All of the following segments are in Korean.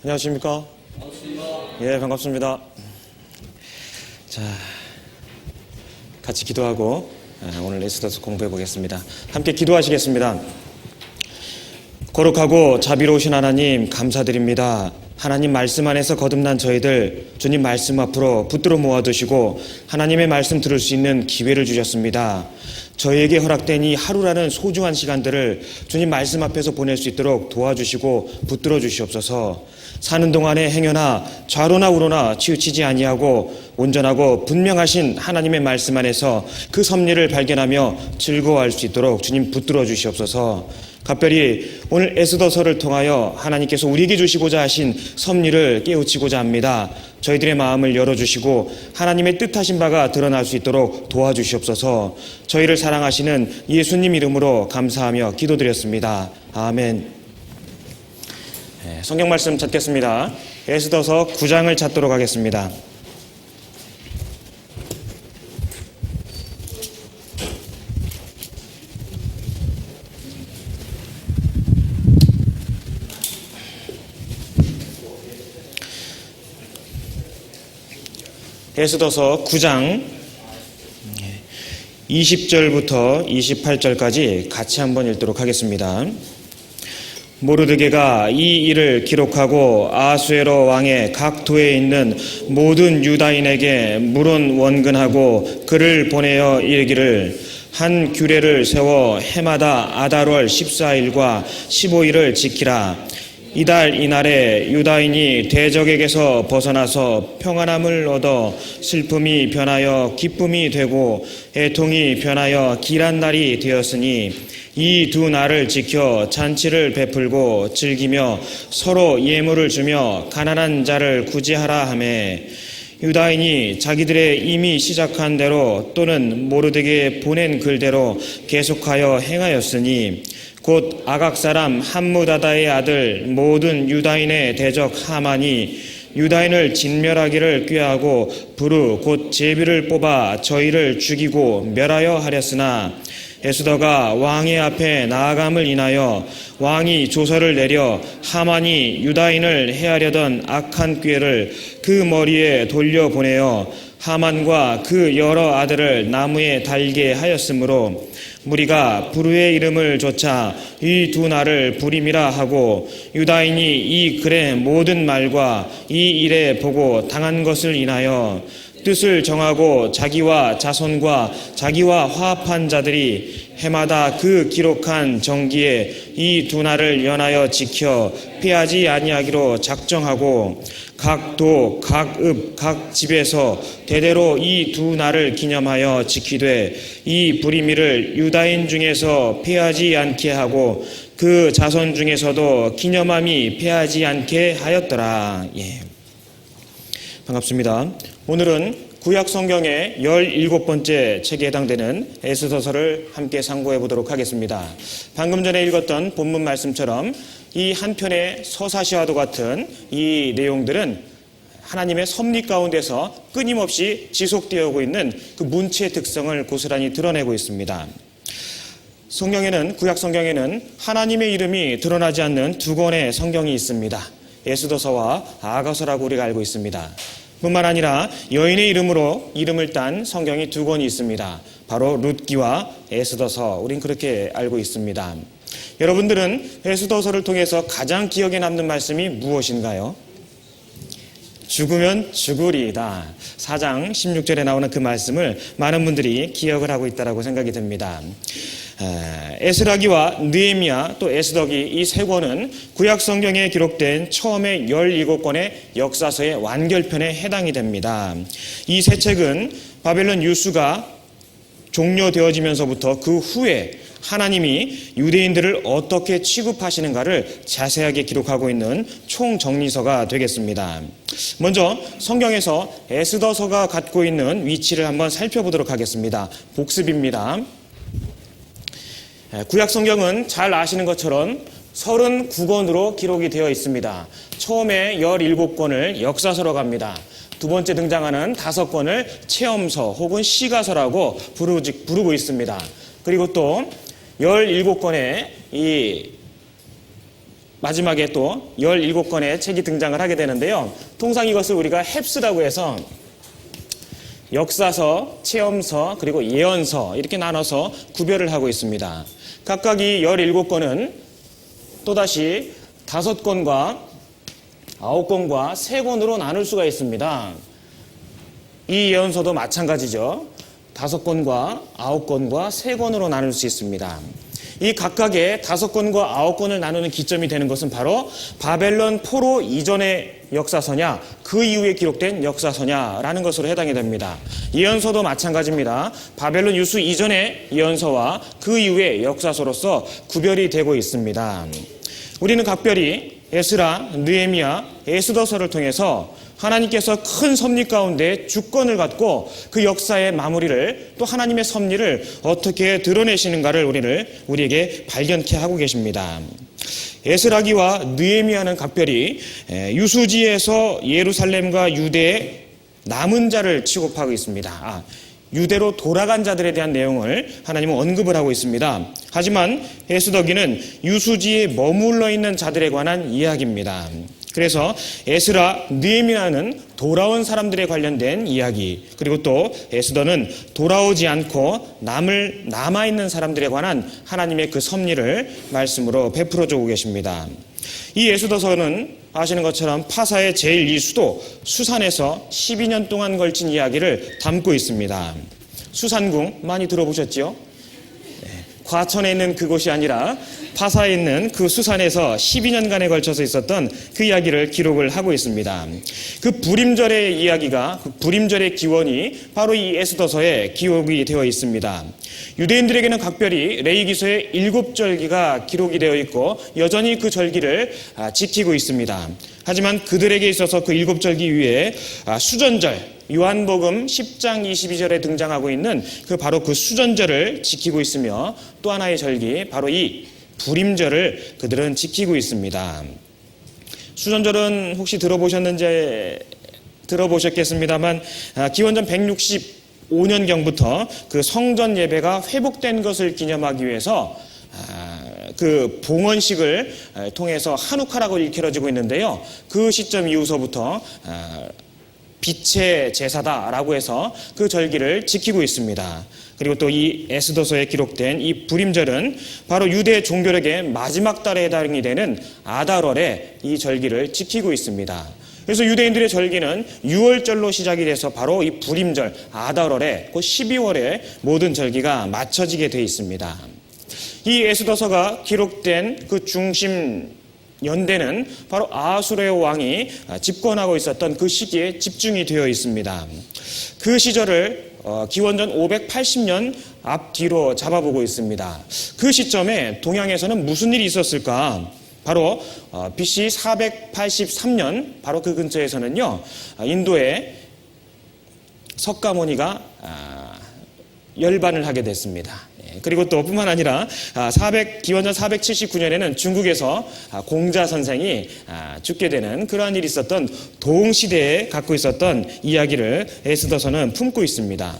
안녕하십니까? 반갑습니다. 예, 반갑습니다. 자, 같이 기도하고 오늘 에스더서 공부해 보겠습니다. 함께 기도하시겠습니다. 거룩하고 자비로우신 하나님 감사드립니다. 하나님 말씀 안에서 거듭난 저희들 주님 말씀 앞으로 붙들어 모아두시고 하나님의 말씀 들을 수 있는 기회를 주셨습니다. 저희에게 허락된 이 하루라는 소중한 시간들을 주님 말씀 앞에서 보낼 수 있도록 도와주시고 붙들어 주시옵소서. 사는 동안에 행여나 좌로나 우로나 치우치지 아니하고 온전하고 분명하신 하나님의 말씀 안에서 그 섭리를 발견하며 즐거워할 수 있도록 주님 붙들어 주시옵소서. 각별히 오늘 에스더서를 통하여 하나님께서 우리에게 주시고자 하신 섭리를 깨우치고자 합니다. 저희들의 마음을 열어주시고 하나님의 뜻하신 바가 드러날 수 있도록 도와주시옵소서. 저희를 사랑하시는 예수님 이름으로 감사하며 기도드렸습니다. 아멘. 성경 말씀 찾겠습니다. 에스더서 9장을 찾도록 하겠습니다. 에스더서 9장 20절부터 28절까지 같이 한번 읽도록 하겠습니다. 모르드게가 이 일을 기록하고 아수에로 왕의 각 도에 있는 모든 유다인에게 물은 원근하고 글을 보내어 이르기를 한 규례를 세워 해마다 아달월 14일과 15일을 지키라. 이달 이날에 유다인이 대적에게서 벗어나서 평안함을 얻어 슬픔이 변하여 기쁨이 되고 애통이 변하여 길한 날이 되었으니 이 두 날을 지켜 잔치를 베풀고 즐기며 서로 예물을 주며 가난한 자를 구제하라 하매 유다인이 자기들의 이미 시작한 대로 또는 모르드게에 보낸 글대로 계속하여 행하였으니 곧 아각 사람 함무다다의 아들 모든 유다인의 대적 하만이 유다인을 진멸하기를 꾀하고 부르 곧 제비를 뽑아 저희를 죽이고 멸하여 하렸으나 에스더가 왕의 앞에 나아감을 인하여 왕이 조서를 내려 하만이 유다인을 해하려던 악한 꾀를 그 머리에 돌려보내어 하만과 그 여러 아들을 나무에 달게 하였으므로 무리가 부르의 이름을 조차 이 두 날을 부림이라 하고 유다인이 이 글의 모든 말과 이 일에 보고 당한 것을 인하여 뜻을 정하고 자기와 자손과 자기와 화합한 자들이 해마다 그 기록한 정기에 이 두 날을 연하여 지켜 피하지 아니하기로 작정하고 각 도, 각 읍, 각 집에서 대대로 이 두 날을 기념하여 지키되 이 부리미를 유다인 중에서 피하지 않게 하고 그 자손 중에서도 기념함이 피하지 않게 하였더라. 반갑습니다. 오늘은 구약 성경의 17번째 책에 해당되는 에스더서를 함께 상고해 보도록 하겠습니다. 방금 전에 읽었던 본문 말씀처럼 이 한 편의 서사시와도 같은 이 내용들은 하나님의 섭리 가운데서 끊임없이 지속되어 오고 있는 그 문체의 특성을 고스란히 드러내고 있습니다. 성경에는, 구약 성경에는 하나님의 이름이 드러나지 않는 두 권의 성경이 있습니다. 에스더서와 아가서라고 우리가 알고 있습니다. 뿐만 아니라 여인의 이름으로 이름을 딴 성경이 두 권이 있습니다. 바로 룻기와 에스더서, 우린 그렇게 알고 있습니다. 여러분들은 에스더서를 통해서 가장 기억에 남는 말씀이 무엇인가요? 죽으면 죽으리이다. 4장 16절에 나오는 그 말씀을 많은 분들이 기억을 하고 있다고 생각이 듭니다. 에스라기와 느헤미야 또 에스더기 이 세 권은 구약 성경에 기록된 처음의 17권의 역사서의 완결편에 해당이 됩니다. 이 세 책은 바벨론 유수가 종료되어지면서부터 그 후에 하나님이 유대인들을 어떻게 취급하시는가를 자세하게 기록하고 있는 총정리서가 되겠습니다. 먼저 성경에서 에스더서가 갖고 있는 위치를 한번 살펴보도록 하겠습니다. 복습입니다. 구약 성경은 잘 아시는 것처럼 39권으로 기록이 되어 있습니다. 처음에 17권을 역사서로 갑니다. 두 번째 등장하는 5권을 체험서 혹은 시가서라고 부르고 있습니다. 그리고 또 17권의 이 마지막에 또 17권의 책이 등장을 하게 되는데요. 통상 이것을 우리가 헵스라고 해서 역사서, 체험서, 그리고 예언서 이렇게 나눠서 구별을 하고 있습니다. 각각 이 17권은 또다시 5권과 9권과 3권으로 나눌 수가 있습니다. 이 예언서도 마찬가지죠. 5권과 9권과 3권으로 나눌 수 있습니다. 이 각각의 5권과 9권을 나누는 기점이 되는 것은 바로 바벨론 포로 이전의 역사서냐 그 이후에 기록된 역사서냐라는 것으로 해당이 됩니다. 예언서도 마찬가지입니다. 바벨론 유수 이전의 예언서와 그 이후의 역사서로서 구별이 되고 있습니다. 우리는 각별히 에스라, 느헤미야, 에스더서를 통해서 하나님께서 큰 섭리 가운데 주권을 갖고 그 역사의 마무리를 또 하나님의 섭리를 어떻게 드러내시는가를 우리에게 발견케 하고 계십니다. 에스라기와 느헤미야는 각별히 유수지에서 예루살렘과 유대의 남은 자를 취급하고 있습니다. 유대로 돌아간 자들에 대한 내용을 하나님은 언급을 하고 있습니다. 하지만 에스더기는 유수지에 머물러 있는 자들에 관한 이야기입니다. 그래서 에스라, 느헤미야는 돌아온 사람들에 관련된 이야기, 그리고 또 에스더는 돌아오지 않고 남아있는 사람들에 관한 하나님의 그 섭리를 말씀으로 베풀어 주고 계십니다. 이 에스더서는 아시는 것처럼 파사의 제1 수산에서 12년 동안 걸친 이야기를 담고 있습니다. 수산궁 많이 들어보셨죠? 과천에 있는 그곳이 아니라 파사에 있는 그 수산에서 12년간에 걸쳐서 있었던 그 이야기를 기록을 하고 있습니다. 그 불임절의 이야기가, 그 불임절의 기원이 바로 이 에스더서에 기록이 되어 있습니다. 유대인들에게는 각별히 레위기서의 7절기가 기록이 되어 있고 여전히 그 절기를 지키고 있습니다. 하지만 그들에게 있어서 그 7절기 위에 수전절, 요한복음 10장 22절에 등장하고 있는 바로 그 수전절을 지키고 있으며 또 하나의 절기, 바로 이 불임절을 그들은 지키고 있습니다. 수전절은 혹시 들어보셨겠습니다만 기원전 165년경부터 그 성전 예배가 회복된 것을 기념하기 위해서 그 봉헌식을 통해서 한우카라고 일컬어지고 있는데요. 그 시점 이후서부터 빛의 제사다라고 해서 그 절기를 지키고 있습니다. 그리고 또 이 에스더서에 기록된 이 불임절은 바로 유대 종교력의 마지막 달에 해당이 되는 아달월에 이 절기를 지키고 있습니다. 그래서 유대인들의 절기는 6월절로 시작이 돼서 바로 이 불임절 아달월에 그 12월에 모든 절기가 맞춰지게 되어 있습니다. 이 에스더서가 기록된 그 중심 연대는 바로 아하수에로 왕이 집권하고 있었던 그 시기에 집중이 되어 있습니다. 그 시절을 기원전 580년 앞뒤로 잡아보고 있습니다. 그 시점에 동양에서는 무슨 일이 있었을까? 바로 BC 483년 바로 그 근처에서는요, 인도의 석가모니가 열반을 하게 됐습니다. 그리고 또 뿐만 아니라 기원전 479년에는 중국에서 공자 선생이 죽게 되는 그러한 일이 있었던 동시대에 갖고 있었던 이야기를 에스더서는 품고 있습니다.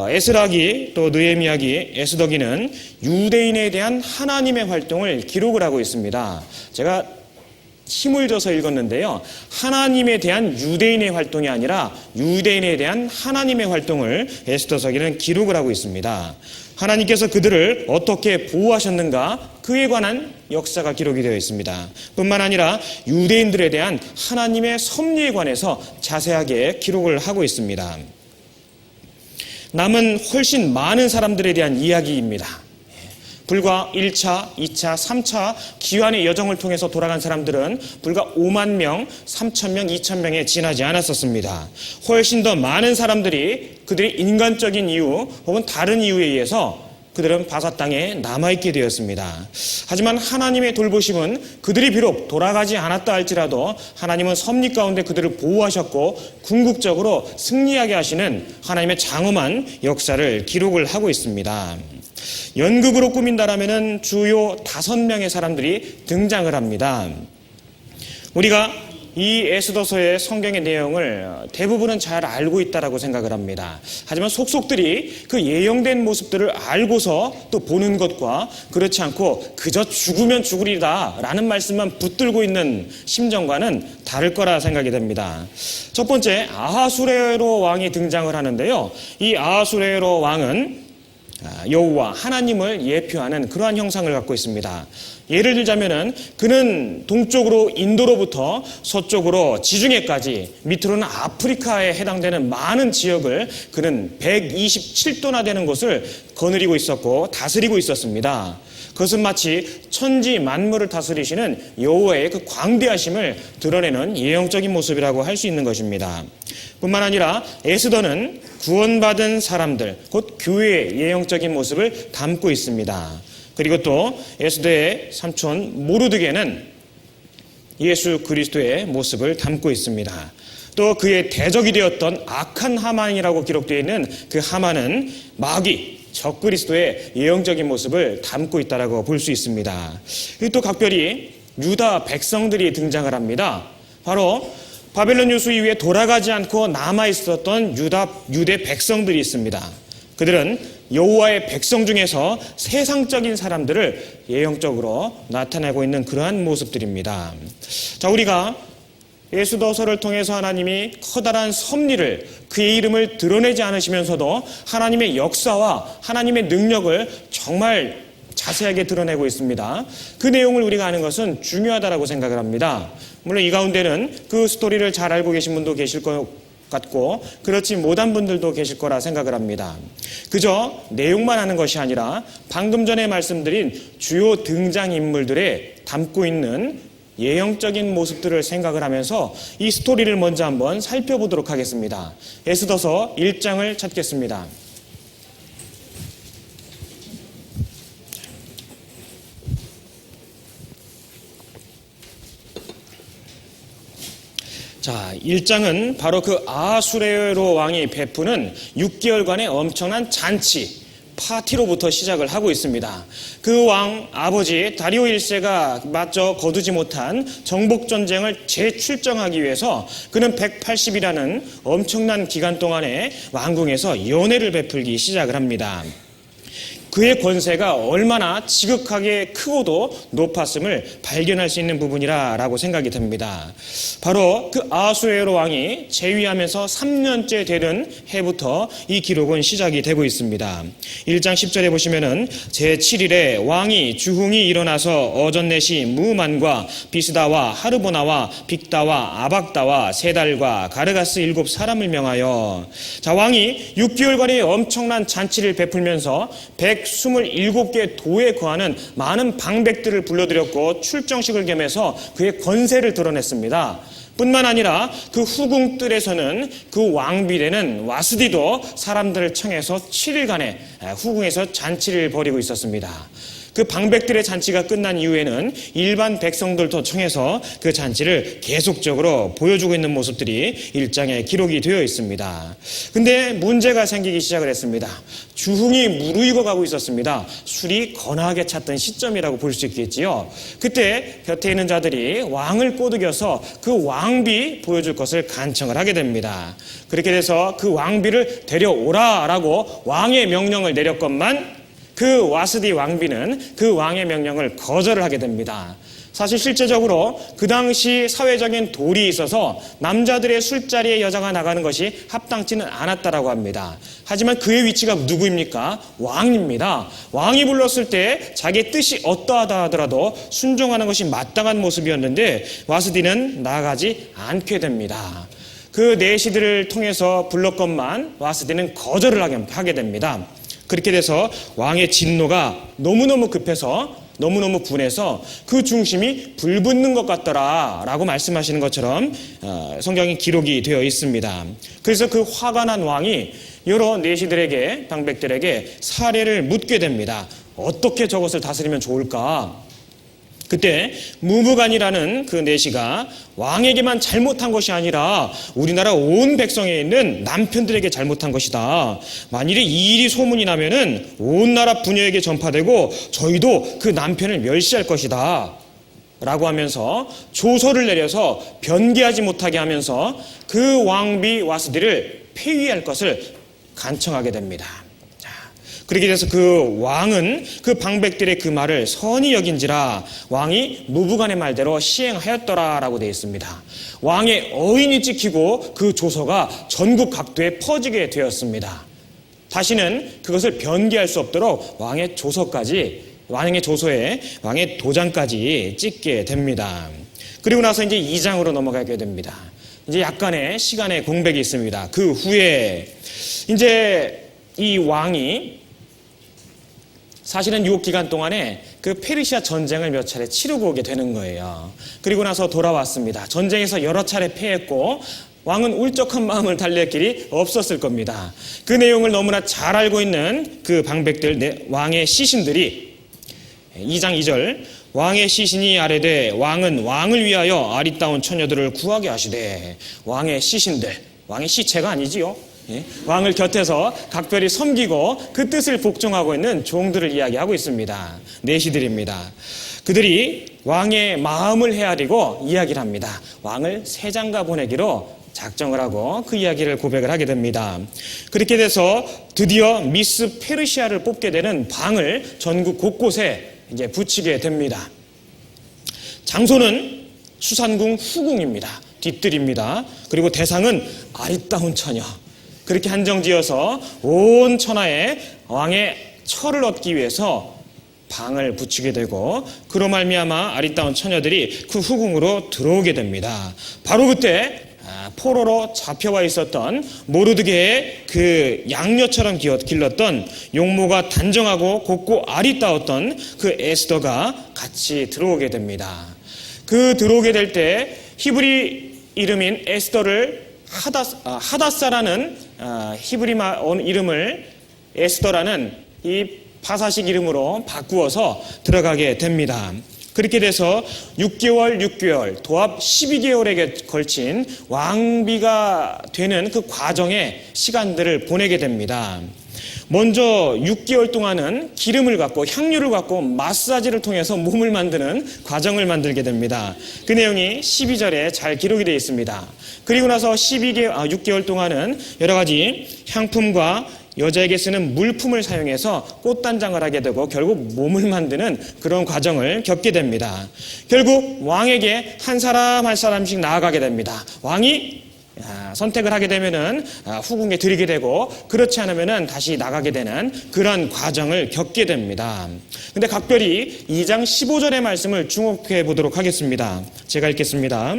에스라기 또 느헤미야기, 에스더기는 유대인에 대한 하나님의 활동을 기록을 하고 있습니다. 제가 힘을 줘서 읽었는데요. 하나님에 대한 유대인의 활동이 아니라 유대인에 대한 하나님의 활동을 에스더서기는 기록을 하고 있습니다. 하나님께서 그들을 어떻게 보호하셨는가 그에 관한 역사가 기록이 되어 있습니다. 뿐만 아니라 유대인들에 대한 하나님의 섭리에 관해서 자세하게 기록을 하고 있습니다. 남은 훨씬 많은 사람들에 대한 이야기입니다. 불과 1차, 2차, 3차 기환의 여정을 통해서 돌아간 사람들은 불과 5만 명, 3천 명, 2천 명에 지나지 않았었습니다. 훨씬 더 많은 사람들이 그들의 인간적인 이유 혹은 다른 이유에 의해서 그들은 바사 땅에 남아있게 되었습니다. 하지만 하나님의 돌보심은 그들이 비록 돌아가지 않았다 할지라도 하나님은 섭리 가운데 그들을 보호하셨고 궁극적으로 승리하게 하시는 하나님의 장엄한 역사를 기록을 하고 있습니다. 연극으로 꾸민다라면 주요 5명의 사람들이 등장을 합니다. 우리가 이 에스더서의 성경의 내용을 대부분은 잘 알고 있다라고 생각을 합니다. 하지만 속속들이 그 예언된 모습들을 알고서 또 보는 것과 그렇지 않고 그저 죽으면 죽으리다 라는 말씀만 붙들고 있는 심정과는 다를 거라 생각이 됩니다. 첫 번째, 아하수에로 왕이 등장을 하는데요. 이 아하수에로 왕은 여호와 하나님을 예표하는 그러한 형상을 갖고 있습니다. 예를 들자면은 그는 동쪽으로 인도로부터 서쪽으로 지중해까지 밑으로는 아프리카에 해당되는 많은 지역을 그는 127도나 되는 곳을 거느리고 있었고 다스리고 있었습니다. 그것은 마치 천지 만물을 다스리시는 여호와의 그 광대하심을 드러내는 예형적인 모습이라고 할 수 있는 것입니다. 뿐만 아니라 에스더는 구원받은 사람들, 곧 교회의 예형적인 모습을 담고 있습니다. 그리고 또 에스더의 삼촌 모르드게는 예수 그리스도의 모습을 담고 있습니다. 또 그의 대적이 되었던 악한 하만이라고 기록되어 있는 그 하만은 마귀, 적그리스도의 예형적인 모습을 담고 있다라고 볼 수 있습니다. 또 각별히 유다 백성들이 등장을 합니다. 바로 바벨론 유수 이후에 돌아가지 않고 남아 있었던 유대 백성들이 있습니다. 그들은 여호와의 백성 중에서 세상적인 사람들을 예형적으로 나타내고 있는 그러한 모습들입니다. 자, 우리가 에스더서를 통해서 하나님이 커다란 섭리를, 그의 이름을 드러내지 않으시면서도 하나님의 역사와 하나님의 능력을 정말 자세하게 드러내고 있습니다. 그 내용을 우리가 아는 것은 중요하다고 생각을 합니다. 물론 이 가운데는 그 스토리를 잘 알고 계신 분도 계실 것 같고 그렇지 못한 분들도 계실 거라 생각을 합니다. 그저 내용만 아는 것이 아니라 방금 전에 말씀드린 주요 등장인물들의 담고 있는 예형적인 모습들을 생각을 하면서 이 스토리를 먼저 한번 살펴보도록 하겠습니다. 에스더서 1장을 찾겠습니다. 자, 1장은 바로 그 아하수에로 왕이 베푸는 6개월간의 엄청난 잔치, 파티로부터 시작을 하고 있습니다. 그 왕 아버지 다리오 1세가 마저 거두지 못한 정복전쟁을 재출정하기 위해서 그는 180이라는 엄청난 기간 동안에 왕궁에서 연회를 베풀기 시작을 합니다. 그의 권세가 얼마나 지극하게 크고도 높았음을 발견할 수 있는 부분이라고 생각이 됩니다. 바로 그 아하수에로 왕이 재위하면서 3년째 되는 해부터 이 기록은 시작이 되고 있습니다. 1장 10절에 보시면은 제7일에 왕이 주흥이 일어나서 어전넷이 무만과 비스다와 하르보나와 빅다와 아박다와 세달과 가르가스 7사람을 명하여, 자, 왕이 6개월간의 엄청난 잔치를 베풀면서 127개 도에 거하는 많은 방백들을 불러들였고 출정식을 겸해서 그의 권세를 드러냈습니다. 뿐만 아니라 그 후궁들에서는 그 왕비되는 와스디도 사람들을 청해서 7일간의 후궁에서 잔치를 벌이고 있었습니다. 그 방백들의 잔치가 끝난 이후에는 일반 백성들도 청해서 그 잔치를 계속적으로 보여주고 있는 모습들이 1장에 기록이 되어 있습니다. 근데 문제가 생기기 시작을 했습니다. 주흥이 무르익어 가고 있었습니다. 술이 거나하게 찼던 시점이라고 볼 수 있겠지요. 그때 곁에 있는 자들이 왕을 꼬드겨서 그 왕비 보여줄 것을 간청을 하게 됩니다. 그렇게 돼서 그 왕비를 데려오라라고 왕의 명령을 내렸건만 그 와스디 왕비는 그 왕의 명령을 거절을 하게 됩니다. 사실 실제적으로 그 당시 사회적인 도리에 있어서 남자들의 술자리에 여자가 나가는 것이 합당치는 않았다라고 합니다. 하지만 그의 위치가 누구입니까? 왕입니다. 왕이 불렀을 때 자기의 뜻이 어떠하다 하더라도 순종하는 것이 마땅한 모습이었는데 와스디는 나아가지 않게 됩니다. 그 내시들을 통해서 불렀건만 와스디는 거절을 하게 됩니다. 그렇게 돼서 왕의 진노가 너무너무 급해서 너무너무 분해서 그 중심이 불붙는 것 같더라 라고 말씀하시는 것처럼 성경에 기록이 되어 있습니다. 그래서 그 화가 난 왕이 여러 내시들에게, 방백들에게 사례를 묻게 됩니다. 어떻게 저것을 다스리면 좋을까? 그때 무무간이라는 그 내시가 왕에게만 잘못한 것이 아니라 우리나라 온 백성에 있는 남편들에게 잘못한 것이다. 만일에 이 일이 소문이 나면은 온 나라 부녀에게 전파되고 저희도 그 남편을 멸시할 것이다 라고 하면서 조서를 내려서 변개하지 못하게 하면서 그 왕비 와스디를 폐위할 것을 간청하게 됩니다. 그렇게 돼서 그 왕은 그 방백들의 그 말을 선히 여긴지라 왕이 노부간의 말대로 시행하였더라라고 되어 있습니다. 왕의 어인이 찍히고 그 조서가 전국 각도에 퍼지게 되었습니다. 다시는 그것을 변개할 수 없도록 왕의 조서에 왕의 도장까지 찍게 됩니다. 그리고 나서 이제 2장으로 넘어가게 됩니다. 이제 약간의 시간의 공백이 있습니다. 그 후에 이제 이 왕이 사실은 유혹 기간 동안에 그 페르시아 전쟁을 몇 차례 치르고 오게 되는 거예요. 그리고 나서 돌아왔습니다. 전쟁에서 여러 차례 패했고 왕은 울적한 마음을 달랠 길이 없었을 겁니다. 그 내용을 너무나 잘 알고 있는 그 방백들, 왕의 시신들이 2장 2절 왕의 시신이 아뢰되 왕은 왕을 위하여 아리따운 처녀들을 구하게 하시되 왕의 시신들, 왕의 시체가 아니지요. 왕을 곁에서 각별히 섬기고 그 뜻을 복종하고 있는 종들을 이야기하고 있습니다. 내시들입니다. 그들이 왕의 마음을 헤아리고 이야기를 합니다. 왕을 새 장가 보내기로 작정을 하고 그 이야기를 고백을 하게 됩니다. 그렇게 돼서 드디어 미스 페르시아를 뽑게 되는 방을 전국 곳곳에 이제 붙이게 됩니다. 장소는 수산궁 후궁입니다. 뒤뜰입니다. 그리고 대상은 아리따운 처녀. 그렇게 한정지어서 온 천하에 왕의 철을 얻기 위해서 방을 붙이게 되고 그로 말미암아 아리따운 처녀들이 그 후궁으로 들어오게 됩니다. 바로 그때 포로로 잡혀와 있었던 모르드게의 그 양녀처럼 길렀던 용모가 단정하고 곱고 아리따웠던 그 에스더가 같이 들어오게 됩니다. 그 들어오게 될 때 히브리 이름인 에스더를 하다사라는 히브리 이름을 에스더라는 이 바사식 이름으로 바꾸어서 들어가게 됩니다. 그렇게 돼서 6개월, 도합 12개월에 걸친 왕비가 되는 그 과정의 시간들을 보내게 됩니다. 먼저 6개월 동안은 기름을 갖고 향유를 갖고 마사지를 통해서 몸을 만드는 과정을 만들게 됩니다. 그 내용이 12절에 잘 기록이 되어 있습니다. 그리고 나서 6개월 동안은 여러 가지 향품과 여자에게 쓰는 물품을 사용해서 꽃단장을 하게 되고 결국 몸을 만드는 그런 과정을 겪게 됩니다. 결국 왕에게 한 사람 한 사람씩 나아가게 됩니다. 왕이 선택을 하게 되면은 후궁에 드리게 되고 그렇지 않으면은 다시 나가게 되는 그런 과정을 겪게 됩니다. 근데 각별히 2장 15절의 말씀을 주목해 보도록 하겠습니다. 제가 읽겠습니다.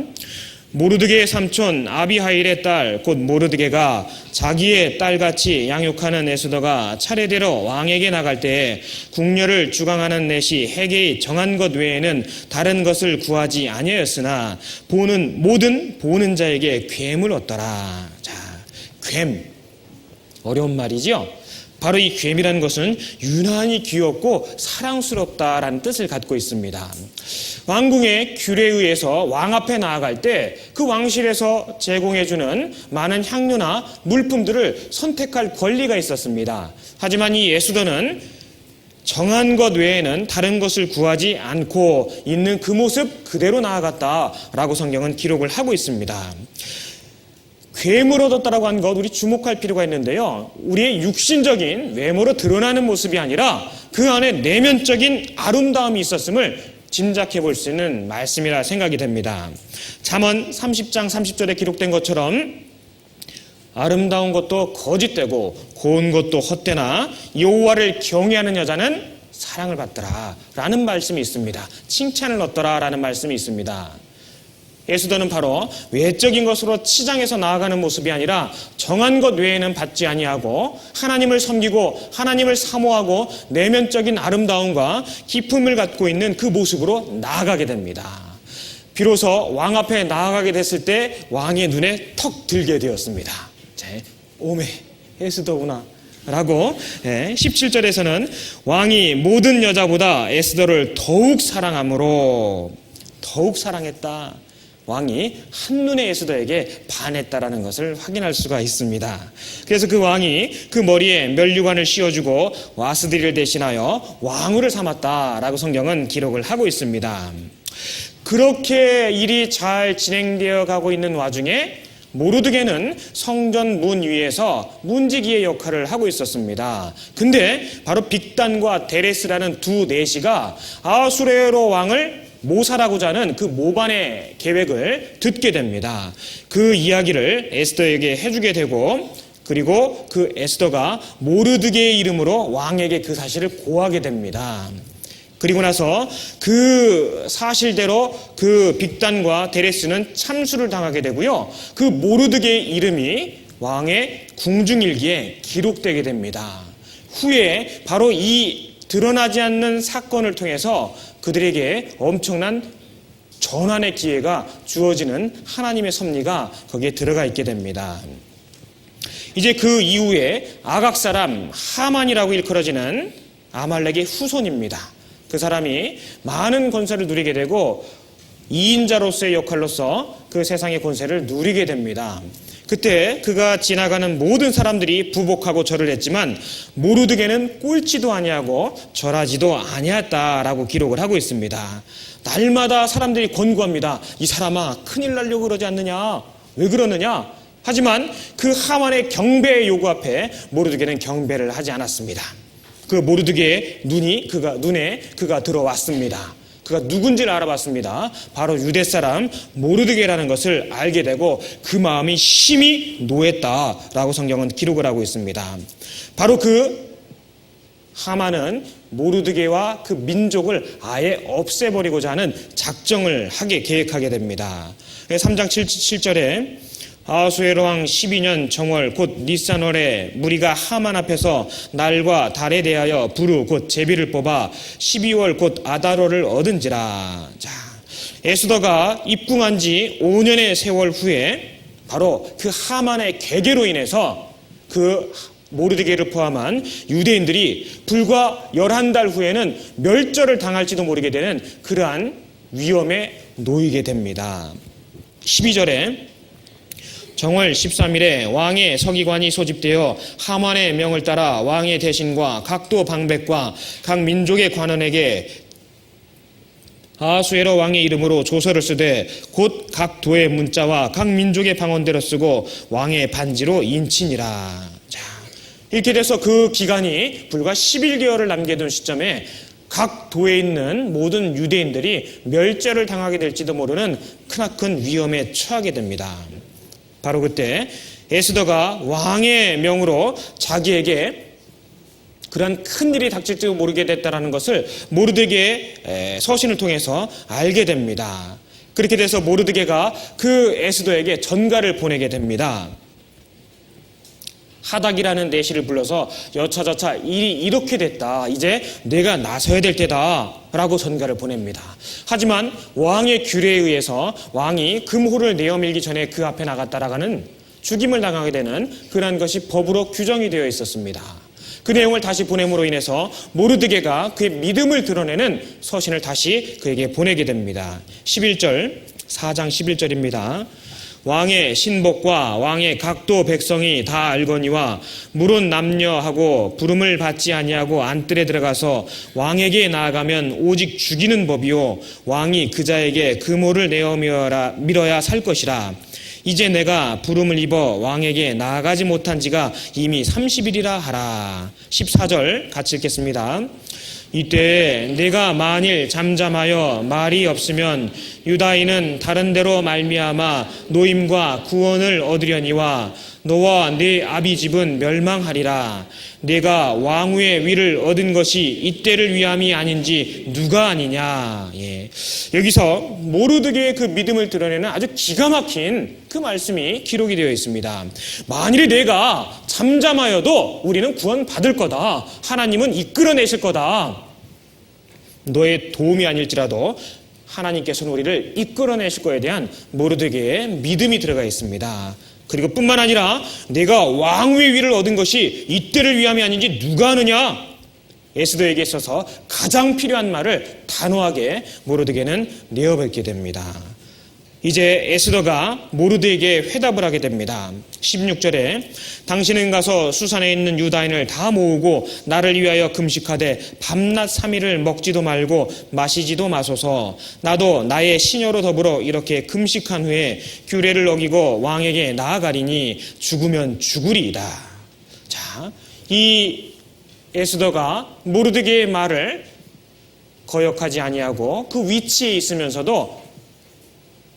모르드게의 삼촌 아비하일의 딸 곧 모르드게가 자기의 딸같이 양육하는 에스더가 차례대로 왕에게 나갈 때에 궁녀를 주강하는 넷이 해계의 정한 것 외에는 다른 것을 구하지 아니하였으나 모든 보는 자에게 괸을 얻더라. 자, 괸 어려운 말이죠. 바로 이 괸이라는 것은 유난히 귀엽고 사랑스럽다라는 뜻을 갖고 있습니다. 왕궁의 규례에 의해서 왕 앞에 나아갈 때 그 왕실에서 제공해주는 많은 향료나 물품들을 선택할 권리가 있었습니다. 하지만 이 에스더는 정한 것 외에는 다른 것을 구하지 않고 있는 그 모습 그대로 나아갔다라고 성경은 기록을 하고 있습니다. 괸을 얻었다라고 한 것 우리 주목할 필요가 있는데요. 우리의 육신적인 외모로 드러나는 모습이 아니라 그 안에 내면적인 아름다움이 있었음을 짐작해 볼 수 있는 말씀이라 생각이 됩니다. 잠언 30장 30절에 기록된 것처럼 아름다운 것도 거짓되고 고운 것도 헛되나 여호와를 경외하는 여자는 사랑을 받더라 라는 말씀이 있습니다. 칭찬을 얻더라 라는 말씀이 있습니다. 에스더는 바로 외적인 것으로 치장해서 나아가는 모습이 아니라 정한 것 외에는 받지 아니하고 하나님을 섬기고 하나님을 사모하고 내면적인 아름다움과 기쁨을 갖고 있는 그 모습으로 나아가게 됩니다. 비로소 왕 앞에 나아가게 됐을 때 왕의 눈에 턱 들게 되었습니다. 오메 에스더구나 라고 17절에서는 왕이 모든 여자보다 에스더를 더욱 사랑함으로 더욱 사랑했다. 왕이 한눈에 에스더에게 반했다라는 것을 확인할 수가 있습니다. 그래서 그 왕이 그 머리에 면류관을 씌워주고 와스디를 대신하여 왕후를 삼았다라고 성경은 기록을 하고 있습니다. 그렇게 일이 잘 진행되어 가고 있는 와중에 모르드게는 성전 문 위에서 문지기의 역할을 하고 있었습니다. 근데 바로 빅단과 데레스라는 두 내시가 아수에로 왕을 모살하고자 하는 그 모반의 계획을 듣게 됩니다. 그 이야기를 에스더에게 해주게 되고, 그리고 그 에스더가 모르드게의 이름으로 왕에게 그 사실을 고하게 됩니다. 그리고 나서 그 사실대로 그 빅단과 데레스는 참수를 당하게 되고요. 그 모르드게의 이름이 왕의 궁중일기에 기록되게 됩니다. 후에 바로 이 드러나지 않는 사건을 통해서 그들에게 엄청난 전환의 기회가 주어지는 하나님의 섭리가 거기에 들어가 있게 됩니다. 이제 그 이후에 아각 사람 하만이라고 일컬어지는 아말렉의 후손입니다. 그 사람이 많은 권세를 누리게 되고 2인자로서의 역할로서 그 세상의 권세를 누리게 됩니다. 그때 그가 지나가는 모든 사람들이 부복하고 절을 했지만 모르드게는 꼴찌도 아니하고 절하지도 아니했다라고 기록을 하고 있습니다. 날마다 사람들이 권고합니다. 이 사람아, 큰일 나려고 그러지 않느냐? 왜 그러느냐? 하지만 그 하만의 경배의 요구 앞에 모르드게는 경배를 하지 않았습니다. 그 모르드게의 눈에 그가 들어왔습니다. 그가 누군지를 알아봤습니다. 바로 유대 사람 모르드게라는 것을 알게 되고 그 마음이 심히 노했다라고 성경은 기록을 하고 있습니다. 바로 그 하만은 모르드게와 그 민족을 아예 없애버리고자 하는 작정을 계획하게 됩니다. 3장 7절에 아하수에로 왕 12년 정월 곧 니산월에 무리가 하만 앞에서 날과 달에 대하여 부르 곧 제비를 뽑아 12월 곧 아다로를 얻은지라. 자, 에스더가 입궁한 지 5년의 세월 후에 바로 그 하만의 계계로 인해서 그 모르드게를 포함한 유대인들이 불과 11달 후에는 멸절을 당할지도 모르게 되는 그러한 위험에 놓이게 됩니다. 12절에 정월 13일에 왕의 서기관이 소집되어 하만의 명을 따라 왕의 대신과 각도 방백과 각 민족의 관원에게 아하수에로 왕의 이름으로 조서를 쓰되 곧 각 도의 문자와 각 민족의 방언대로 쓰고 왕의 반지로 인치니라. 자, 이렇게 돼서 그 기간이 불과 11개월을 남겨둔 시점에 각 도에 있는 모든 유대인들이 멸절을 당하게 될지도 모르는 크나큰 위험에 처하게 됩니다. 바로 그때 에스더가 왕의 명으로 자기에게 그런 큰 일이 닥칠지도 모르게 됐다는 것을 모르드게의 서신을 통해서 알게 됩니다. 그렇게 돼서 모르드게가 그 에스더에게 전가를 보내게 됩니다. 하닥이라는 내시를 불러서 여차저차 일이 이렇게 됐다. 이제 내가 나서야 될 때다. 라고 전가를 보냅니다. 하지만 왕의 규례에 의해서 왕이 금호를 내어밀기 전에 그 앞에 나갔다라가는 죽임을 당하게 되는 그러한 것이 법으로 규정이 되어 있었습니다. 그 내용을 다시 보냄으로 인해서 모르드게가 그의 믿음을 드러내는 서신을 다시 그에게 보내게 됩니다. 4장 11절입니다. 왕의 신복과 왕의 각도 백성이 다 알거니와 물은 남녀하고 부름을 받지 아니하고 안뜰에 들어가서 왕에게 나아가면 오직 죽이는 법이요 왕이 그자에게 금호를 내어 밀어야 살 것이라. 이제 내가 부름을 입어 왕에게 나아가지 못한 지가 이미 30일이라 하라. 14절 같이 읽겠습니다. 이때 내가 만일 잠잠하여 말이 없으면 유다인은 다른 데로 말미암아 노임과 구원을 얻으려니와 너와 네 아비 집은 멸망하리라. 내가 왕후의 위를 얻은 것이 이때를 위함이 아닌지 누가 아니냐. 예. 여기서 모르드게의 그 믿음을 드러내는 아주 기가 막힌 그 말씀이 기록이 되어 있습니다. 만일에 내가 잠잠하여도 우리는 구원 받을 거다. 하나님은 이끌어내실 거다. 너의 도움이 아닐지라도 하나님께서는 우리를 이끌어내실 거에 대한 모르드게의 믿음이 들어가 있습니다. 그리고 뿐만 아니라 내가 왕후의 위를 얻은 것이 이때를 위함이 아닌지 누가 아느냐. 에스더에게 있어서 가장 필요한 말을 단호하게 모르드게는 내어뱉게 됩니다. 이제 에스더가 모르드에게 회답을 하게 됩니다. 16절에 당신은 가서 수산에 있는 유다인을 다 모으고 나를 위하여 금식하되 밤낮 3일을 먹지도 말고 마시지도 마소서. 나도 나의 시녀로 더불어 이렇게 금식한 후에 규례를 어기고 왕에게 나아가리니 죽으면 죽으리이다. 자, 이 에스더가 모르드게의 말을 거역하지 아니하고 그 위치에 있으면서도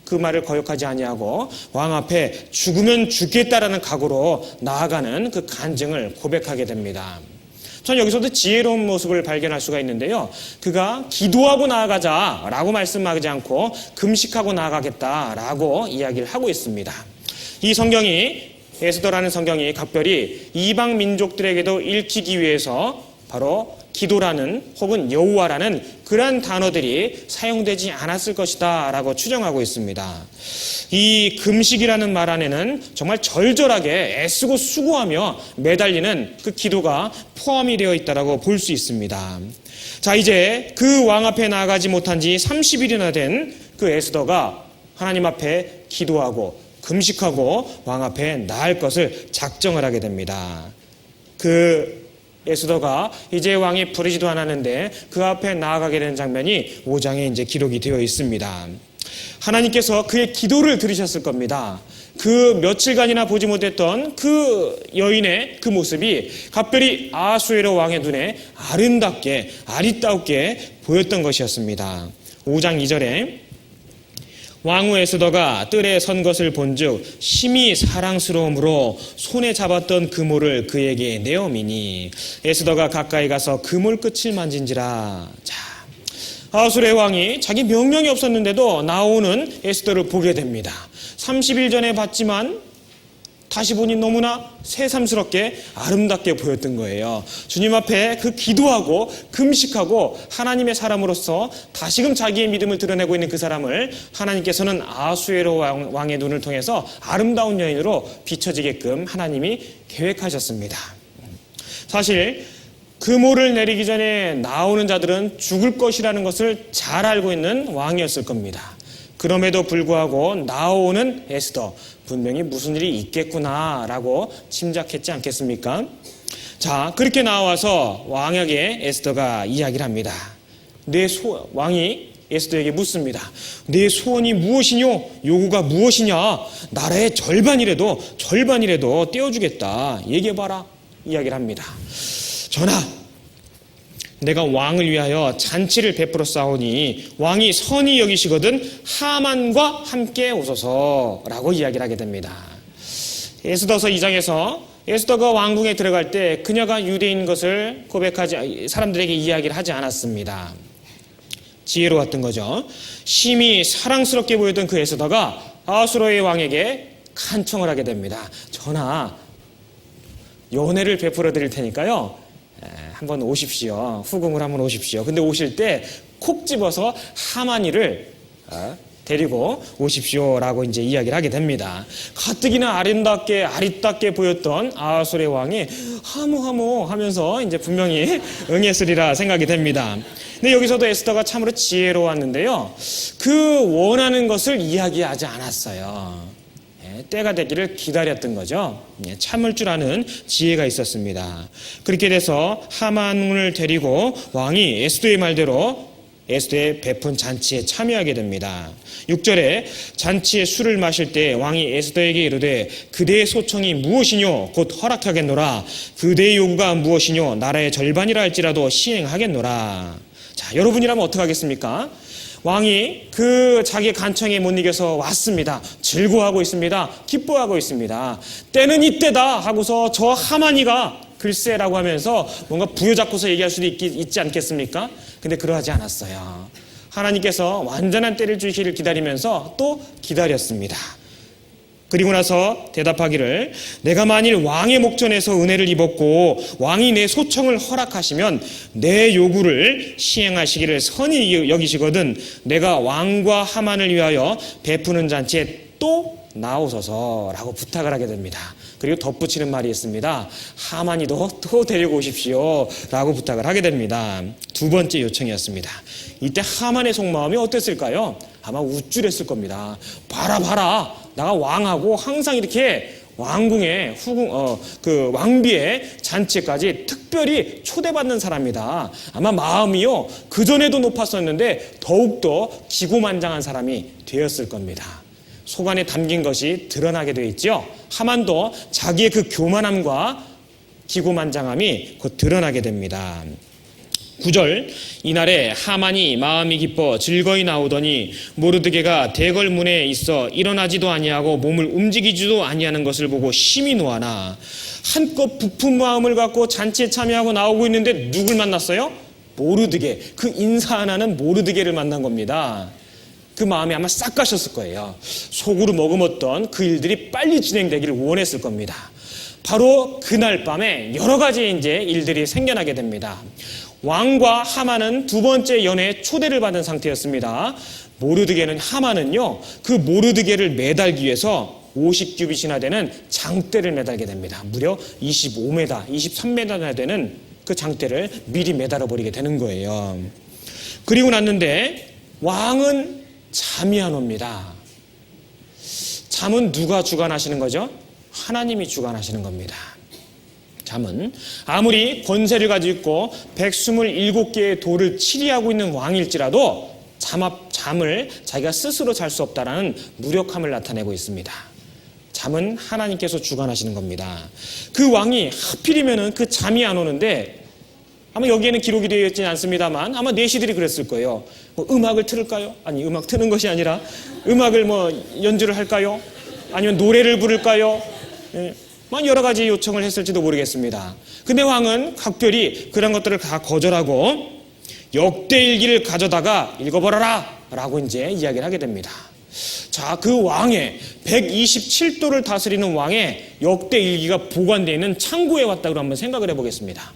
그 말을 거역하지 아니하고 왕 앞에 죽으면 죽겠다라는 각오로 나아가는 그 간증을 고백하게 됩니다. 전 여기서도 지혜로운 모습을 발견할 수가 있는데요. 그가 기도하고 나아가자라고 말씀하지 않고 금식하고 나아가겠다라고 이야기를 하고 있습니다. 이 성경이, 에스더라는 성경이 각별히 이방 민족들에게도 읽히기 위해서 바로 기도라는 혹은 여호와라는 그러한 단어들이 사용되지 않았을 것이다 라고 추정하고 있습니다. 이 금식이라는 말 안에는 정말 절절하게 애쓰고 수고하며 매달리는 그 기도가 포함이 되어 있다고 볼 수 있습니다. 자, 이제 그 왕 앞에 나아가지 못한 지 30일이나 된 그 에스더가 하나님 앞에 기도하고 금식하고 왕 앞에 나을 것을 작정을 하게 됩니다. 그 에스더가 이제 왕이 부르지도 않았는데 그 앞에 나아가게 되는 장면이 5장에 이제 기록이 되어 있습니다. 하나님께서 그의 기도를 들으셨을 겁니다. 그 며칠간이나 보지 못했던 그 여인의 그 모습이 각별히 아하수에로 왕의 눈에 아름답게 아리따우게 보였던 것이었습니다. 5장 2절에 왕후 에스더가 뜰에 선 것을 본즉 심히 사랑스러움으로 손에 잡았던 그모를 그에게 내어미니 에스더가 가까이 가서 그몰 끝을 만진지라. 자, 아하수의 왕이 자기 명령이 없었는데도 나오는 에스더를 보게 됩니다. 30일 전에 봤지만 다시 보니 너무나 새삼스럽게 아름답게 보였던 거예요. 주님 앞에 그 기도하고 금식하고 하나님의 사람으로서 다시금 자기의 믿음을 드러내고 있는 그 사람을 하나님께서는 아하수에로 왕의 눈을 통해서 아름다운 여인으로 비춰지게끔 하나님이 계획하셨습니다. 사실 그모를 내리기 전에 나오는 자들은 죽을 것이라는 것을 잘 알고 있는 왕이었을 겁니다. 그럼에도 불구하고 나오는 에스더, 분명히 무슨 일이 있겠구나라고 짐작했지 않겠습니까? 자, 그렇게 나와서 왕에게 에스더가 이야기를 합니다. 왕이 에스더에게 묻습니다. 내 소원이 무엇이뇨? 요구가 무엇이냐? 나라의 절반이라도 떼어주겠다. 얘기해봐라. 이야기를 합니다. 전하, 내가 왕을 위하여 잔치를 베풀어 싸우니 왕이 선히 여기시거든 하만과 함께 오소서라고 이야기를 하게 됩니다. 에스더서 2장에서 에스더가 왕궁에 들어갈 때 그녀가 유대인 것을 사람들에게 이야기를 하지 않았습니다. 지혜로웠던 거죠. 심히 사랑스럽게 보였던 그 에스더가 아하수로의 왕에게 간청을 하게 됩니다. 전하, 연회를 베풀어 드릴 테니까요, 한번 오십시오. 후궁을 한번 오십시오. 근데 오실 때 콕 집어서 하만이를 데리고 오십시오라고 이제 이야기를 하게 됩니다. 가뜩이나 아리따게 보였던 아하수의 왕이 하모 하면서 이제 분명히 응했으리라 생각이 됩니다. 근데 여기서도 에스더가 참으로 지혜로웠는데요. 그 원하는 것을 이야기하지 않았어요. 때가 되기를 기다렸던 거죠. 참을 줄 아는 지혜가 있었습니다. 그렇게 돼서 하만을 데리고 왕이 에스더의 말대로 에스더의 베푼 잔치에 참여하게 됩니다. 6절에 잔치에 술을 마실 때 왕이 에스더에게 이르되 그대의 소청이 무엇이뇨? 곧 허락하겠노라. 그대의 요구가 무엇이뇨? 나라의 절반이라 할지라도 시행하겠노라. 자, 여러분이라면 어떻게 하겠습니까? 왕이 그 자기의 간청에 못 이겨서 왔습니다. 즐거워하고 있습니다. 기뻐하고 있습니다. 때는 이때다 하고서 저 하만이가 글쎄라고 하면서 뭔가 부여잡고서 얘기할 수도 있지 않겠습니까? 근데 그러하지 않았어요. 하나님께서 완전한 때를 주시기를 기다리면서 또 기다렸습니다. 그리고 나서 대답하기를 내가 만일 왕의 목전에서 은혜를 입었고 왕이 내 소청을 허락하시면 내 요구를 시행하시기를 선히 여기시거든 내가 왕과 하만을 위하여 베푸는 잔치에 또 나오소서라고 부탁을 하게 됩니다. 그리고 덧붙이는 말이 있습니다. 하만이도 또 데리고 오십시오 라고 부탁을 하게 됩니다. 두 번째 요청이었습니다. 이때 하만의 속마음이 어땠을까요? 아마 우쭐했을 겁니다. 봐라 내가 왕하고 항상 이렇게 왕궁의 그 왕비의 잔치까지 특별히 초대받는 사람이다. 아마 마음이요 그전에도 높았었는데 더욱더 기고만장한 사람이 되었을 겁니다. 속안에 담긴 것이 드러나게 되어 있죠. 하만도 자기의 그 교만함과 기고만장함이 곧 드러나게 됩니다. 9절 이날에 하만이 마음이 기뻐 즐거이 나오더니 모르드게가 대궐문에 있어 일어나지도 아니하고 몸을 움직이지도 아니하는 것을 보고 심히 노하나 한껏 부푼 마음을 갖고 잔치에 참여하고 나오고 있는데 누굴 만났어요? 모르드게, 그 인사 안 하는 모르드게를 만난 겁니다. 그 마음이 아마 싹 가셨을 거예요. 속으로 머금었던 그 일들이 빨리 진행되기를 원했을 겁니다. 바로 그날 밤에 여러 가지 이제 일들이 생겨나게 됩니다. 왕과 하만은 두 번째 연회에 초대를 받은 상태였습니다. 모르드게는 하만은요 그 모르드게를 매달기 위해서 50규빗이나 되는 장대를 매달게 됩니다. 무려 25m, 23m나 되는 그 장대를 미리 매달아 버리게 되는 거예요. 그리고 났는데 왕은 잠이 안 옵니다. 잠은 누가 주관하시는 거죠? 하나님이 주관하시는 겁니다. 잠은 아무리 권세를 가지고 있고 127개의 돌을 치리하고 있는 왕일지라도 잠을 자기가 스스로 잘 수 없다라는 무력함을 나타내고 있습니다. 잠은 하나님께서 주관하시는 겁니다. 그 왕이 하필이면은 그 잠이 안 오는데 아마 여기에는 기록이 되어 있지는 않습니다만 아마 내시들이 그랬을 거예요. 뭐 음악을 틀을까요? 아니 음악 트는 것이 아니라 음악을 뭐 연주를 할까요? 아니면 노래를 부를까요? 여러 가지 요청을 했을지도 모르겠습니다. 근데 왕은 각별히 그런 것들을 다 거절하고 역대일기를 가져다가 읽어보라라 라고 이제 이야기를 하게 됩니다. 자, 그 왕의 127도를 다스리는 왕의 역대일기가 보관되어 있는 창고에 왔다고 한번 생각을 해보겠습니다.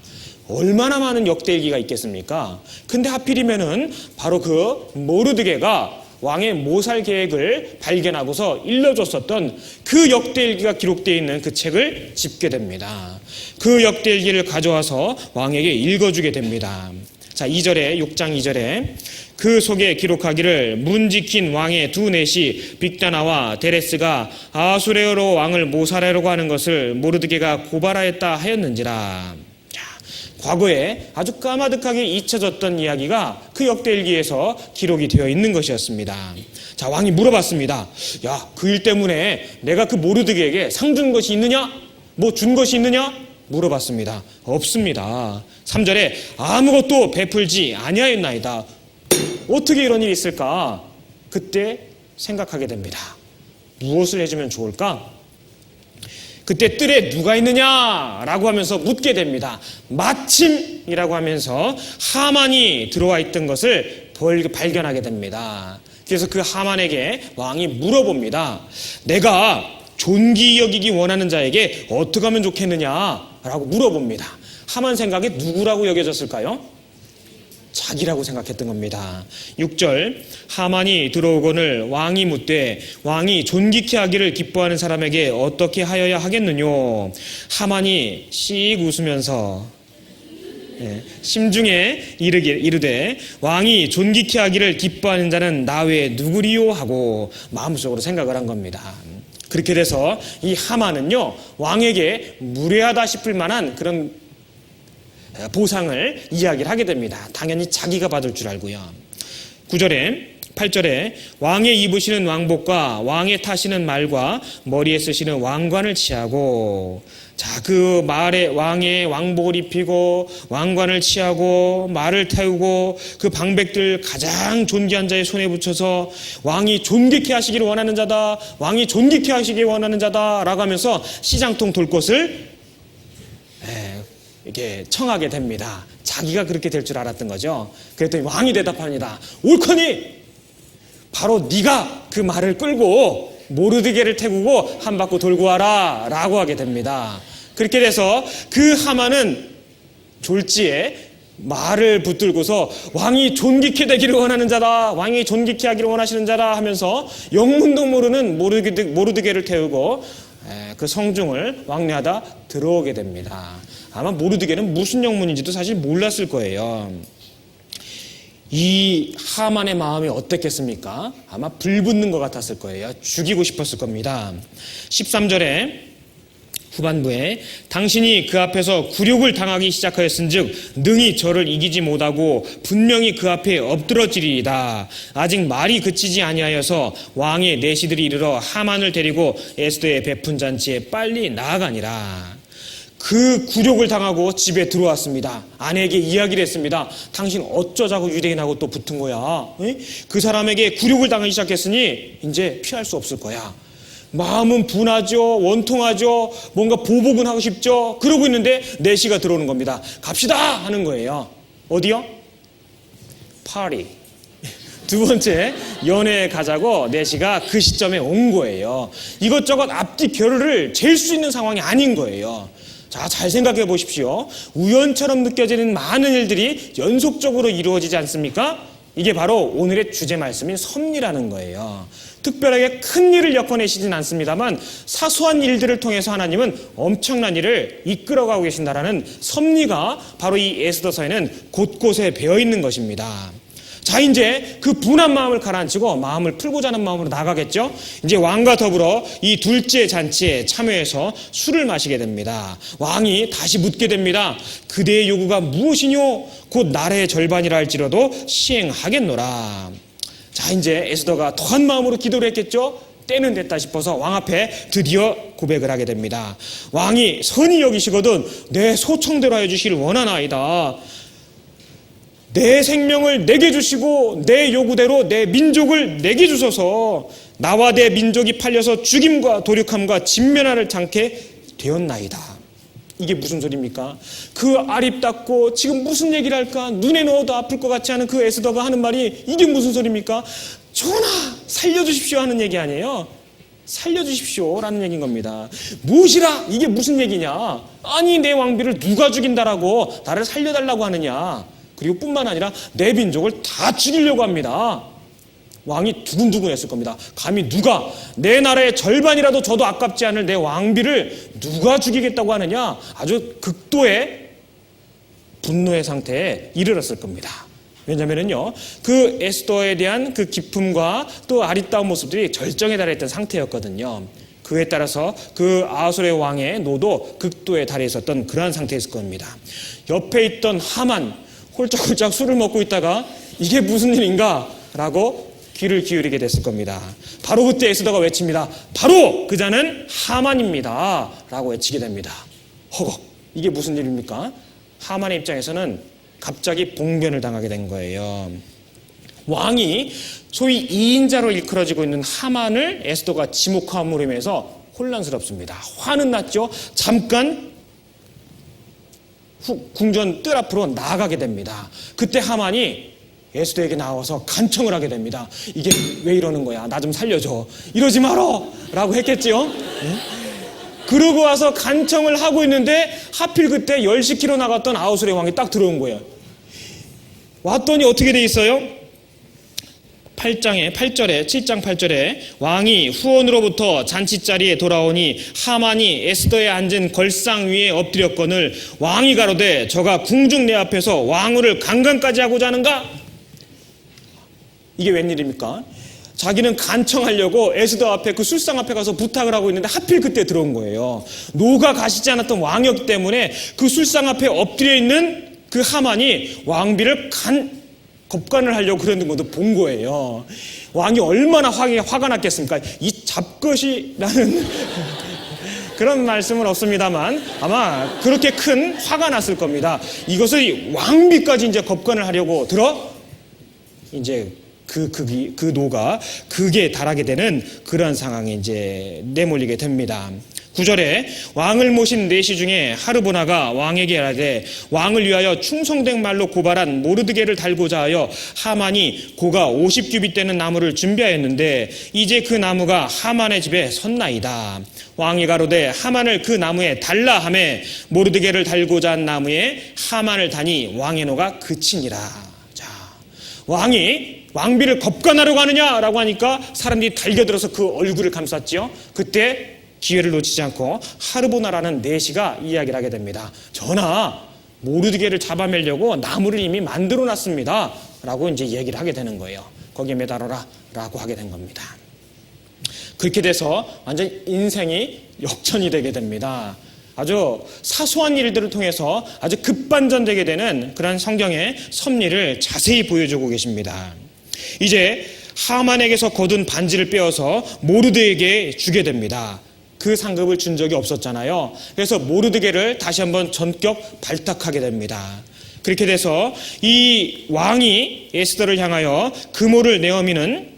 얼마나 많은 역대일기가 있겠습니까? 근데 하필이면은 바로 그 모르드게가 왕의 모살 계획을 발견하고서 일러줬었던 그 역대일기가 기록되어 있는 그 책을 집게 됩니다. 그 역대일기를 가져와서 왕에게 읽어주게 됩니다. 자, 2절에 6장 2절에 그 속에 기록하기를 문지킨 왕의 두 넷이 빅다나와 데레스가 아수레로 왕을 모살하려고 하는 것을 모르드게가 고발하였다 하였는지라. 과거에 아주 까마득하게 잊혀졌던 이야기가 그 역대일기에서 기록이 되어 있는 것이었습니다. 자, 왕이 물어봤습니다. 야, 그 일 때문에 내가 그 모르드게에게 상 준 것이 있느냐? 뭐 준 것이 있느냐? 물어봤습니다. 없습니다. 3절에 아무것도 베풀지 아니하였나이다. 어떻게 이런 일이 있을까? 그때 생각하게 됩니다. 무엇을 해주면 좋을까? 그때 뜰에 누가 있느냐라고 하면서 묻게 됩니다. 마침이라고 하면서 하만이 들어와 있던 것을 발견하게 됩니다. 그래서 그 하만에게 왕이 물어봅니다. 내가 존귀 여기기 원하는 자에게 어떻게 하면 좋겠느냐라고 물어봅니다. 하만 생각에 누구라고 여겨졌을까요? 자기라고 생각했던 겁니다. 6절 하만이 들어오거늘 왕이 묻되 왕이 존귀케 하기를 기뻐하는 사람에게 어떻게 하여야 하겠느뇨. 하만이 씩 웃으면서 심중에 이르되 왕이 존귀케 하기를 기뻐하는 자는 나 외에 누구리요 하고 마음속으로 생각을 한 겁니다. 그렇게 돼서 이 하만은요 왕에게 무례하다 싶을 만한 그런 보상을 이야기를 하게 됩니다. 당연히 자기가 받을 줄 알고요. 9절에 8절에 왕의 입으시는 왕복과 왕의 타시는 말과 머리에 쓰시는 왕관을 취하고, 자, 그 말에 왕의 왕복을 입히고 왕관을 취하고 말을 태우고 그 방백들 가장 존귀한 자의 손에 붙여서 왕이 존귀케 하시기를 원하는 자다, 왕이 존귀케 하시기를 원하는 자다 라고 하면서 시장통 돌 것을 이렇게 청하게 됩니다. 자기가 그렇게 될 줄 알았던 거죠. 그랬더니 왕이 대답합니다. 옳거니 바로 네가 그 말을 끌고 모르드게를 태우고 한 바퀴 돌고 와라 라고 하게 됩니다. 그렇게 돼서 그 하만은 졸지에 말을 붙들고서 왕이 존귀케 되기를 원하는 자다, 왕이 존귀케 하기를 원하시는 자다 하면서 영문도 모르는 모르드게를 태우고 그 성중을 왕래하다 들어오게 됩니다. 아마 모르드게는 무슨 영문인지도 사실 몰랐을 거예요. 이 하만의 마음이 어땠겠습니까? 아마 불붙는 것 같았을 거예요. 죽이고 싶었을 겁니다. 13절에 후반부에 당신이 그 앞에서 굴욕을 당하기 시작하였은즉 능히 저를 이기지 못하고 분명히 그 앞에 엎드러지리이다. 아직 말이 그치지 아니하여서 왕의 내시들이 이르러 하만을 데리고 에스더의 베푼 잔치에 빨리 나아가니라. 그 굴욕을 당하고 집에 들어왔습니다. 아내에게 이야기를 했습니다. 당신 어쩌자고 유대인하고 또 붙은 거야? 그 사람에게 굴욕을 당하기 시작했으니 이제 피할 수 없을 거야. 마음은 분하죠. 원통하죠. 뭔가 보복은 하고 싶죠. 그러고 있는데 내시가 들어오는 겁니다. 갑시다 하는 거예요. 어디요? 파리. 두 번째 연애에 가자고 내시가 그 시점에 온 거예요. 이것저것 앞뒤 결을 잴 수 있는 상황이 아닌 거예요. 자, 잘 생각해 보십시오. 우연처럼 느껴지는 많은 일들이 연속적으로 이루어지지 않습니까? 이게 바로 오늘의 주제 말씀인 섭리라는 거예요. 특별하게 큰 일을 엮어내시진 않습니다만 사소한 일들을 통해서 하나님은 엄청난 일을 이끌어가고 계신다라는 섭리가 바로 이 에스더서에는 곳곳에 배어 있는 것입니다. 자, 이제 그 분한 마음을 가라앉히고 마음을 풀고자 하는 마음으로 나가겠죠. 이제 왕과 더불어 이 둘째 잔치에 참여해서 술을 마시게 됩니다. 왕이 다시 묻게 됩니다. 그대의 요구가 무엇이뇨? 곧 나라의 절반이라 할지라도 시행하겠노라. 자, 이제 에스더가 더한 마음으로 기도를 했겠죠. 때는 됐다 싶어서 왕 앞에 드디어 고백을 하게 됩니다. 왕이 선히 여기시거든 내 소청대로 하여 주시길 원하나이다. 내 생명을 내게 주시고 내 요구대로 내 민족을 내게 주소서. 나와 내 민족이 팔려서 죽임과 도륙함과 진면하를 당케 되었나이다. 이게 무슨 소리입니까? 그 아립답고 지금 무슨 얘기를 할까? 눈에 넣어도 아플 것 같지 않은 그 에스더가 하는 말이 이게 무슨 소리입니까? 전하 살려주십시오 하는 얘기 아니에요. 살려주십시오 라는 얘기인 겁니다. 무엇이라? 이게 무슨 얘기냐? 아니 내 왕비를 누가 죽인다라고 나를 살려달라고 하느냐? 그리고 뿐만 아니라 내 민족을 다 죽이려고 합니다. 왕이 두근두근했을 겁니다. 감히 누가 내 나라의 절반이라도 저도 아깝지 않을 내 왕비를 누가 죽이겠다고 하느냐? 아주 극도의 분노의 상태에 이르렀을 겁니다. 왜냐면은요, 그 에스더에 대한 그 기품과 또 아리따운 모습들이 절정에 달했던 상태였거든요. 그에 따라서 그 아하수르의 왕의 노도 극도에 달해 있었던 그러한 상태였을 겁니다. 옆에 있던 하만 홀짝홀짝 술을 먹고 있다가 이게 무슨 일인가? 라고 귀를 기울이게 됐을 겁니다. 바로 그때 에스더가 외칩니다. 바로 그자는 하만입니다. 라고 외치게 됩니다. 허걱. 이게 무슨 일입니까? 하만의 입장에서는 갑자기 봉변을 당하게 된 거예요. 왕이 소위 2인자로 일컬어지고 있는 하만을 에스더가 지목함으로 인해서 혼란스럽습니다. 화는 났죠. 잠깐 궁전 뜰 앞으로 나아가게 됩니다. 그때 하만이 에스더에게 나와서 간청을 하게 됩니다. 이게 왜 이러는 거야? 나 좀 살려줘. 이러지 마라! 라고 했겠지요? 네? 그러고 와서 간청을 하고 있는데 하필 그때 열시키러 나갔던 아하수르의 왕이 딱 들어온 거예요. 왔더니 어떻게 돼 있어요? 7장 8절에 왕이 후원으로부터 잔치자리에 돌아오니 하만이 에스더에 앉은 걸상 위에 엎드렸거늘 왕이 가로되 저가 궁중 내 앞에서 왕후를 강간까지 하고자 하는가? 이게 웬일입니까? 자기는 간청하려고 에스더 앞에 그 술상 앞에 가서 부탁을 하고 있는데 하필 그때 들어온 거예요. 노가 가시지 않았던 왕이었기 때문에 그 술상 앞에 엎드려 있는 그 하만이 왕비를 겁간을 하려고 그러는 것도 본 거예요. 왕이 얼마나 화가 났겠습니까? 이 잡것이라는 그런 말씀은 없습니다만 아마 그렇게 큰 화가 났을 겁니다. 이것을 왕비까지 이제 겁간을 하려고 이제 그 노가 극에 달하게 되는 그런 상황에 이제 내몰리게 됩니다. 9절에 왕을 모신 내시 중에 하르보나가 왕에게 말하되 왕을 위하여 충성된 말로 고발한 모르드게를 달고자 하여 하만이 고가 50규빗 되는 나무를 준비하였는데 이제 그 나무가 하만의 집에 섰나이다. 왕이 가로되 하만을 그 나무에 달라 하매 모르드게를 달고자 한 나무에 하만을 다니 왕의 노가 그치니라. 자, 왕이 왕비를 겁간하려고 하느냐라고 하니까 사람들이 달겨들어서 그 얼굴을 감쌌지요. 그때 기회를 놓치지 않고 하르보나라는 내시가 이야기를 하게 됩니다. 전하, 모르드게를 잡아매려고 나무를 이미 만들어 놨습니다 라고 이제 얘기를 하게 되는 거예요. 거기에 매달아라 라고 하게 된 겁니다. 그렇게 돼서 완전 인생이 역전이 되게 됩니다. 아주 사소한 일들을 통해서 아주 급반전되게 되는 그런 성경의 섭리를 자세히 보여주고 계십니다. 이제 하만에게서 거둔 반지를 빼어서 모르드에게 주게 됩니다. 그 상급을 준 적이 없었잖아요. 그래서 모르드게를 다시 한번 전격 발탁하게 됩니다. 그렇게 돼서 이 왕이 에스더를 향하여 금오를 내어미는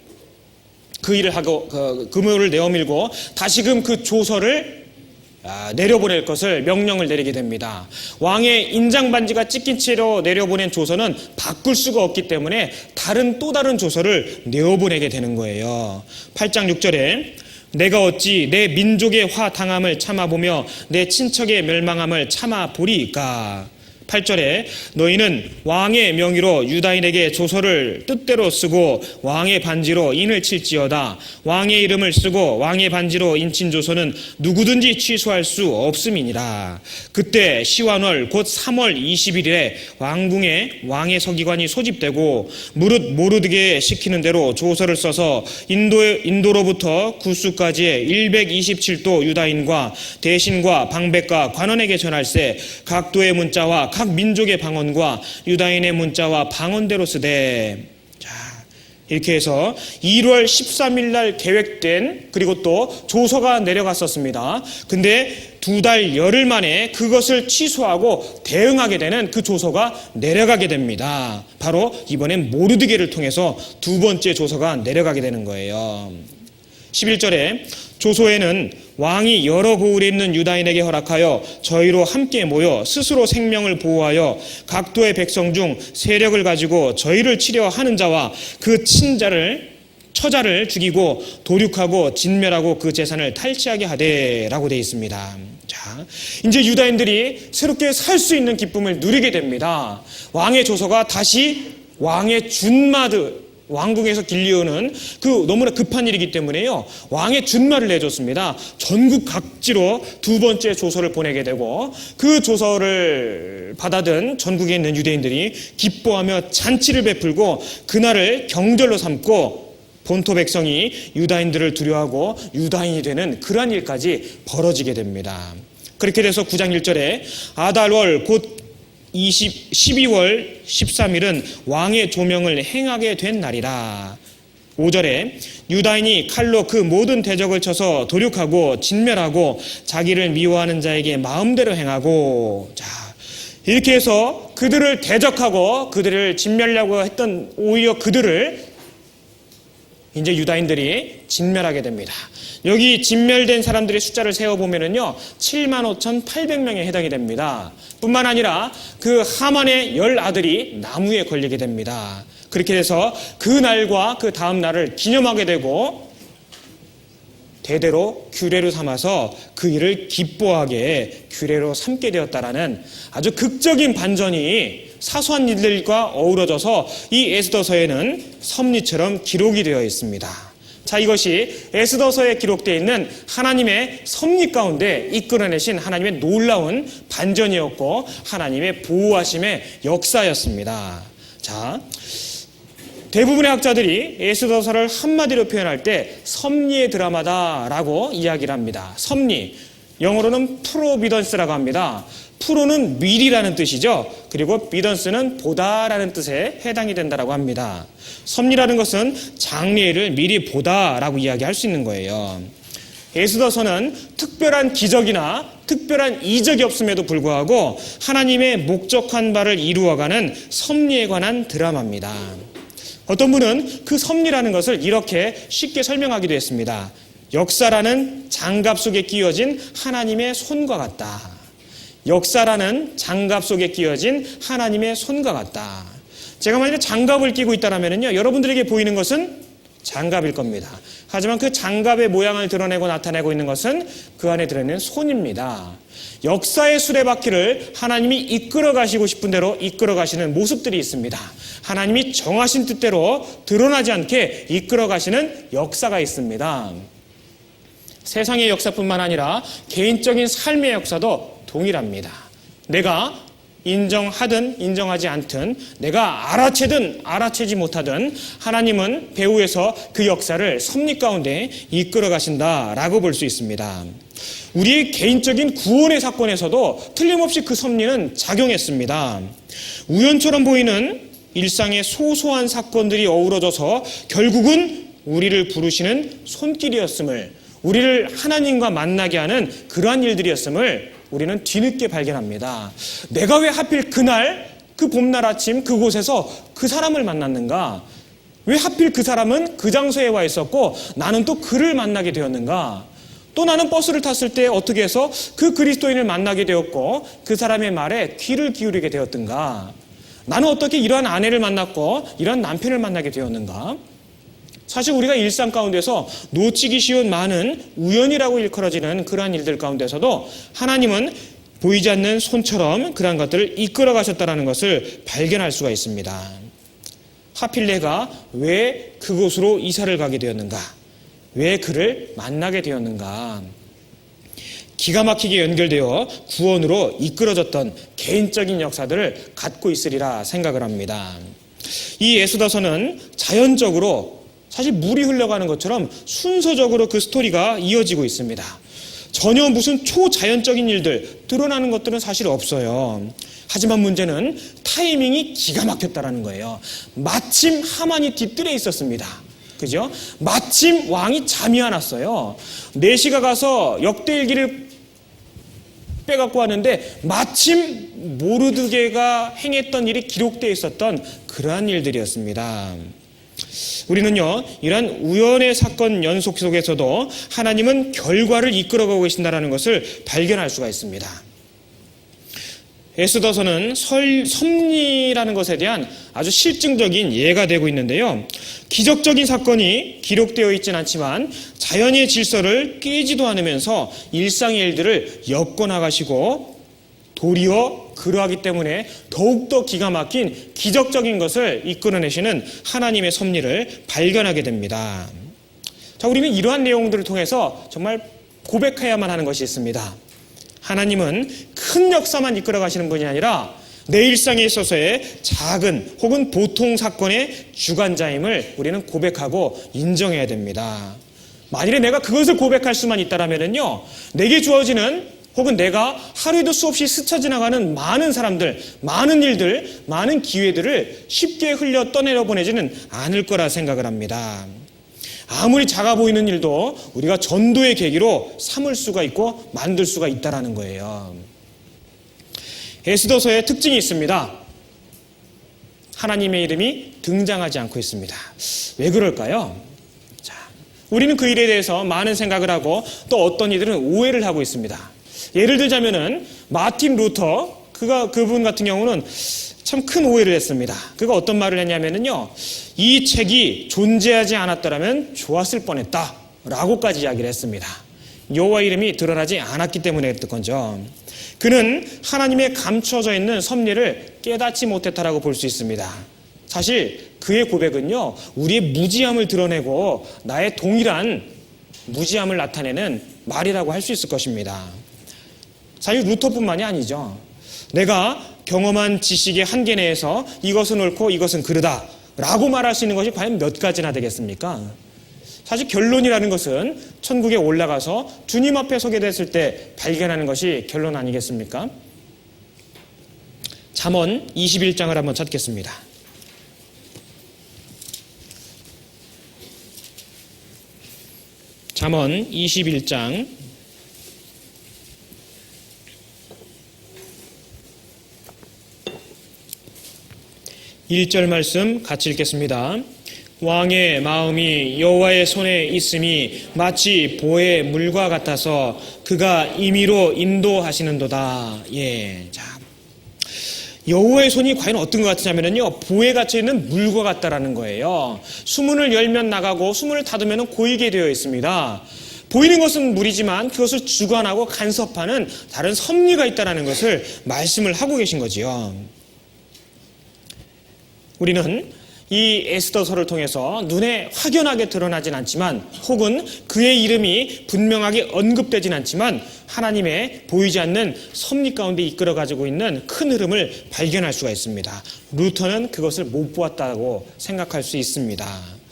그 일을 하고 금오를 내어밀고 다시금 그 조서를 내려보낼 것을 명령을 내리게 됩니다. 왕의 인장반지가 찍힌 채로 내려보낸 조서는 바꿀 수가 없기 때문에 또 다른 조서를 내어보내게 되는 거예요. 8장 6절에 내가 어찌 내 민족의 화당함을 참아보며 내 친척의 멸망함을 참아보리이까. 8절에 너희는 왕의 명의로 유다인에게 조서를 뜻대로 쓰고 왕의 반지로 인을 칠지어다. 왕의 이름을 쓰고 왕의 반지로 인친 조서는 누구든지 취소할 수 없음이니라. 그때 시완월 곧 3월 20일에 왕궁에 왕의 서기관이 소집되고 무릇 모르드게 시키는 대로 조서를 써서 인도로부터 구스까지의 127도 유다인과 대신과 방백과 관원에게 전할세. 각도의 문자와 각 민족의 방언과 유다인의 문자와 방언대로 쓰되. 자, 이렇게 해서 1월 13일 날 계획된 그리고 또 조서가 내려갔었습니다. 근데 2달 열흘 만에 그것을 취소하고 대응하게 되는 그 조서가 내려가게 됩니다. 바로 이번엔 모르드게를 통해서 두 번째 조서가 내려가게 되는 거예요. 11절에 조서에는 왕이 여러 고을에 있는 유다인에게 허락하여 저희로 함께 모여 스스로 생명을 보호하여 각도의 백성 중 세력을 가지고 저희를 치려 하는 자와 그 처자를 죽이고 도륙하고 진멸하고 그 재산을 탈취하게 하되라고 되어 있습니다. 자, 이제 유다인들이 새롭게 살 수 있는 기쁨을 누리게 됩니다. 왕의 조서가 다시 왕의 준마드 왕궁에서 길려오는 그 너무나 급한 일이기 때문에요. 왕의 준말을 내줬습니다. 전국 각지로 두 번째 조서를 보내게 되고 그 조서를 받아든 전국에 있는 유대인들이 기뻐하며 잔치를 베풀고 그날을 경절로 삼고 본토 백성이 유다인들을 두려워하고 유다인이 되는 그러한 일까지 벌어지게 됩니다. 그렇게 돼서 9장 1절에 아달월 곧 12월 13일은 왕의 조명을 행하게 된 날이라. 5절에 유다인이 칼로 그 모든 대적을 쳐서 도륙하고 진멸하고 자기를 미워하는 자에게 마음대로 행하고. 자, 이렇게 해서 그들을 대적하고 그들을 진멸하려고 했던 오히려 그들을 이제 유다인들이 진멸하게 됩니다. 여기 진멸된 사람들의 숫자를 세어보면은요, 75,800명에 해당이 됩니다. 뿐만 아니라 그 하만의 10아들이 나무에 걸리게 됩니다. 그렇게 해서 그 날과 그 다음 날을 기념하게 되고 대대로 규례로 삼아서 그 일을 기뻐하게 규례로 삼게 되었다라는 아주 극적인 반전이 사소한 일들과 어우러져서 이 에스더서에는 섭리처럼 기록이 되어 있습니다. 자, 이것이 에스더서에 기록되어 있는 하나님의 섭리 가운데 이끌어내신 하나님의 놀라운 반전이었고 하나님의 보호하심의 역사였습니다. 자, 대부분의 학자들이 에스더서를 한마디로 표현할 때 섭리의 드라마다라고 이야기를 합니다. 섭리, 영어로는 프로비던스라고 합니다. 프로는 미리라는 뜻이죠. 그리고 비던스는 보다라는 뜻에 해당이 된다라고 합니다. 섭리라는 것은 장래를 미리 보다라고 이야기할 수 있는 거예요. 에스더서는 특별한 기적이나 특별한 이적이 없음에도 불구하고 하나님의 목적한 바를 이루어가는 섭리에 관한 드라마입니다. 어떤 분은 그 섭리라는 것을 이렇게 쉽게 설명하기도 했습니다. 역사라는 장갑 속에 끼워진 하나님의 손과 같다. 역사라는 장갑 속에 끼워진 하나님의 손과 같다. 제가 만약에 장갑을 끼고 있다면요, 여러분들에게 보이는 것은 장갑일 겁니다. 하지만 그 장갑의 모양을 드러내고 나타내고 있는 것은 그 안에 들어있는 손입니다. 역사의 수레바퀴를 하나님이 이끌어 가시고 싶은 대로 이끌어 가시는 모습들이 있습니다. 하나님이 정하신 뜻대로 드러나지 않게 이끌어 가시는 역사가 있습니다. 세상의 역사뿐만 아니라 개인적인 삶의 역사도 동일합니다. 내가 인정하든 인정하지 않든, 내가 알아채든 알아채지 못하든 하나님은 배후에서 그 역사를 섭리 가운데 이끌어 가신다라고 볼 수 있습니다. 우리의 개인적인 구원의 사건에서도 틀림없이 그 섭리는 작용했습니다. 우연처럼 보이는 일상의 소소한 사건들이 어우러져서 결국은 우리를 부르시는 손길이었음을, 우리를 하나님과 만나게 하는 그러한 일들이었음을 우리는 뒤늦게 발견합니다. 내가 왜 하필 그날, 그 봄날 아침 그곳에서 그 사람을 만났는가? 왜 하필 그 사람은 그 장소에 와 있었고 나는 또 그를 만나게 되었는가? 또 나는 버스를 탔을 때 어떻게 해서 그 그리스도인을 만나게 되었고 그 사람의 말에 귀를 기울이게 되었던가? 나는 어떻게 이러한 아내를 만났고 이러한 남편을 만나게 되었는가? 사실 우리가 일상 가운데서 놓치기 쉬운 많은 우연이라고 일컬어지는 그러한 일들 가운데서도 하나님은 보이지 않는 손처럼 그러한 것들을 이끌어 가셨다는 것을 발견할 수가 있습니다. 하필 내가 왜 그곳으로 이사를 가게 되었는가? 왜 그를 만나게 되었는가? 기가 막히게 연결되어 구원으로 이끌어졌던 개인적인 역사들을 갖고 있으리라 생각을 합니다. 이 에스더서는 자연적으로 사실 물이 흘러가는 것처럼 순서적으로 그 스토리가 이어지고 있습니다. 전혀 무슨 초자연적인 일들, 드러나는 것들은 사실 없어요. 하지만 문제는 타이밍이 기가 막혔다라는 거예요. 마침 하만이 뒤뜰에 있었습니다. 그죠? 마침 왕이 잠이 안 왔어요. 내시가 가서 역대일기를 빼갖고 왔는데 마침 모르드게가 행했던 일이 기록되어 있었던 그러한 일들이었습니다. 우리는요, 이러한 우연의 사건 연속 속에서도 하나님은 결과를 이끌어가고 계신다는 것을 발견할 수가 있습니다. 에스더서는 섭리라는 것에 대한 아주 실증적인 예가 되고 있는데요. 기적적인 사건이 기록되어 있지는 않지만 자연의 질서를 깨지도 않으면서 일상의 일들을 엮어나가시고 도리어 그러하기 때문에 더욱더 기가 막힌 기적적인 것을 이끌어내시는 하나님의 섭리를 발견하게 됩니다. 자, 우리는 이러한 내용들을 통해서 정말 고백해야만 하는 것이 있습니다. 하나님은 큰 역사만 이끌어 가시는 분이 아니라 내 일상에 있어서의 작은 혹은 보통 사건의 주관자임을 우리는 고백하고 인정해야 됩니다. 만일에 내가 그것을 고백할 수만 있다면요, 내게 주어지는 혹은 내가 하루에도 수없이 스쳐 지나가는 많은 사람들, 많은 일들, 많은 기회들을 쉽게 흘려 떠내려 보내지는 않을 거라 생각을 합니다. 아무리 작아 보이는 일도 우리가 전도의 계기로 삼을 수가 있고 만들 수가 있다는 거예요. 에스더서의 특징이 있습니다. 하나님의 이름이 등장하지 않고 있습니다. 왜 그럴까요? 자, 우리는 그 일에 대해서 많은 생각을 하고 또 어떤 이들은 오해를 하고 있습니다. 예를 들자면은 마틴 루터, 그분 같은 경우는 참 큰 오해를 했습니다. 그가 어떤 말을 했냐면은요, 이 책이 존재하지 않았더라면 좋았을 뻔했다 라고까지 이야기를 했습니다. 여호와 이름이 드러나지 않았기 때문에 했던 거죠. 그는 하나님의 감춰져 있는 섭리를 깨닫지 못했다라고 볼 수 있습니다. 사실 그의 고백은요, 우리의 무지함을 드러내고 나의 동일한 무지함을 나타내는 말이라고 할 수 있을 것입니다. 사실 루터뿐만이 아니죠. 내가 경험한 지식의 한계 내에서 이것은 옳고 이것은 그르다 라고 말할 수 있는 것이 과연 몇 가지나 되겠습니까? 사실 결론이라는 것은 천국에 올라가서 주님 앞에 서게 됐을 때 발견하는 것이 결론 아니겠습니까? 잠언 21장을 한번 찾겠습니다. 잠언 21장 1절 말씀 같이 읽겠습니다. 왕의 마음이 여호와의 손에 있음이 마치 보의 물과 같아서 그가 임의로 인도하시는도다. 예, 자, 여호와의 손이 과연 어떤 것 같으냐면요, 보에 갇혀 있는 물과 같다라는 거예요. 수문을 열면 나가고 수문을 닫으면 고이게 되어 있습니다. 보이는 것은 물이지만 그것을 주관하고 간섭하는 다른 섭리가 있다라는 것을 말씀을 하고 계신 거지요. 우리는 이 에스더서를 통해서 눈에 확연하게 드러나진 않지만 혹은 그의 이름이 분명하게 언급되진 않지만 하나님의 보이지 않는 섭리 가운데 이끌어 가지고 있는 큰 흐름을 발견할 수가 있습니다. 루터는 그것을 못 보았다고 생각할 수 있습니다.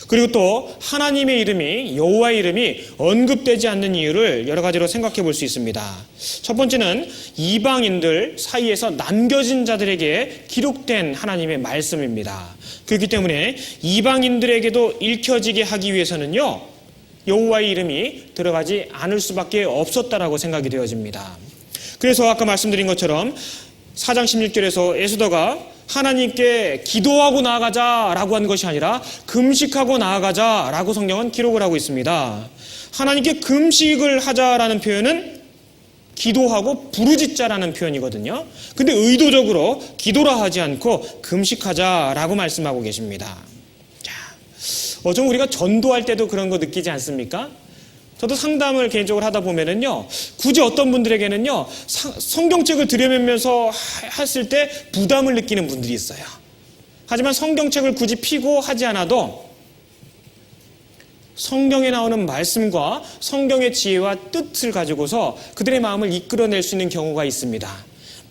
그리고 또 하나님의 이름이, 여호와의 이름이 언급되지 않는 이유를 여러 가지로 생각해 볼 수 있습니다. 첫 번째는 이방인들 사이에서 남겨진 자들에게 기록된 하나님의 말씀입니다. 그렇기 때문에 이방인들에게도 읽혀지게 하기 위해서는요, 여호와의 이름이 들어가지 않을 수밖에 없었다라고 생각이 되어집니다. 그래서 아까 말씀드린 것처럼 4장 16절에서 에스더가 하나님께 기도하고 나아가자라고 한 것이 아니라 금식하고 나아가자라고 성경은 기록을 하고 있습니다. 하나님께 금식을 하자라는 표현은 기도하고 부르짖자라는 표현이거든요. 근데 의도적으로 기도라 하지 않고 금식하자라고 말씀하고 계십니다. 자, 좀 우리가 전도할 때도 그런 거 느끼지 않습니까? 저도 상담을 개인적으로 하다 보면은요, 굳이 어떤 분들에게는요, 성경책을 들여면서 했을 때 부담을 느끼는 분들이 있어요. 하지만 성경책을 굳이 피고 하지 않아도 성경에 나오는 말씀과 성경의 지혜와 뜻을 가지고서 그들의 마음을 이끌어낼 수 있는 경우가 있습니다.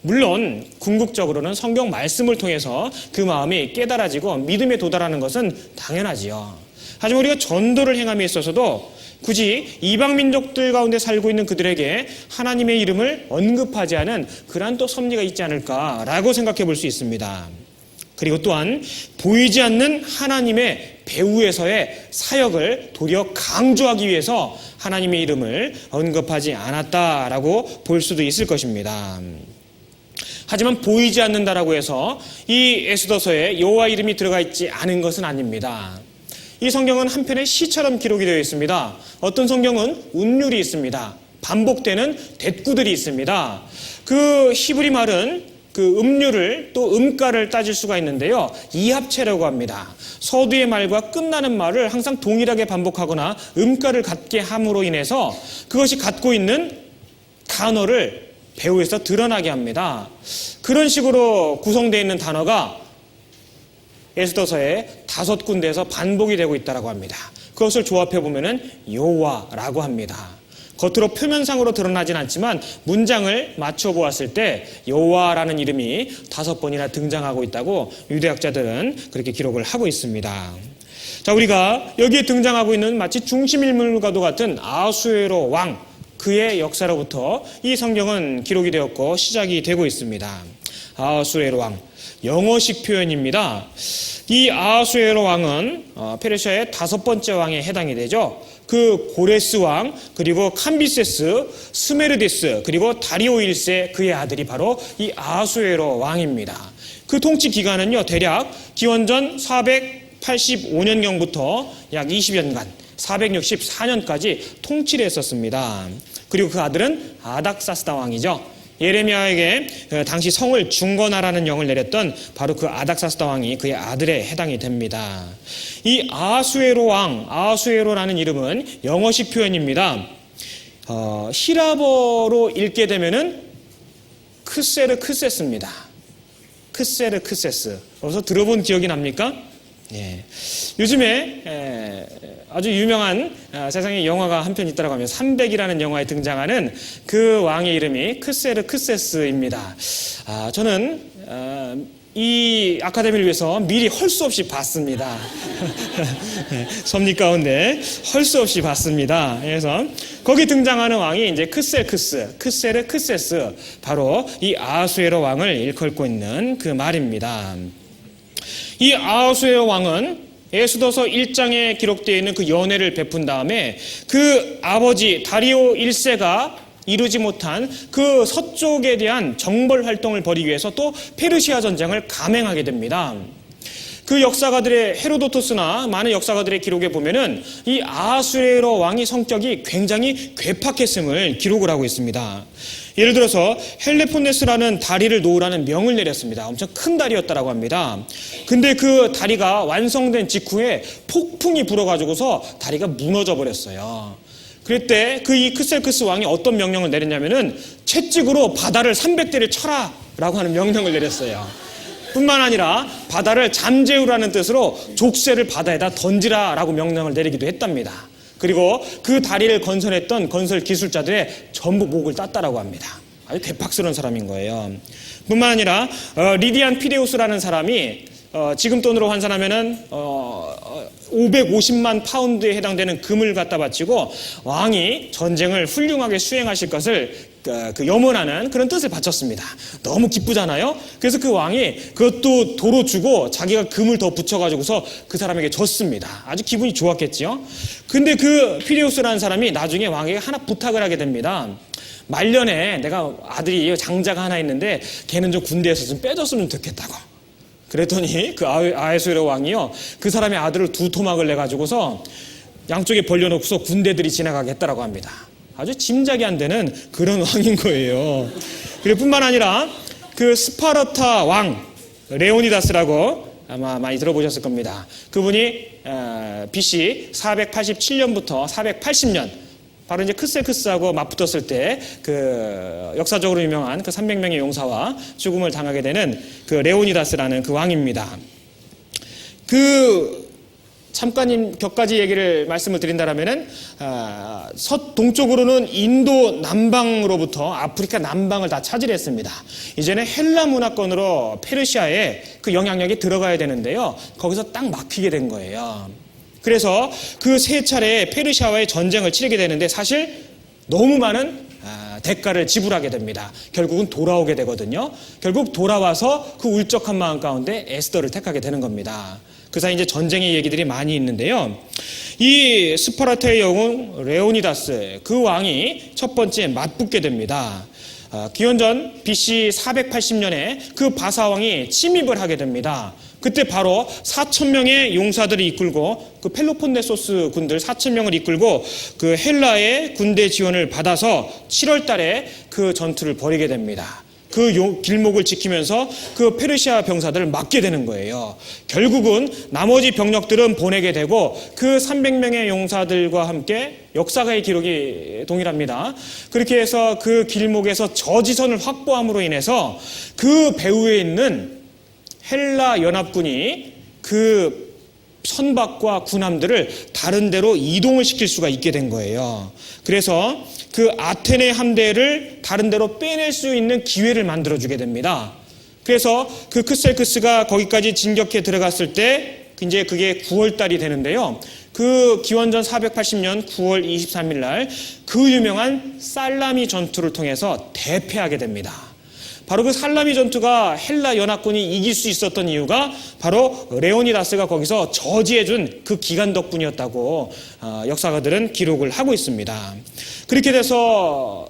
물론 궁극적으로는 성경 말씀을 통해서 그 마음이 깨달아지고 믿음에 도달하는 것은 당연하지요. 하지만 우리가 전도를 행함에 있어서도 굳이 이방 민족들 가운데 살고 있는 그들에게 하나님의 이름을 언급하지 않은 그러한 또 섭리가 있지 않을까라고 생각해 볼 수 있습니다. 그리고 또한 보이지 않는 하나님의 배후에서의 사역을 도리어 강조하기 위해서 하나님의 이름을 언급하지 않았다라고 볼 수도 있을 것입니다. 하지만 보이지 않는다라고 해서 이 에스더서에 여호와 이름이 들어가 있지 않은 것은 아닙니다. 이 성경은 한편의 시처럼 기록이 되어 있습니다. 어떤 성경은 운율이 있습니다. 반복되는 대꾸들이 있습니다. 그 히브리 말은 그 음률을 또 음가를 따질 수가 있는데요. 이합체라고 합니다. 서두의 말과 끝나는 말을 항상 동일하게 반복하거나 음가를 갖게 함으로 인해서 그것이 갖고 있는 단어를 배후에서 드러나게 합니다. 그런 식으로 구성되어 있는 단어가 에스더서에 5군데에서 반복이 되고 있다고 합니다. 그것을 조합해 보면은 여호와라고 합니다. 겉으로 표면상으로 드러나진 않지만 문장을 맞춰 보았을 때 여호와라는 이름이 5번이나 등장하고 있다고 유대학자들은 그렇게 기록을 하고 있습니다. 자, 우리가 여기에 등장하고 있는 마치 중심인물과도 같은 아하수에로 왕, 그의 역사로부터 이 성경은 기록이 되었고 시작이 되고 있습니다. 아하수에로 왕, 영어식 표현입니다. 이 아하수에로 왕은 페르시아의 5번째 왕에 해당이 되죠. 그 고레스 왕, 그리고 캄비세스, 스메르데스, 그리고 다리오 1세 그의 아들이 바로 이 아하수에로 왕입니다. 그 통치 기간은요, 대략 기원전 485년경부터 약 20년간 464년까지 통치를 했었습니다. 그리고 그 아들은 아닥사스다 왕이죠. 예레미야에게 당시 성을 중건하라는 명을 내렸던 바로 그 아닥사스다 왕이 그의 아들에 해당이 됩니다. 이 아하수에로 왕, 아하수에로라는 이름은 영어식 표현입니다. 히라버로 읽게 되면은 크세르 크세스입니다. 크세르 크세스. 어디서 들어본 기억이 납니까? 예. 요즘에 아주 유명한 세상에 영화가 한 편 있다고 하면 300이라는 영화에 등장하는 그 왕의 이름이 크세르 크세스입니다. 저는 이 아카데미를 위해서 미리 헐 수 없이 봤습니다. 섭리 가운데 헐 수 없이 봤습니다. 그래서 거기 등장하는 왕이 이제 크세르 크세스, 바로 이 아하수에로 왕을 일컬고 있는 그 말입니다. 이 아하수에로 왕은 에스더서 1장에 기록되어 있는 그 연회를 베푼 다음에 그 아버지 다리오 1세가 이루지 못한 그 서쪽에 대한 정벌 활동을 벌이기 위해서 또 페르시아 전쟁을 감행하게 됩니다. 그 역사가들의 헤로도토스나 많은 역사가들의 기록에 보면은 이 아하수에로 왕의 성격이 굉장히 괴팍했음을 기록을 하고 있습니다. 예를 들어서 헬레폰네스라는 다리를 놓으라는 명을 내렸습니다. 엄청 큰 다리였다라고 합니다. 근데 그 다리가 완성된 직후에 폭풍이 불어가지고서 다리가 무너져 버렸어요. 그럴 때 그 이 크셀크스 왕이 어떤 명령을 내렸냐면은 채찍으로 바다를 300대를 쳐라라고 하는 명령을 내렸어요. 뿐만 아니라 바다를 잠재우라는 뜻으로 족쇄를 바다에다 던지라라고 명령을 내리기도 했답니다. 그리고 그 다리를 건설했던 건설 기술자들의 전부 목을 땄다라고 합니다. 아주 괴팍스러운 사람인 거예요. 뿐만 아니라 리디안 피레우스라는 사람이 지금 돈으로 환산하면은 550만 파운드에 해당되는 금을 갖다 바치고 왕이 전쟁을 훌륭하게 수행하실 것을 염원하는 그런 뜻을 바쳤습니다. 너무 기쁘잖아요. 그래서 그 왕이 그것도 도로 주고 자기가 금을 더 붙여가지고서 그 사람에게 줬습니다. 아주 기분이 좋았겠죠. 근데 그 피레우스라는 사람이 나중에 왕에게 하나 부탁을 하게 됩니다. 말년에 내가 아들이 장자가 하나 있는데 걔는 좀 군대에서 좀 빼줬으면 좋겠다고. 그랬더니 그 아하수에로 왕이요, 그 사람의 아들을 두 토막을 내가지고서 양쪽에 벌려놓고서 군대들이 지나가게 했다라고 합니다. 아주 짐작이 안 되는 그런 왕인 거예요. 그리고 뿐만 아니라 그 스파르타 왕 레오니다스라고 아마 많이 들어보셨을 겁니다. 그분이 BC 487년부터 480년 바로 이제 크셀크스하고 맞붙었을 때 그 역사적으로 유명한 그 300명의 용사와 죽음을 당하게 되는 그 레오니다스라는 그 왕입니다. 잠깐 몇 가지 얘기를 말씀을 드린다면은 동쪽으로는 인도 남방으로부터 아프리카 남방을 다 차지했습니다. 이제는 헬라 문화권으로 페르시아의 그 영향력이 들어가야 되는데요. 거기서 딱 막히게 된 거예요. 그래서 그 세 차례 페르시아와의 전쟁을 치르게 되는데 사실 너무 많은 대가를 지불하게 됩니다. 결국은 돌아오게 되거든요. 결국 돌아와서 그 울적한 마음 가운데 에스더를 택하게 되는 겁니다. 그 사이 이제 전쟁의 얘기들이 많이 있는데요. 이 스파르타의 영웅 레오니다스, 그 왕이 첫 번째 맞붙게 됩니다. 기원전 BC 480년에 그 바사왕이 침입을 하게 됩니다. 그때 바로 4,000명의 용사들을 이끌고 그 펠로폰네소스 군들 4,000명을 이끌고 그 헬라의 군대 지원을 받아서 7월 달에 그 전투를 벌이게 됩니다. 그 길목을 지키면서 그 페르시아 병사들을 막게 되는 거예요. 결국은 나머지 병력들은 보내게 되고 그 300명의 용사들과 함께 역사가의 기록이 동일합니다. 그렇게 해서 그 길목에서 저지선을 확보함으로 인해서 그 배후에 있는 헬라 연합군이 그 선박과 군함들을 다른 데로 이동을 시킬 수가 있게 된 거예요. 그래서 그 아테네 함대를 다른 데로 빼낼 수 있는 기회를 만들어주게 됩니다. 그래서 그 크셀크스가 거기까지 진격해 들어갔을 때 이제 그게 9월 달이 되는데요. 그 기원전 480년 9월 23일 날 그 유명한 살라미 전투를 통해서 대패하게 됩니다. 바로 그 살라미 전투가 헬라 연합군이 이길 수 있었던 이유가 바로 레오니다스가 거기서 저지해준 그 기간 덕분이었다고 역사가들은 기록을 하고 있습니다. 그렇게 돼서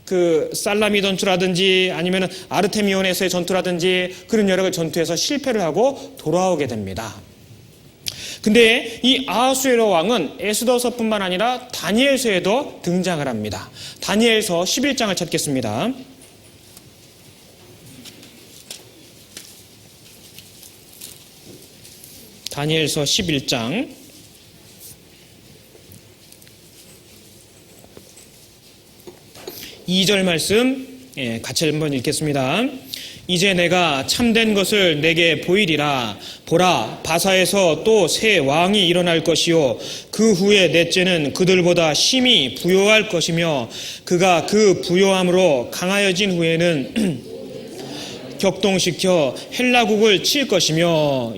그 살라미 전투라든지 아니면 아르테미온에서의 전투라든지 그런 여러 가지 전투에서 실패를 하고 돌아오게 됩니다. 근데 이 아하수에로 왕은 에스더서뿐만 아니라 다니엘서에도 등장을 합니다. 다니엘서 11장을 찾겠습니다. 다니엘서 11장 2절 말씀 같이 한번 읽겠습니다. 이제 내가 참된 것을 내게 보이리라. 보라, 바사에서 또 새 왕이 일어날 것이요 그 후에 넷째는 그들보다 심히 부요할 것이며 그가 그 부요함으로 강하여진 후에는 격동시켜 헬라국을 칠 것이며,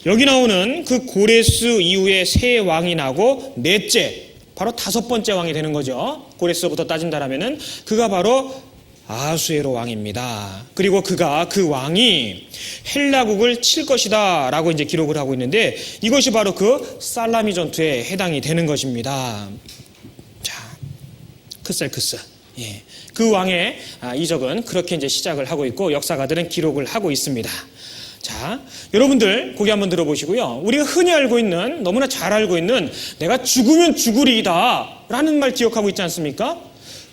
여기 나오는 그 고레스 이후에 새 왕이 나고 넷째, 바로 다섯 번째 왕이 되는 거죠. 고레스부터 따진다라면은 그가 바로 아하수에로 왕입니다. 그리고 그가 그 왕이 헬라국을 칠 것이다 라고 이제 기록을 하고 있는데 이것이 바로 그 살라미 전투에 해당이 되는 것입니다. 자, 크셀크스. 그 왕의 이적은 그렇게 이제 시작을 하고 있고 역사가들은 기록을 하고 있습니다. 자, 여러분들 고개 한번 들어보시고요. 우리가 흔히 알고 있는, 너무나 잘 알고 있는 내가 죽으면 죽으리이다 라는 말 기억하고 있지 않습니까?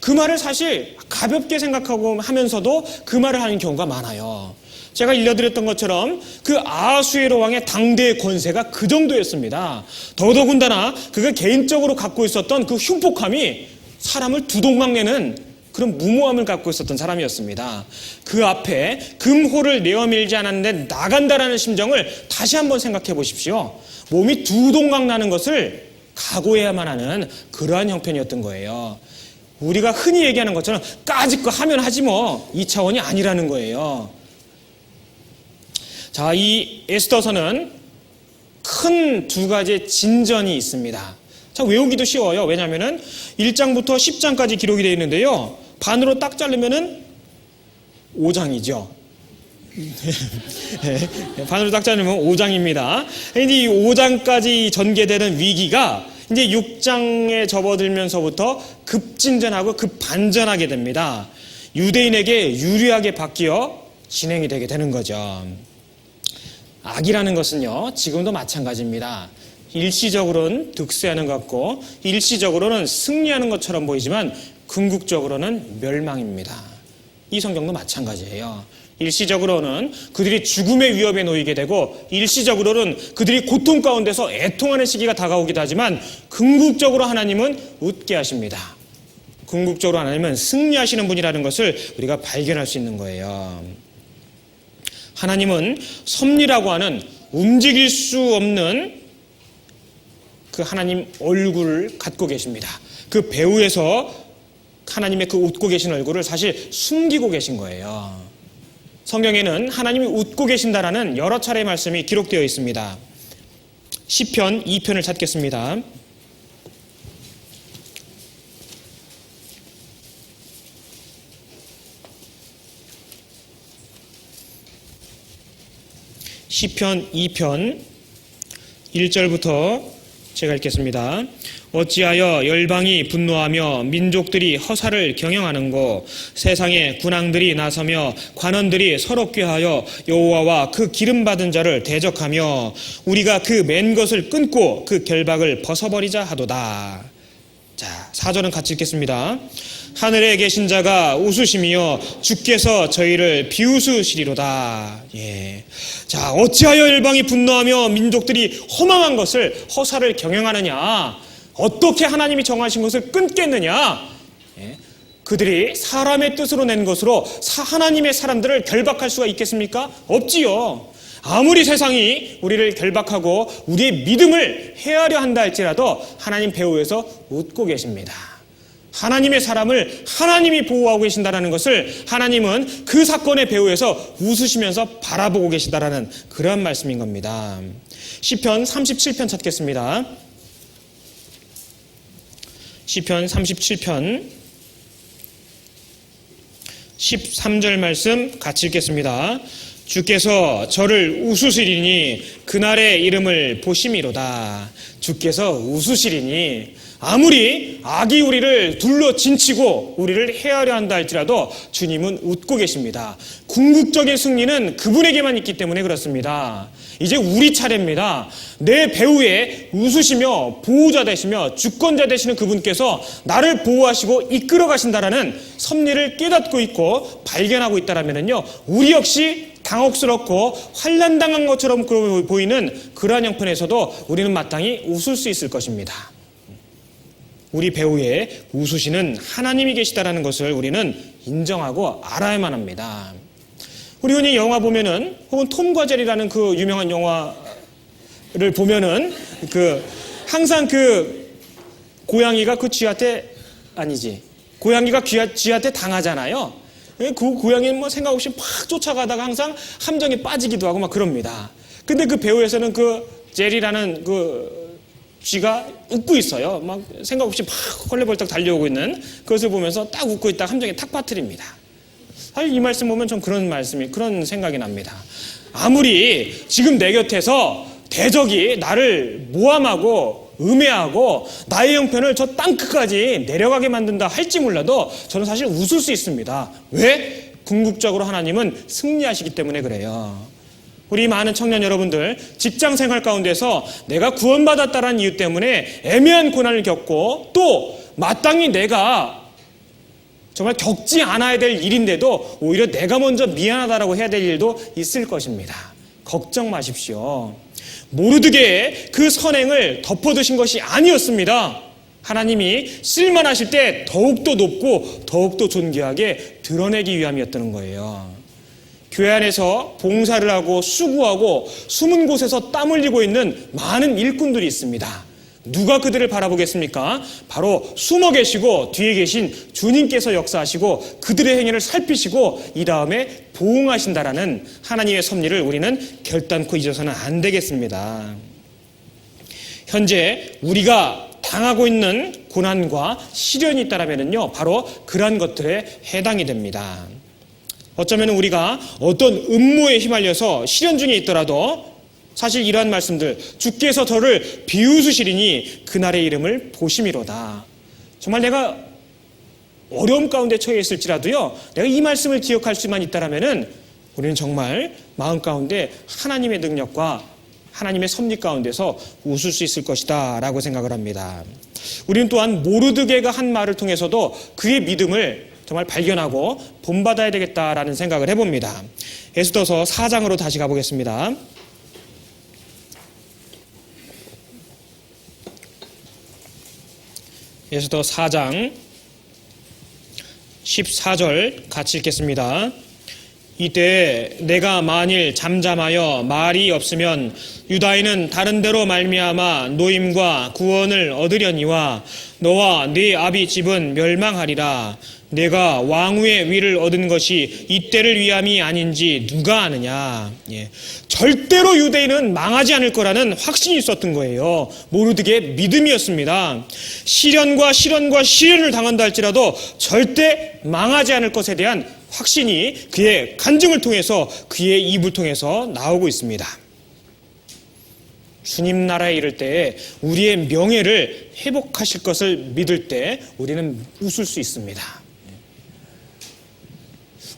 그 말을 사실 가볍게 생각하고 하면서도 그 말을 하는 경우가 많아요. 제가 일러드렸던 것처럼 그 아하수에로 왕의 당대의 권세가 그 정도였습니다. 더더군다나 그가 개인적으로 갖고 있었던 그 흉폭함이 사람을 두동강 내는 그런 무모함을 갖고 있었던 사람이었습니다. 그 앞에 금호를 내어밀지 않았는데 나간다라는 심정을 다시 한번 생각해 보십시오. 몸이 두 동강 나는 것을 각오해야만 하는 그러한 형편이었던 거예요. 우리가 흔히 얘기하는 것처럼 까짓 거 하면 하지 뭐, 이 차원이 아니라는 거예요. 자, 이 에스더서는 큰 두 가지의 진전이 있습니다. 자, 외우기도 쉬워요. 왜냐하면은 1장부터 10장까지 기록이 되어 있는데요. 반으로 딱 자르면은 5장이죠. 반으로 딱 자르면 5장입니다. 이제 이 5장까지 전개되는 위기가 이제 6장에 접어들면서부터 급진전하고 급반전하게 됩니다. 유대인에게 유리하게 바뀌어 진행이 되게 되는 거죠. 악이라는 것은요, 지금도 마찬가지입니다. 일시적으로는 득세하는 것 같고 일시적으로는 승리하는 것처럼 보이지만 궁극적으로는 멸망입니다. 이 성경도 마찬가지예요. 일시적으로는 그들이 죽음의 위협에 놓이게 되고 일시적으로는 그들이 고통 가운데서 애통하는 시기가 다가오기도 하지만 궁극적으로 하나님은 웃게 하십니다. 궁극적으로 하나님은 승리하시는 분이라는 것을 우리가 발견할 수 있는 거예요. 하나님은 섭리라고 하는 움직일 수 없는 그 하나님 얼굴을 갖고 계십니다. 그 배후에서 하나님의 그 웃고 계신 얼굴을 사실 숨기고 계신 거예요. 성경에는 하나님이 웃고 계신다라는 여러 차례의 말씀이 기록되어 있습니다. 시편 2편을 찾겠습니다. 시편 2편 1절부터 제가 읽겠습니다. 어찌하여 열방이 분노하며 민족들이 허사를 경영하는고 세상의 군왕들이 나서며 관원들이 서로 꾀하여 여호와와 그 기름받은 자를 대적하며 우리가 그 맨 것을 끊고 그 결박을 벗어버리자 하도다. 자, 4절은 같이 읽겠습니다. 하늘에 계신 자가 웃으시며 주께서 저희를 비웃으시리로다. 예. 자, 어찌하여 열방이 분노하며 민족들이 허망한 것을 허사를 경영하느냐? 어떻게 하나님이 정하신 것을 끊겠느냐? 예. 그들이 사람의 뜻으로 낸 것으로 하나님의 사람들을 결박할 수가 있겠습니까? 없지요. 아무리 세상이 우리를 결박하고 우리의 믿음을 헤아려 한다 할지라도 하나님 배후에서 웃고 계십니다. 하나님의 사람을 하나님이 보호하고 계신다는 것을 하나님은 그 사건의 배후에서 웃으시면서 바라보고 계시다라는 그런 말씀인 겁니다. 시편 37편 찾겠습니다. 시편 37편 13절 말씀 같이 읽겠습니다. 주께서 저를 웃으시리니 그날의 이름을 보심이로다. 주께서 웃으시리니 아무리 악이 우리를 둘러 진치고 우리를 헤아려 한다 할지라도 주님은 웃고 계십니다. 궁극적인 승리는 그분에게만 있기 때문에 그렇습니다. 이제 우리 차례입니다. 내 배후에 웃으시며 보호자 되시며 주권자 되시는 그분께서 나를 보호하시고 이끌어 가신다라는 섭리를 깨닫고 있고 발견하고 있다라면요, 우리 역시 당혹스럽고 환난당한 것처럼 보이는 그러한 형편에서도 우리는 마땅히 웃을 수 있을 것입니다. 우리 배후에 웃으시는 하나님이 계시다라는 것을 우리는 인정하고 알아야만 합니다. 우리 흔히 영화 보면은 혹은 톰과 제리라는 그 유명한 영화를 보면은 항상 고양이가 그 쥐한테 고양이가 쥐한테 당하잖아요. 그 고양이는 뭐 생각 없이 막 쫓아가다가 항상 함정에 빠지기도 하고 막 그럽니다. 근데 그 배우에서는 그 제리라는 쥐가 웃고 있어요. 막 생각 없이 막 헐레벌떡 달려오고 있는 그것을 보면서 딱 웃고 있다가 함정에 탁 빠뜨립니다. 사실 이 말씀 보면 좀 그런 생각이 납니다. 아무리 지금 내 곁에서 대적이 나를 모함하고 음해하고 나의 형편을 저 땅끝까지 내려가게 만든다 할지 몰라도 저는 사실 웃을 수 있습니다. 왜? 궁극적으로 하나님은 승리하시기 때문에 그래요. 우리 많은 청년 여러분들 직장 생활 가운데서 내가 구원받았다는 이유 때문에 애매한 고난을 겪고 또 마땅히 내가 정말 겪지 않아야 될 일인데도 오히려 내가 먼저 미안하다라고 해야 될 일도 있을 것입니다. 걱정 마십시오. 모르드게의 그 선행을 덮어두신 것이 아니었습니다. 하나님이 쓸만하실 때 더욱더 높고 더욱더 존귀하게 드러내기 위함이었다는 거예요. 교회 안에서 봉사를 하고 수고하고 숨은 곳에서 땀 흘리고 있는 많은 일꾼들이 있습니다. 누가 그들을 바라보겠습니까? 바로 숨어 계시고 뒤에 계신 주님께서 역사하시고 그들의 행위를 살피시고 이 다음에 보응하신다라는 하나님의 섭리를 우리는 결단코 잊어서는 안 되겠습니다. 현재 우리가 당하고 있는 고난과 시련이 있다면요, 바로 그러한 것들에 해당이 됩니다. 어쩌면 우리가 어떤 음모에 휘말려서 시련 중에 있더라도 사실 이러한 말씀들, 주께서 저를 비웃으시리니 그날의 이름을 보심이로다. 정말 내가 어려움 가운데 처해 있을지라도요, 내가 이 말씀을 기억할 수만 있다면은 우리는 정말 마음 가운데 하나님의 능력과 하나님의 섭리 가운데서 웃을 수 있을 것이다 라고 생각을 합니다. 우리는 또한 모르드게가 한 말을 통해서도 그의 믿음을 정말 발견하고 본받아야 되겠다라는 생각을 해봅니다. 에스더서 4장으로 다시 가보겠습니다. 에스더 4장 14절 같이 읽겠습니다. 이때 내가 만일 잠잠하여 말이 없으면 유다인은 다른 데로 말미암아 노임과 구원을 얻으려니와 너와 네 아비 집은 멸망하리라. 내가 왕후의 위를 얻은 것이 이때를 위함이 아닌지 누가 아느냐. 절대로 유대인은 망하지 않을 거라는 확신이 있었던 거예요. 모르드게의 믿음이었습니다. 시련과 시련을 당한다 할지라도 절대 망하지 않을 것에 대한 확신이 그의 간증을 통해서 그의 입을 통해서 나오고 있습니다. 주님 나라에 이를 때에 우리의 명예를 회복하실 것을 믿을 때 우리는 웃을 수 있습니다.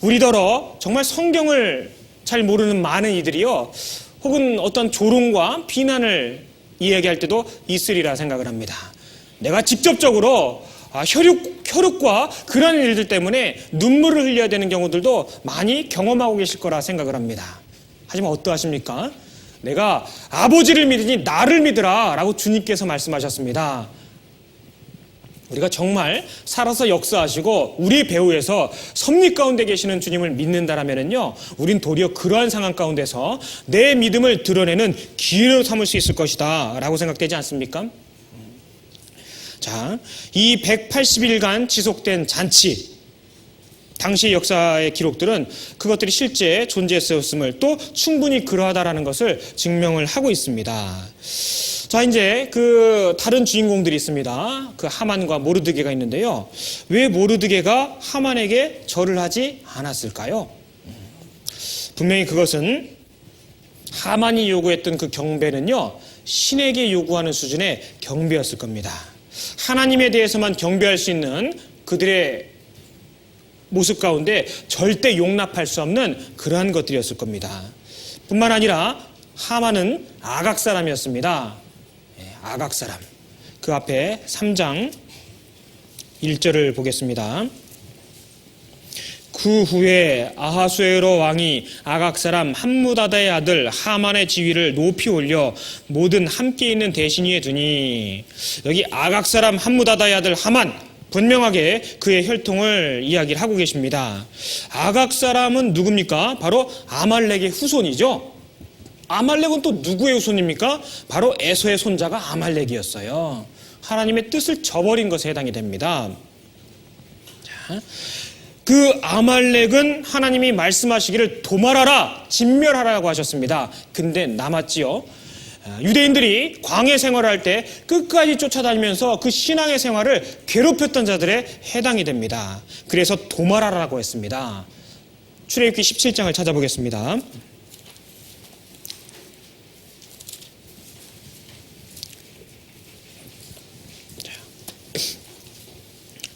우리더러 정말 성경을 잘 모르는 많은 이들이요, 혹은 어떤 조롱과 비난을 이야기할 때도 있으리라 생각을 합니다. 내가 직접적으로 혈육과 그런 일들 때문에 눈물을 흘려야 되는 경우들도 많이 경험하고 계실 거라 생각을 합니다. 하지만 어떠하십니까? 내가 아버지를 믿으니 나를 믿으라 라고 주님께서 말씀하셨습니다. 우리가 정말 살아서 역사하시고 우리의 배후에서 섭리 가운데 계시는 주님을 믿는다라면요, 우린 도리어 그러한 상황 가운데서 내 믿음을 드러내는 기회로 삼을 수 있을 것이다 라고 생각되지 않습니까? 자, 이 180일간 지속된 잔치, 당시 역사의 기록들은 그것들이 실제 존재했었음을 또 충분히 그러하다라는 것을 증명을 하고 있습니다. 자, 이제 그 다른 주인공들이 있습니다. 그 하만과 모르드게가 있는데요. 왜 모르드게가 하만에게 절을 하지 않았을까요? 분명히 그것은 하만이 요구했던 그 경배는요, 신에게 요구하는 수준의 경배였을 겁니다. 하나님에 대해서만 경배할 수 있는 그들의 모습 가운데 절대 용납할 수 없는 그러한 것들이었을 겁니다. 뿐만 아니라 하만은 아각 사람이었습니다. 아각 사람. 그 앞에 3장 1절을 보겠습니다. 그 후에 아하수에로 왕이 아각 사람 함무다다의 아들 하만의 지위를 높이 올려 모든 함께 있는 대신 위에 두니, 여기 아각 사람 함무다다의 아들 하만, 분명하게 그의 혈통을 이야기를 하고 계십니다. 아각 사람은 누굽니까? 바로 아말렉의 후손이죠. 아말렉은 또 누구의 후손입니까? 바로 에서의 손자가 아말렉이었어요. 하나님의 뜻을 저버린 것에 해당이 됩니다. 자, 그 아말렉은 하나님이 말씀하시기를 도말하라, 진멸하라고 하셨습니다. 근데 남았지요. 유대인들이 광해 생활을 할 때 끝까지 쫓아다니면서 그 신앙의 생활을 괴롭혔던 자들에 해당이 됩니다. 그래서 도말하라고 했습니다. 출애굽기 17장을 찾아보겠습니다.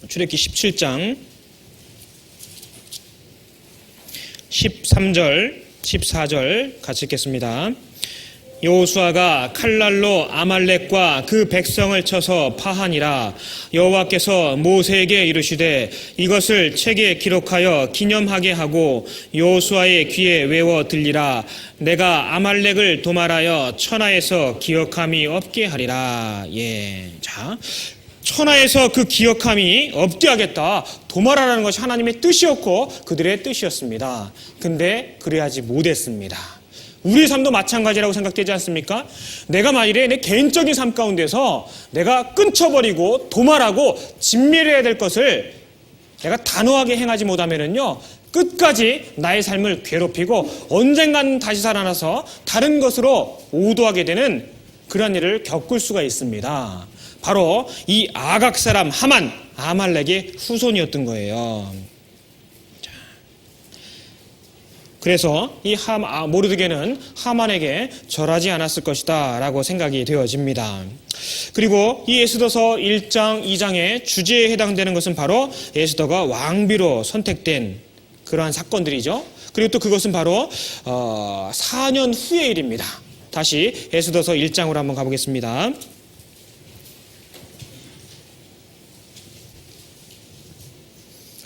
출애굽기 17장 13절 14절 같이 읽겠습니다. 여호수아가 칼날로 아말렉과 그 백성을 쳐서 파하니라. 여호와께서 모세에게 이르시되 이것을 책에 기록하여 기념하게 하고 여호수아의 귀에 외워 들리라. 내가 아말렉을 도말하여 천하에서 기억함이 없게 하리라. 자, 천하에서 그 기억함이 없게 하겠다. 도말하라는 것이 하나님의 뜻이었고 그들의 뜻이었습니다. 근데 그래야지 못했습니다. 우리의 삶도 마찬가지라고 생각되지 않습니까? 내가 만일에 내 개인적인 삶 가운데서 내가 끊쳐버리고 도말하고 진멸해야 될 것을 내가 단호하게 행하지 못하면은요, 끝까지 나의 삶을 괴롭히고 언젠가는 다시 살아나서 다른 것으로 오도하게 되는 그런 일을 겪을 수가 있습니다. 바로 이 아각 사람 하만, 아말렉의 후손이었던 거예요. 그래서 이 모르드게는 하만에게 절하지 않았을 것이다 라고 생각이 되어집니다. 그리고 이 에스더서 1장, 2장의 주제에 해당되는 것은 바로 에스더가 왕비로 선택된 그러한 사건들이죠. 그리고 또 그것은 바로 4년 후의 일입니다. 다시 에스더서 1장으로 한번 가보겠습니다.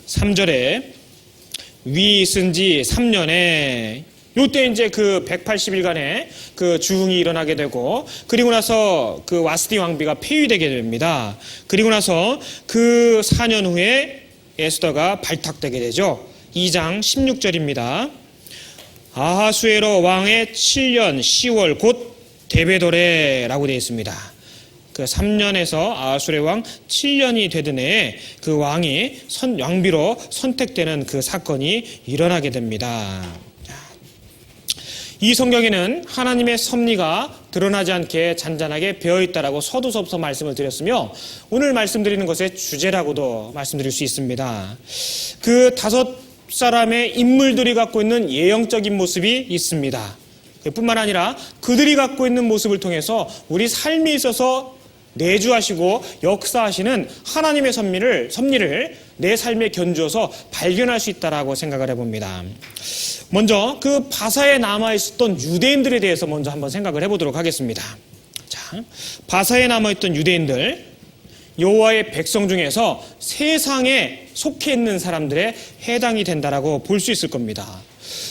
3절에 위 쓴 지 3년에 요때 이제 그 180일간의 그 주흥이 일어나게 되고, 그리고 나서 그 와스디 왕비가 폐위되게 됩니다. 그리고 나서 그 4년 후에 에스더가 발탁되게 되죠. 2장 16절입니다. 아하수에로 왕의 7년 10월 곧 데베돌에라고 되어 있습니다. 그 3년에서 아하수레 왕 7년이 되던 해에 그 왕이 왕비로 선택되는 그 사건이 일어나게 됩니다. 이 성경에는 하나님의 섭리가 드러나지 않게 잔잔하게 배어있다라고 서두서부터 말씀을 드렸으며, 오늘 말씀드리는 것의 주제라고도 말씀드릴 수 있습니다. 그 5사람의 인물들이 갖고 있는 예형적인 모습이 있습니다. 뿐만 아니라 그들이 갖고 있는 모습을 통해서 우리 삶에 있어서 내주하시고 역사하시는 하나님의 섭리를 내 삶에 견주어서 발견할 수 있다라고 생각을 해봅니다. 먼저 그 바사에 남아있었던 유대인들에 대해서 먼저 한번 생각을 해보도록 하겠습니다. 자, 바사에 남아있던 유대인들, 여호와의 백성 중에서 세상에 속해 있는 사람들에 해당이 된다라고 볼 수 있을 겁니다.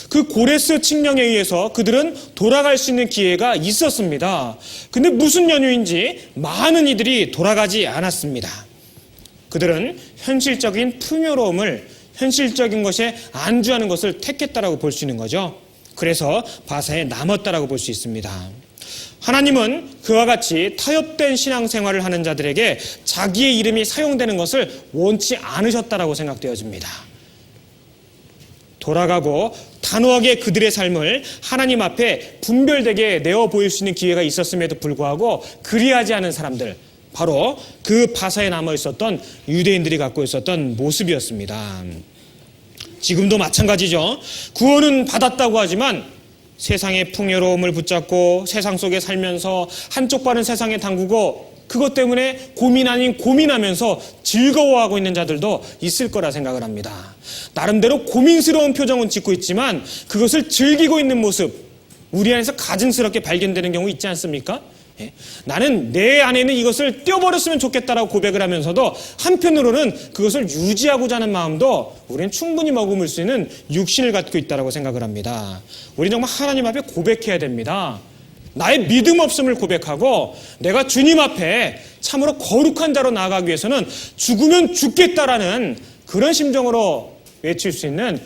그 고레스 칙령에 의해서 그들은 돌아갈 수 있는 기회가 있었습니다. 근데 무슨 연유인지 많은 이들이 돌아가지 않았습니다. 그들은 현실적인 풍요로움을, 현실적인 것에 안주하는 것을 택했다라고 볼 수 있는 거죠. 그래서 바사에 남았다라고 볼 수 있습니다. 하나님은 그와 같이 타협된 신앙생활을 하는 자들에게 자기의 이름이 사용되는 것을 원치 않으셨다라고 생각되어집니다. 돌아가고 단호하게 그들의 삶을 하나님 앞에 분별되게 내어 보일 수 있는 기회가 있었음에도 불구하고 그리하지 않은 사람들, 바로 그 바사에 남아 있었던 유대인들이 갖고 있었던 모습이었습니다. 지금도 마찬가지죠. 구원은 받았다고 하지만 세상의 풍요로움을 붙잡고 세상 속에 살면서 한쪽 발은 세상에 담그고 그것 때문에 고민 아닌 고민하면서 즐거워하고 있는 자들도 있을 거라 생각을 합니다. 나름대로 고민스러운 표정은 짓고 있지만 그것을 즐기고 있는 모습, 우리 안에서 가증스럽게 발견되는 경우 있지 않습니까? 나는 내 안에는 이것을 떼어버렸으면 좋겠다라고 고백을 하면서도 한편으로는 그것을 유지하고자 하는 마음도 우리는 충분히 머금을 수 있는 육신을 갖고 있다고 생각을 합니다. 우리는 정말 하나님 앞에 고백해야 됩니다. 나의 믿음 없음을 고백하고 내가 주님 앞에 참으로 거룩한 자로 나아가기 위해서는 죽으면 죽겠다라는 그런 심정으로 외칠 수 있는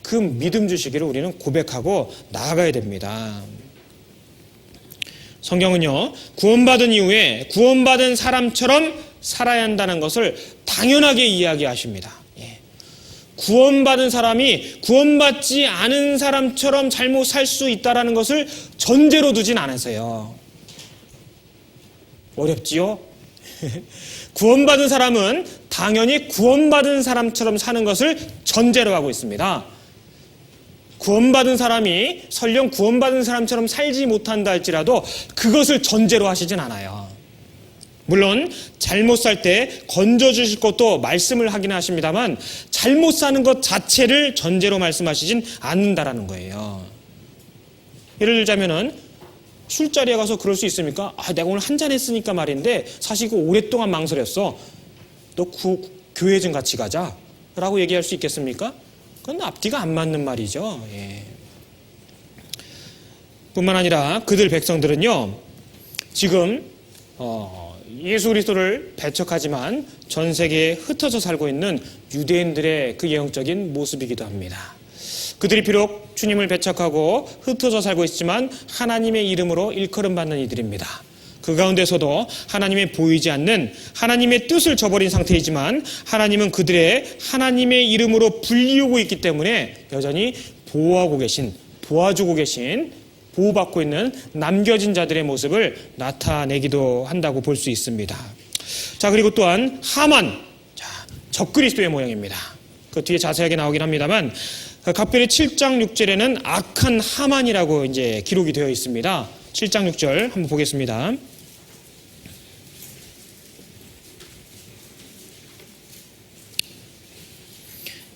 그 믿음 주시기를 우리는 고백하고 나아가야 됩니다. 성경은요, 구원받은 이후에 구원받은 사람처럼 살아야 한다는 것을 당연하게 이야기하십니다. 구원받은 사람이 구원받지 않은 사람처럼 잘못 살 수 있다는 것을 전제로 두진 않으세요. 어렵지요? 구원받은 사람은 당연히 구원받은 사람처럼 사는 것을 전제로 하고 있습니다. 구원받은 사람이 설령 구원받은 사람처럼 살지 못한다 할지라도 그것을 전제로 하시진 않아요. 물론 잘못 살 때 건져주실 것도 말씀을 하긴 하십니다만 잘못 사는 것 자체를 전제로 말씀하시진 않는다라는 거예요. 예를 들자면은 술자리에 가서 그럴 수 있습니까? 내가 오늘 한잔 했으니까 말인데 사실 이거 오랫동안 망설였어. 너 교회 좀 같이 가자 라고 얘기할 수 있겠습니까? 그건 앞뒤가 안 맞는 말이죠. 뿐만 아니라 그들 백성들은요, 지금 예수 그리스도를 배척하지만 전 세계에 흩어져 살고 있는 유대인들의 그 예언적인 모습이기도 합니다. 그들이 비록 주님을 배척하고 흩어져 살고 있지만 하나님의 이름으로 일컬음받는 이들입니다. 그 가운데서도 하나님의 보이지 않는 하나님의 뜻을 저버린 상태이지만 하나님은 그들의 하나님의 이름으로 불리우고 있기 때문에 여전히 보호하고 계신, 도와주고 계신, 보호받고 있는 남겨진 자들의 모습을 나타내기도 한다고 볼 수 있습니다. 자, 그리고 또한 하만, 적그리스도의 모형입니다. 그 뒤에 자세하게 나오긴 합니다만 갑결의 7장 6절에는 악한 하만이라고 이제 기록이 되어 있습니다. 7장 6절 한번 보겠습니다.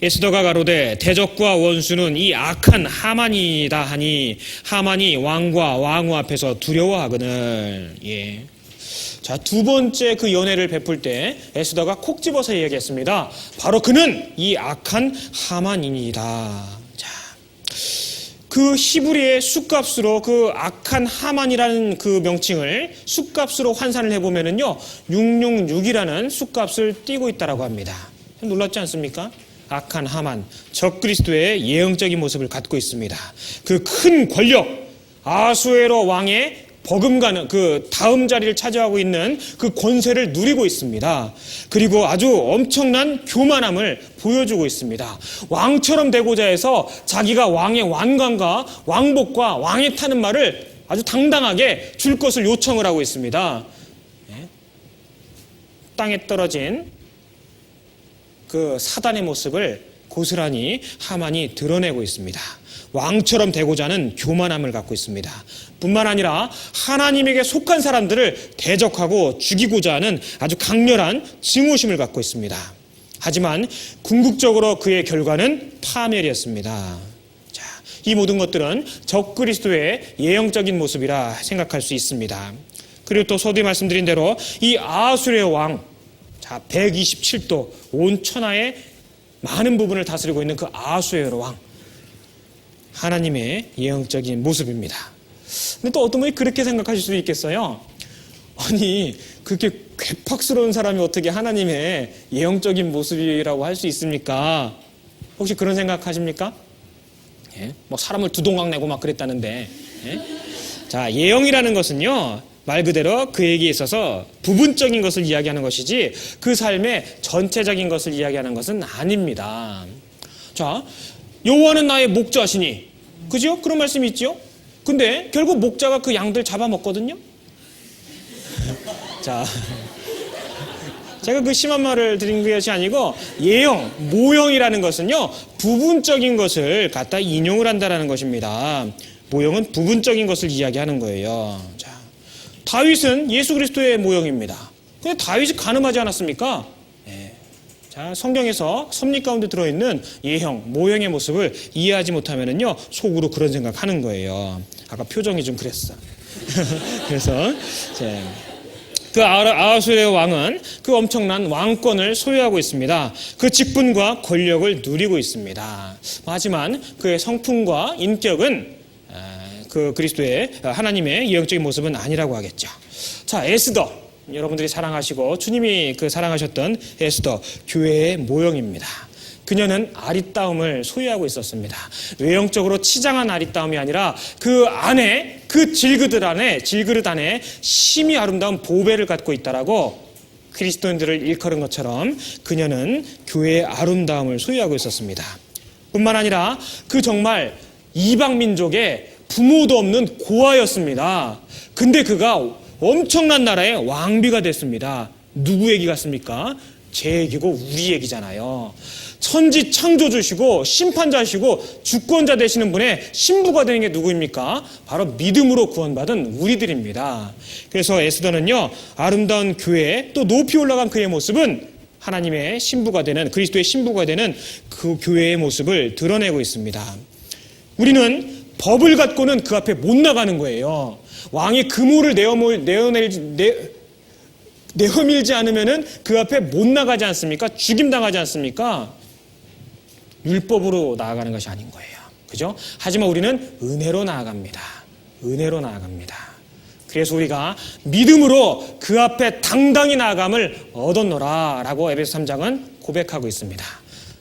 에스더가 가로되 대적과 원수는 이 악한 하만이다 하니 하만이 왕과 왕후 앞에서 두려워하거늘. 예. 자, 두 번째 그 연애를 베풀 때 에스더가 콕 집어서 이야기했습니다. 바로 그는 이 악한 하만이니이다. 자, 그 히브리의 숫값으로 그 악한 하만이라는 그 명칭을 숫값으로 환산을 해보면은요 666이라는 숫값을 띠고 있다라고 합니다. 놀랍지 않습니까? 악한 하만, 적그리스도의 예언적인 모습을 갖고 있습니다. 그 큰 권력, 아수에로 왕의 버금가는 그 다음 자리를 차지하고 있는 그 권세를 누리고 있습니다. 그리고 아주 엄청난 교만함을 보여주고 있습니다. 왕처럼 되고자 해서 자기가 왕의 왕관과 왕복과 왕에 타는 말을 아주 당당하게 줄 것을 요청을 하고 있습니다. 땅에 떨어진 그 사단의 모습을 고스란히 하만이 드러내고 있습니다. 왕처럼 되고자 하는 교만함을 갖고 있습니다. 뿐만 아니라 하나님에게 속한 사람들을 대적하고 죽이고자 하는 아주 강렬한 증오심을 갖고 있습니다. 하지만 궁극적으로 그의 결과는 파멸이었습니다. 자, 이 모든 것들은 적그리스도의 예언적인 모습이라 생각할 수 있습니다. 그리고 또 서두에 말씀드린 대로 이 아수르의 왕, 자, 127도 온 천하의 많은 부분을 다스리고 있는 그 아수에로 왕, 하나님의 예언적인 모습입니다. 근데 또 어떤 분이 그렇게 생각하실 수도 있겠어요. 아니, 그렇게 괴팍스러운 사람이 어떻게 하나님의 예언적인 모습이라고 할 수 있습니까? 혹시 그런 생각하십니까? 예? 뭐 사람을 두 동강 내고 막 그랬다는데. 예? 자, 예언이라는 것은요, 말 그대로 그에게 있어서 부분적인 것을 이야기하는 것이지 그 삶의 전체적인 것을 이야기하는 것은 아닙니다. 자, 여호와는 나의 목자시니, 그죠? 그런 말씀이 있죠? 근데 결국 목자가 그 양들 잡아먹거든요? 자, 제가 그 심한 말을 드린 것이 아니고 예형, 모형이라는 것은요 부분적인 것을 갖다 인용을 한다는 것입니다. 모형은 부분적인 것을 이야기하는 거예요. 자, 다윗은 예수 그리스도의 모형입니다. 근데 다윗이 간음하지 않았습니까? 네. 자, 성경에서 섭리 가운데 들어있는 예형, 모형의 모습을 이해하지 못하면은요 속으로 그런 생각하는 거예요. 아까 표정이 좀 그랬어. 그래서 그 아하수의 왕은 그 엄청난 왕권을 소유하고 있습니다. 그 직분과 권력을 누리고 있습니다. 하지만 그의 성품과 인격은 그 그리스도의 하나님의 예언적인 모습은 아니라고 하겠죠. 자, 에스더, 여러분들이 사랑하시고 주님이 그 사랑하셨던 에스더, 교회의 모형입니다. 그녀는 아리따움을 소유하고 있었습니다. 외형적으로 치장한 아리따움이 아니라 그 안에, 그 질그릇 안에 심히 아름다운 보배를 갖고 있다라고 그리스도인들을 일컬은 것처럼 그녀는 교회의 아름다움을 소유하고 있었습니다. 뿐만 아니라 그 정말 이방 민족의 부모도 없는 고아였습니다. 근데 그가 엄청난 나라의 왕비가 됐습니다. 누구 얘기 같습니까? 제 얘기고 우리 얘기잖아요. 천지 창조주시고 심판자시고 주권자 되시는 분의 신부가 되는 게 누구입니까? 바로 믿음으로 구원받은 우리들입니다. 그래서 에스더는요, 아름다운 교회, 또 높이 올라간 그의 모습은 하나님의 신부가 되는, 그리스도의 신부가 되는 그 교회의 모습을 드러내고 있습니다. 우리는 법을 갖고는 그 앞에 못 나가는 거예요. 왕이 금호를 내어밀지 않으면은 그 앞에 못 나가지 않습니까? 죽임당하지 않습니까? 율법으로 나아가는 것이 아닌 거예요. 그죠? 하지만 우리는 은혜로 나아갑니다. 은혜로 나아갑니다. 그래서 우리가 믿음으로 그 앞에 당당히 나아감을 얻었노라 라고 에베소 3장은 고백하고 있습니다.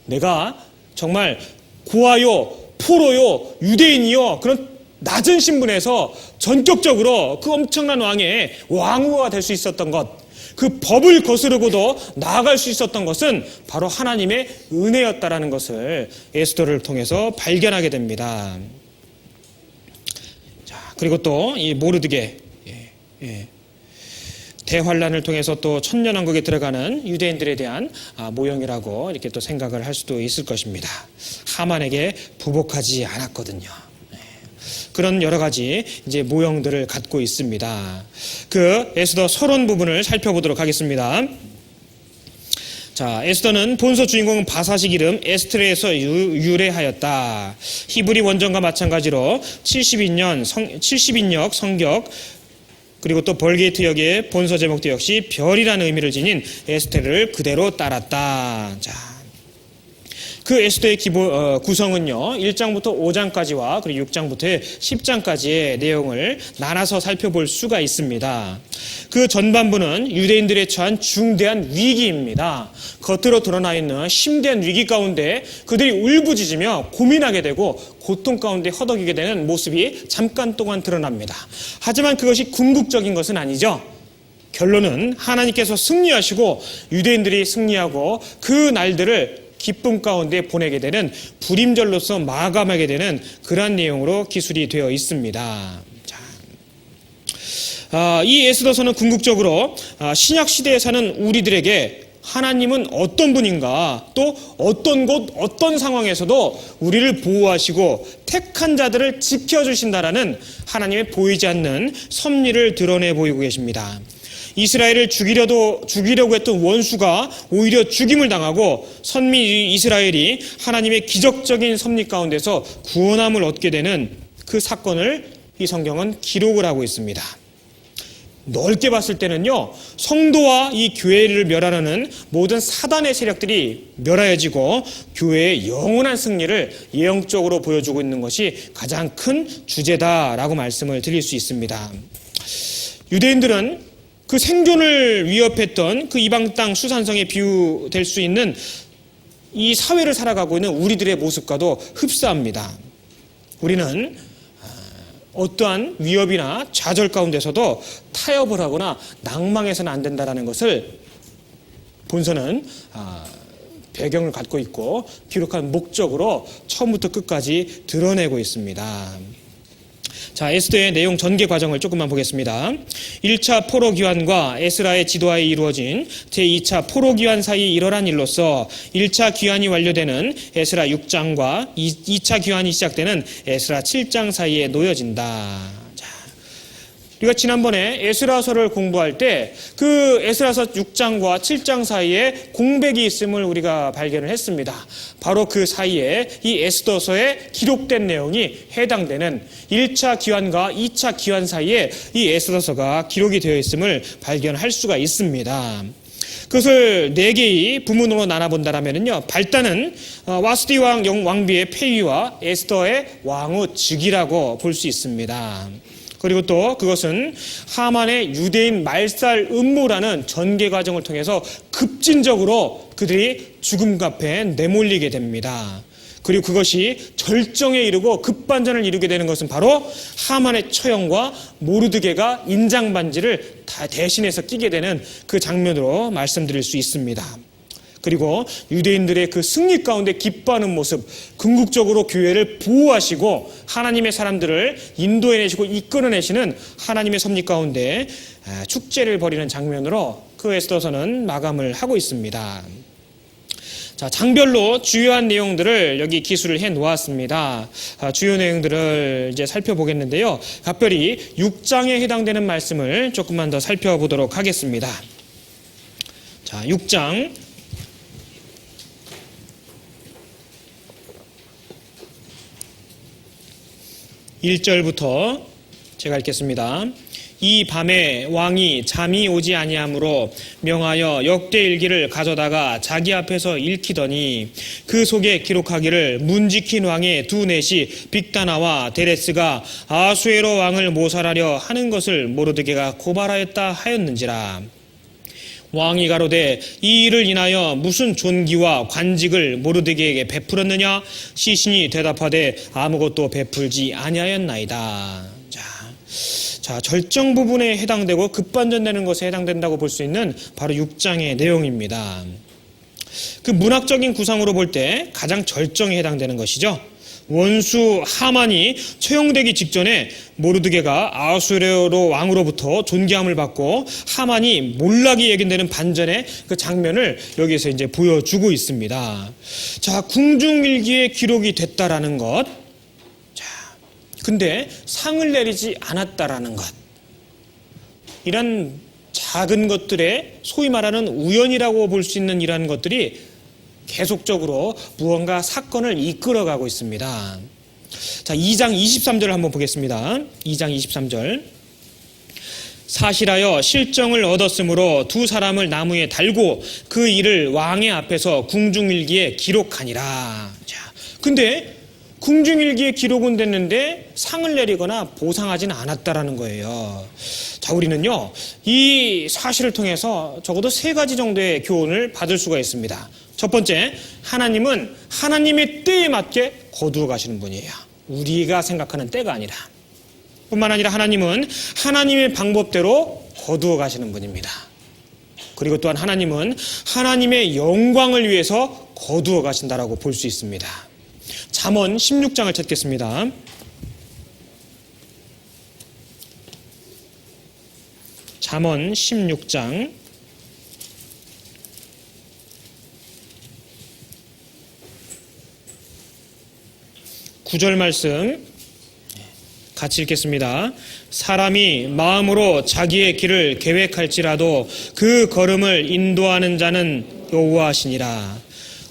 내가 정말 고아요, 포로요, 유대인이요, 그런 낮은 신분에서 전격적으로 그 엄청난 왕의 왕후가 될 수 있었던 것, 그 법을 거스르고도 나아갈 수 있었던 것은 바로 하나님의 은혜였다라는 것을 에스더를 통해서 발견하게 됩니다. 자, 그리고 또 이 모르드게 대환란을 통해서 또 천년왕국에 들어가는 유대인들에 대한 모형이라고 이렇게 또 생각을 할 수도 있을 것입니다. 하만에게 부복하지 않았거든요. 그런 여러 가지 이제 모형들을 갖고 있습니다. 그 에스더 서론 부분을 살펴보도록 하겠습니다. 자, 에스더는 본서 주인공 바사식 이름 에스트레에서 유래하였다. 히브리 원전과 마찬가지로 70인역 성격, 그리고 또 벌게이트 역의 본서 제목도 역시 별이라는 의미를 지닌 에스테를 그대로 따랐다. 자, 그 에스더의 구성은요, 1장부터 5장까지와 그리고 6장부터 10장까지의 내용을 나눠서 살펴볼 수가 있습니다. 그 전반부는 유대인들에 처한 중대한 위기입니다. 겉으로 드러나 있는 심대한 위기 가운데 그들이 울부짖으며 고민하게 되고 고통 가운데 허덕이게 되는 모습이 잠깐 동안 드러납니다. 하지만 그것이 궁극적인 것은 아니죠. 결론은 하나님께서 승리하시고 유대인들이 승리하고 그 날들을 기쁨 가운데 보내게 되는 불임절로서 마감하게 되는 그러한 내용으로 기술이 되어 있습니다. 자, 이 에스더서는 궁극적으로 신약 시대에 사는 우리들에게 하나님은 어떤 분인가, 또 어떤 곳, 어떤 상황에서도 우리를 보호하시고 택한 자들을 지켜주신다라는 하나님의 보이지 않는 섭리를 드러내 보이고 계십니다. 이스라엘을 죽이려고 했던 원수가 오히려 죽임을 당하고 선민 이스라엘이 하나님의 기적적인 섭리 가운데서 구원함을 얻게 되는 그 사건을 이 성경은 기록을 하고 있습니다. 넓게 봤을 때는요, 성도와 이 교회를 멸하려는 모든 사단의 세력들이 멸하여지고 교회의 영원한 승리를 예언적으로 보여주고 있는 것이 가장 큰 주제다라고 말씀을 드릴 수 있습니다. 유대인들은 그 생존을 위협했던 그 이방 땅 수산성에 비유될 수 있는 이 사회를 살아가고 있는 우리들의 모습과도 흡사합니다. 우리는 어떠한 위협이나 좌절 가운데서도 타협을 하거나 낭망해서는 안 된다는 것을 본서는 배경을 갖고 있고 기록한 목적으로 처음부터 끝까지 드러내고 있습니다. 자, 에스더의 내용 전개 과정을 조금만 보겠습니다. 1차 포로 귀환과 에스라의 지도하에 이루어진 제2차 포로 귀환 사이 일어난 일로서 1차 귀환이 완료되는 에스라 6장과 2차 귀환이 시작되는 에스라 7장 사이에 놓여진다. 우리가 지난번에 에스라서를 공부할 때 그 에스라서 6장과 7장 사이에 공백이 있음을 우리가 발견을 했습니다. 바로 그 사이에 이 에스더서에 기록된 내용이 해당되는 1차 기환과 2차 기환 사이에 이 에스더서가 기록이 되어 있음을 발견할 수가 있습니다. 그것을 4개의 부문으로 나눠본다면요, 발단은 와스디 왕비의 폐위와 에스더의 왕후 즉위라고 볼 수 있습니다. 그리고 또 그것은 하만의 유대인 말살 음모라는 전개 과정을 통해서 급진적으로 그들이 죽음 앞에 내몰리게 됩니다. 그리고 그것이 절정에 이르고 급반전을 이루게 되는 것은 바로 하만의 처형과 모르드게가 인장반지를 다 대신해서 끼게 되는 그 장면으로 말씀드릴 수 있습니다. 그리고 유대인들의 그 승리 가운데 기뻐하는 모습, 궁극적으로 교회를 보호하시고 하나님의 사람들을 인도해내시고 이끌어내시는 하나님의 섭리 가운데 축제를 벌이는 장면으로 그 에스더서는 마감을 하고 있습니다. 자, 장별로 주요한 내용들을 여기 기술을 해 놓았습니다. 주요 내용들을 이제 살펴보겠는데요. 각별히 6장에 해당되는 말씀을 조금만 더 살펴보도록 하겠습니다. 자, 6장 1절부터 제가 읽겠습니다. 이 밤에 왕이 잠이 오지 아니하므로 명하여 역대일기를 가져다가 자기 앞에서 읽히더니 그 속에 기록하기를 문지킨 왕의 두 넷이 빅다나와 데레스가 아수에로 왕을 모살하려 하는 것을 모르드게가 고발하였다 하였는지라. 왕이 가로되 이 일을 인하여 무슨 존귀와 관직을 모르드게에게 베풀었느냐? 시신이 대답하되 아무것도 베풀지 아니하였나이다. 자, 절정 부분에 해당되고 급반전되는 것에 해당된다고 볼 수 있는 바로 6장의 내용입니다. 그 문학적인 구상으로 볼 때 가장 절정에 해당되는 것이죠. 원수 하만이 처형되기 직전에 모르드게가 아수에로 왕으로부터 존귀함을 받고 하만이 몰락이 예견되는 반전의 그 장면을 여기에서 이제 보여주고 있습니다. 자, 궁중일기에 기록이 됐다라는 것. 자, 근데 상을 내리지 않았다라는 것. 이런 작은 것들의 소위 말하는 우연이라고 볼 수 있는 이러한 것들이 계속적으로 무언가 사건을 이끌어가고 있습니다. 자, 2장 23절을 한번 보겠습니다. 2장 23절. 사실하여 실정을 얻었으므로 두 사람을 나무에 달고 그 일을 왕의 앞에서 궁중일기에 기록하니라. 자, 근데 궁중일기에 기록은 됐는데 상을 내리거나 보상하지는 않았다라는 거예요. 자, 우리는요, 이 사실을 통해서 적어도 3가지 정도의 교훈을 받을 수가 있습니다. 첫 번째, 하나님은 하나님의 때에 맞게 거두어 가시는 분이에요. 우리가 생각하는 때가 아니라. 뿐만 아니라 하나님은 하나님의 방법대로 거두어 가시는 분입니다. 그리고 또한 하나님은 하나님의 영광을 위해서 거두어 가신다라고 볼 수 있습니다. 잠언 16장을 찾겠습니다. 잠언 16장 9절 말씀 같이 읽겠습니다. 사람이 마음으로 자기의 길을 계획할지라도 그 걸음을 인도하는 자는 여호와시니라.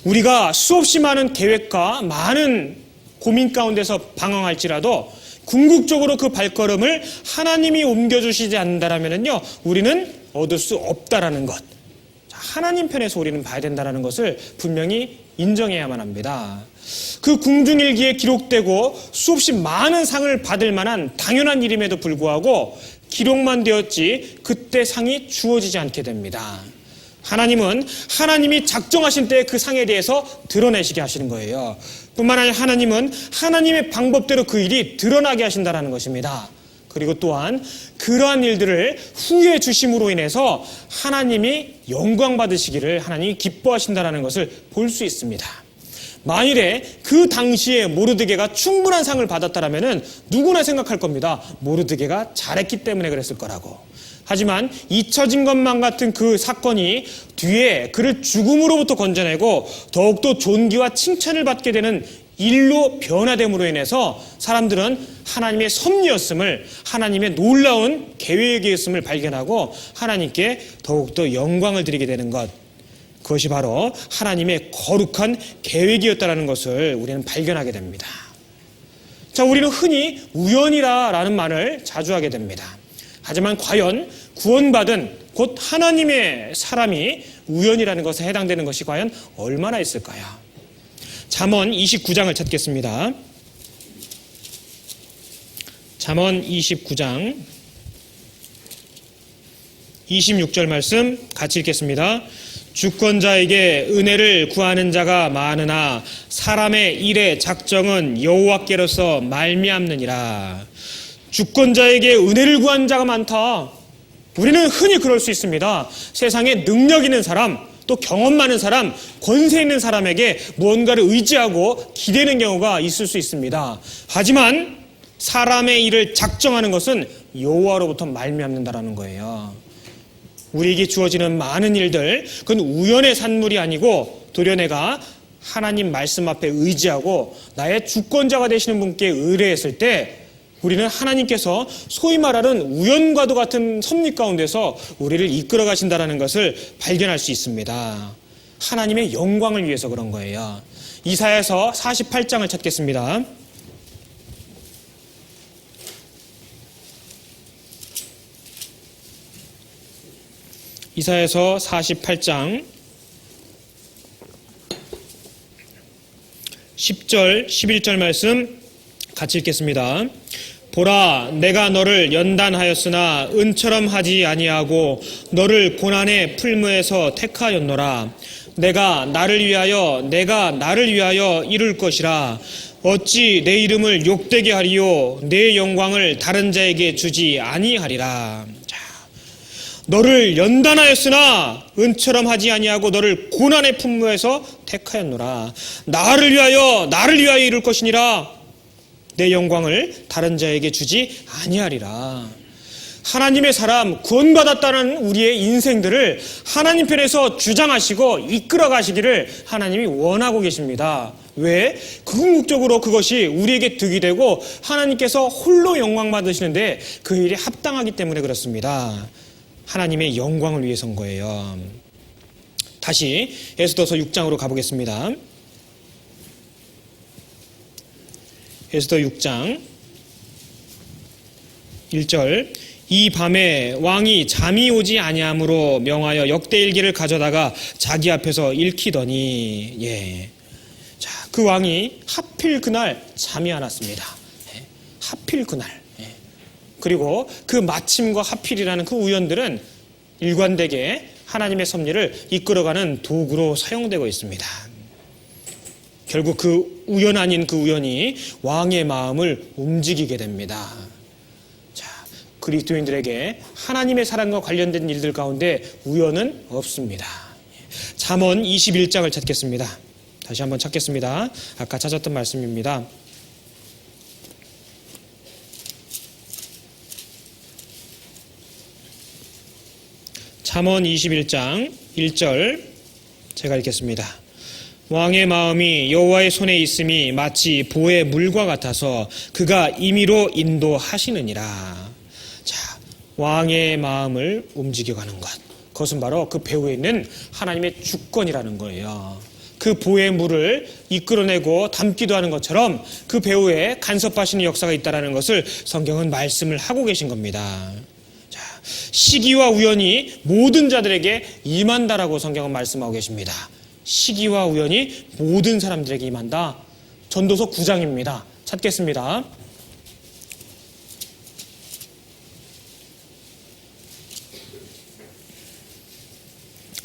우리가 수없이 많은 계획과 많은 고민 가운데서 방황할지라도 궁극적으로 그 발걸음을 하나님이 옮겨주시지 않는다면요, 우리는 얻을 수 없다라는 것. 하나님 편에서 우리는 봐야 된다는 것을 분명히 인정해야만 합니다. 그 궁중일기에 기록되고 수없이 많은 상을 받을 만한 당연한 일임에도 불구하고 기록만 되었지 그때 상이 주어지지 않게 됩니다. 하나님은 하나님이 작정하신 때에 그 상에 대해서 드러내시게 하시는 거예요. 뿐만 아니라 하나님은 하나님의 방법대로 그 일이 드러나게 하신다는 것입니다. 그리고 또한 그러한 일들을 후에 주심으로 인해서 하나님이 영광 받으시기를 하나님이 기뻐하신다는 것을 볼 수 있습니다. 만일에 그 당시에 모르드게가 충분한 상을 받았다면 누구나 생각할 겁니다. 모르드게가 잘했기 때문에 그랬을 거라고. 하지만 잊혀진 것만 같은 그 사건이 뒤에 그를 죽음으로부터 건져내고 더욱더 존귀와 칭찬을 받게 되는 일로 변화됨으로 인해서 사람들은 하나님의 섭리였음을, 하나님의 놀라운 계획이었음을 발견하고 하나님께 더욱더 영광을 드리게 되는 것, 그것이 바로 하나님의 거룩한 계획이었다는 것을 우리는 발견하게 됩니다. 자, 우리는 흔히 우연이라는 말을 자주 하게 됩니다. 하지만 과연 구원받은 곧 하나님의 사람이 우연이라는 것에 해당되는 것이 과연 얼마나 있을까요? 잠언 29장을 찾겠습니다. 잠언 29장 26절 말씀 같이 읽겠습니다. 주권자에게 은혜를 구하는 자가 많으나 사람의 일의 작정은 여호와께로서 말미암느니라. 주권자에게 은혜를 구하는 자가 많다. 우리는 흔히 그럴 수 있습니다. 세상에 능력 있는 사람, 또 경험 많은 사람, 권세 있는 사람에게 무언가를 의지하고 기대는 경우가 있을 수 있습니다. 하지만 사람의 일을 작정하는 것은 여호와로부터 말미암는다라는 거예요. 우리에게 주어지는 많은 일들, 그건 우연의 산물이 아니고 도리어 내가 하나님 말씀 앞에 의지하고 나의 주권자가 되시는 분께 의뢰했을 때 우리는 하나님께서 소위 말하는 우연과도 같은 섭리 가운데서 우리를 이끌어 가신다는 것을 발견할 수 있습니다. 하나님의 영광을 위해서 그런 거예요. 이사야서 48장을 찾겠습니다. 이사야서 48장 10절 11절 말씀 같이 읽겠습니다. 보라, 내가 너를 연단하였으나 은처럼 하지 아니하고 너를 고난의 풀무에서 택하였노라. 내가 나를 위하여 이룰 것이라. 어찌 내 이름을 욕되게 하리요 내 영광을 다른 자에게 주지 아니하리라. 자, 너를 연단하였으나 은처럼 하지 아니하고 너를 고난의 품무에서 택하였노라. 나를 위하여 이룰 것이니라. 내 영광을 다른 자에게 주지 아니하리라. 하나님의 사람, 구원받았다는 우리의 인생들을 하나님 편에서 주장하시고 이끌어 가시기를 하나님이 원하고 계십니다. 왜? 궁극적으로 그것이 우리에게 득이 되고 하나님께서 홀로 영광 받으시는데 그 일이 합당하기 때문에 그렇습니다. 하나님의 영광을 위해서인 거예요. 다시 에스더서 6장으로 가보겠습니다. 에스더 6장 1절. 이 밤에 왕이 잠이 오지 아니함으로 명하여 역대일기를 가져다가 자기 앞에서 읽히더니, 예. 자, 그 왕이 하필 그날 잠이 안 왔습니다. 예. 하필 그날. 예. 그리고 그 마침과 하필이라는 그 우연들은 일관되게 하나님의 섭리를 이끌어가는 도구로 사용되고 있습니다. 결국 그 우연 아닌 그 우연이 왕의 마음을 움직이게 됩니다. 자, 그리스도인들에게 하나님의 사랑과 관련된 일들 가운데 우연은 없습니다. 잠언 21장을 찾겠습니다. 다시 한번 찾겠습니다. 아까 찾았던 말씀입니다. 잠언 21장 1절 제가 읽겠습니다. 왕의 마음이 여호와의 손에 있음이 마치 보의 물과 같아서 그가 임의로 인도하시느니라. 자, 왕의 마음을 움직여가는 것. 그것은 바로 그 배후에 있는 하나님의 주권이라는 거예요. 그 보의 물을 이끌어내고 담기도 하는 것처럼 그 배후에 간섭하시는 역사가 있다는 것을 성경은 말씀을 하고 계신 겁니다. 자, 시기와 우연이 모든 자들에게 임한다라고 성경은 말씀하고 계십니다. 시기와 우연이 모든 사람들에게 임한다. 전도서 9장입니다. 찾겠습니다.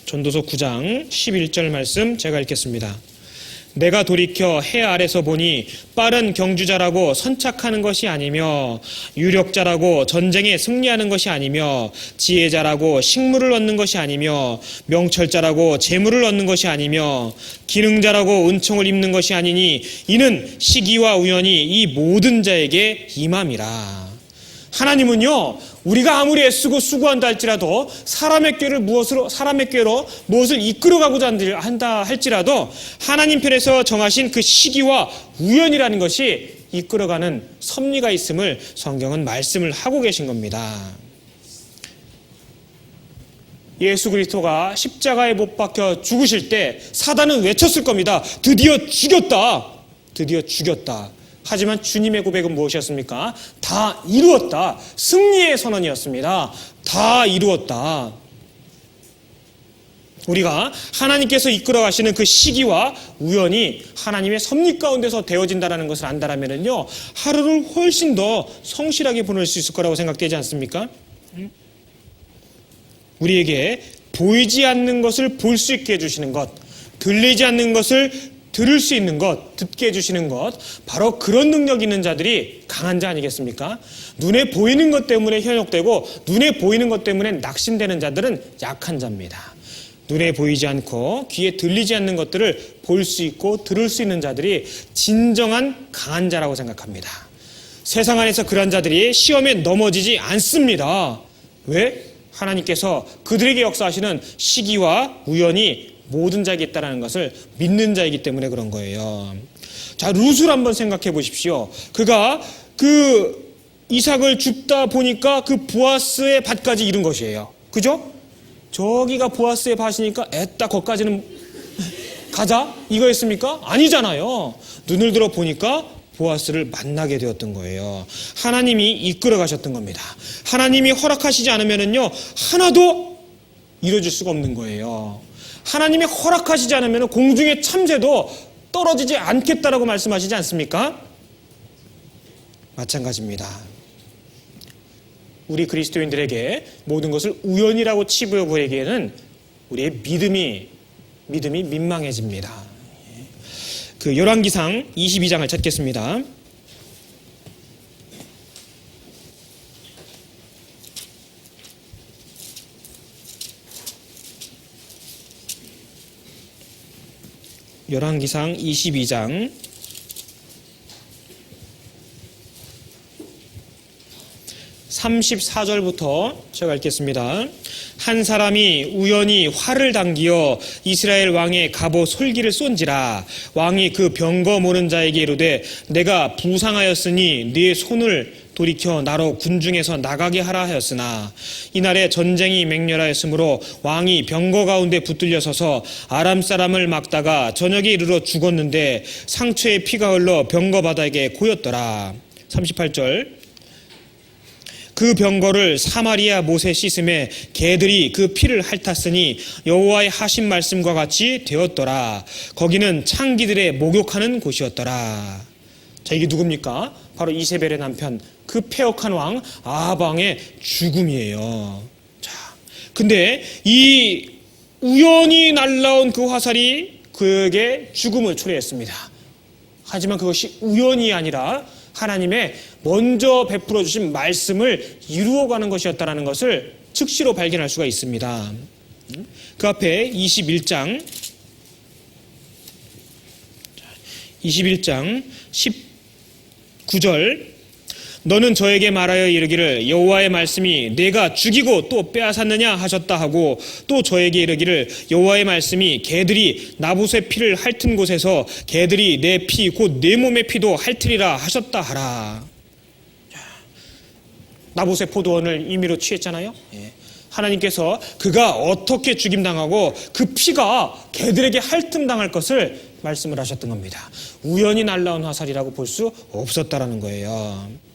전도서 9장 11절 말씀 제가 읽겠습니다. 내가 돌이켜 해 아래서 보니 빠른 경주자라고 선착하는 것이 아니며 유력자라고 전쟁에 승리하는 것이 아니며 지혜자라고 식물을 얻는 것이 아니며 명철자라고 재물을 얻는 것이 아니며 기능자라고 은총을 입는 것이 아니니 이는 시기와 우연이 이 모든 자에게 임함이라. 하나님은요, 우리가 아무리 애쓰고 수고한다 할지라도 사람의 꾀로 무엇을 이끌어가고자 한다 할지라도 하나님 편에서 정하신 그 시기와 우연이라는 것이 이끌어가는 섭리가 있음을 성경은 말씀을 하고 계신 겁니다. 예수 그리스도가 십자가에 못 박혀 죽으실 때 사단은 외쳤을 겁니다. 드디어 죽였다. 드디어 죽였다. 하지만 주님의 고백은 무엇이었습니까? 다 이루었다. 승리의 선언이었습니다. 다 이루었다. 우리가 하나님께서 이끌어 가시는 그 시기와 우연이 하나님의 섭리 가운데서 되어진다는 것을 안다라면요, 하루를 훨씬 더 성실하게 보낼 수 있을 거라고 생각되지 않습니까? 우리에게 보이지 않는 것을 볼 수 있게 해주시는 것, 들리지 않는 것을 들을 수 있는 것, 듣게 해주시는 것, 바로 그런 능력 있는 자들이 강한 자 아니겠습니까? 눈에 보이는 것 때문에 현혹되고 눈에 보이는 것 때문에 낙심되는 자들은 약한 자입니다. 눈에 보이지 않고 귀에 들리지 않는 것들을 볼 수 있고 들을 수 있는 자들이 진정한 강한 자라고 생각합니다. 세상 안에서 그런 자들이 시험에 넘어지지 않습니다. 왜? 하나님께서 그들에게 역사하시는 시기와 우연이 모든 자에게 있다는 것을 믿는 자이기 때문에 그런 거예요. 자, 룻을 한번 생각해 보십시오. 그가 그 이삭을 줍다 보니까 그 보아스의 밭까지 이룬 것이에요. 그죠? 저기가 보아스의 밭이니까 애따 거기까지는 가자? 이거였습니까? 아니잖아요. 눈을 들어 보니까 보아스를 만나게 되었던 거예요. 하나님이 이끌어 가셨던 겁니다. 하나님이 허락하시지 않으면요, 하나도 이루어질 수가 없는 거예요. 하나님이 허락하시지 않으면 공중의 참새도 떨어지지 않겠다라고 말씀하시지 않습니까? 마찬가지입니다. 우리 그리스도인들에게 모든 것을 우연이라고 치부해 보이기에는 우리의 믿음이 민망해집니다. 그 열왕기상 22장을 찾겠습니다. 열왕기상 22장 34절부터 제가 읽겠습니다. 한 사람이 우연히 활을 당기어 이스라엘 왕의 갑옷 솔기를 쏜지라. 왕이 그 병거 모는 자에게 이르되 내가 부상하였으니 네 손을 돌이켜 나로 군중에서 나가게 하라 하였으나 이날에 전쟁이 맹렬하였으므로 왕이 병거 가운데 붙들려 서서 아람 사람을 막다가 저녁에 이르러 죽었는데 상처에 피가 흘러 병거 바닥에 고였더라. 38절 그 병거를 사마리아 못에 씻음에 개들이 그 피를 핥았으니 여호와의 하신 말씀과 같이 되었더라. 거기는 창기들의 목욕하는 곳이었더라. 자, 이게 누굽니까? 바로 이세벨의 남편 그 패역한 왕 아합왕의 죽음이에요. 자, 근데 이 우연히 날라온 그 화살이 그에게 죽음을 초래했습니다. 하지만 그것이 우연이 아니라 하나님의 먼저 베풀어 주신 말씀을 이루어가는 것이었다는 것을 즉시로 발견할 수가 있습니다. 그 앞에 21장 19절 너는 저에게 말하여 이르기를 여호와의 말씀이 내가 죽이고 또 빼앗았느냐 하셨다 하고 또 저에게 이르기를 여호와의 말씀이 개들이 나봇의 피를 핥은 곳에서 개들이 내 피 곧 내 몸의 피도 핥으리라 하셨다 하라. 나봇의 포도원을 임의로 취했잖아요. 하나님께서 그가 어떻게 죽임당하고 그 피가 개들에게 핥음당할 것을 말씀을 하셨던 겁니다. 우연히 날라온 화살이라고 볼 수 없었다라는 거예요.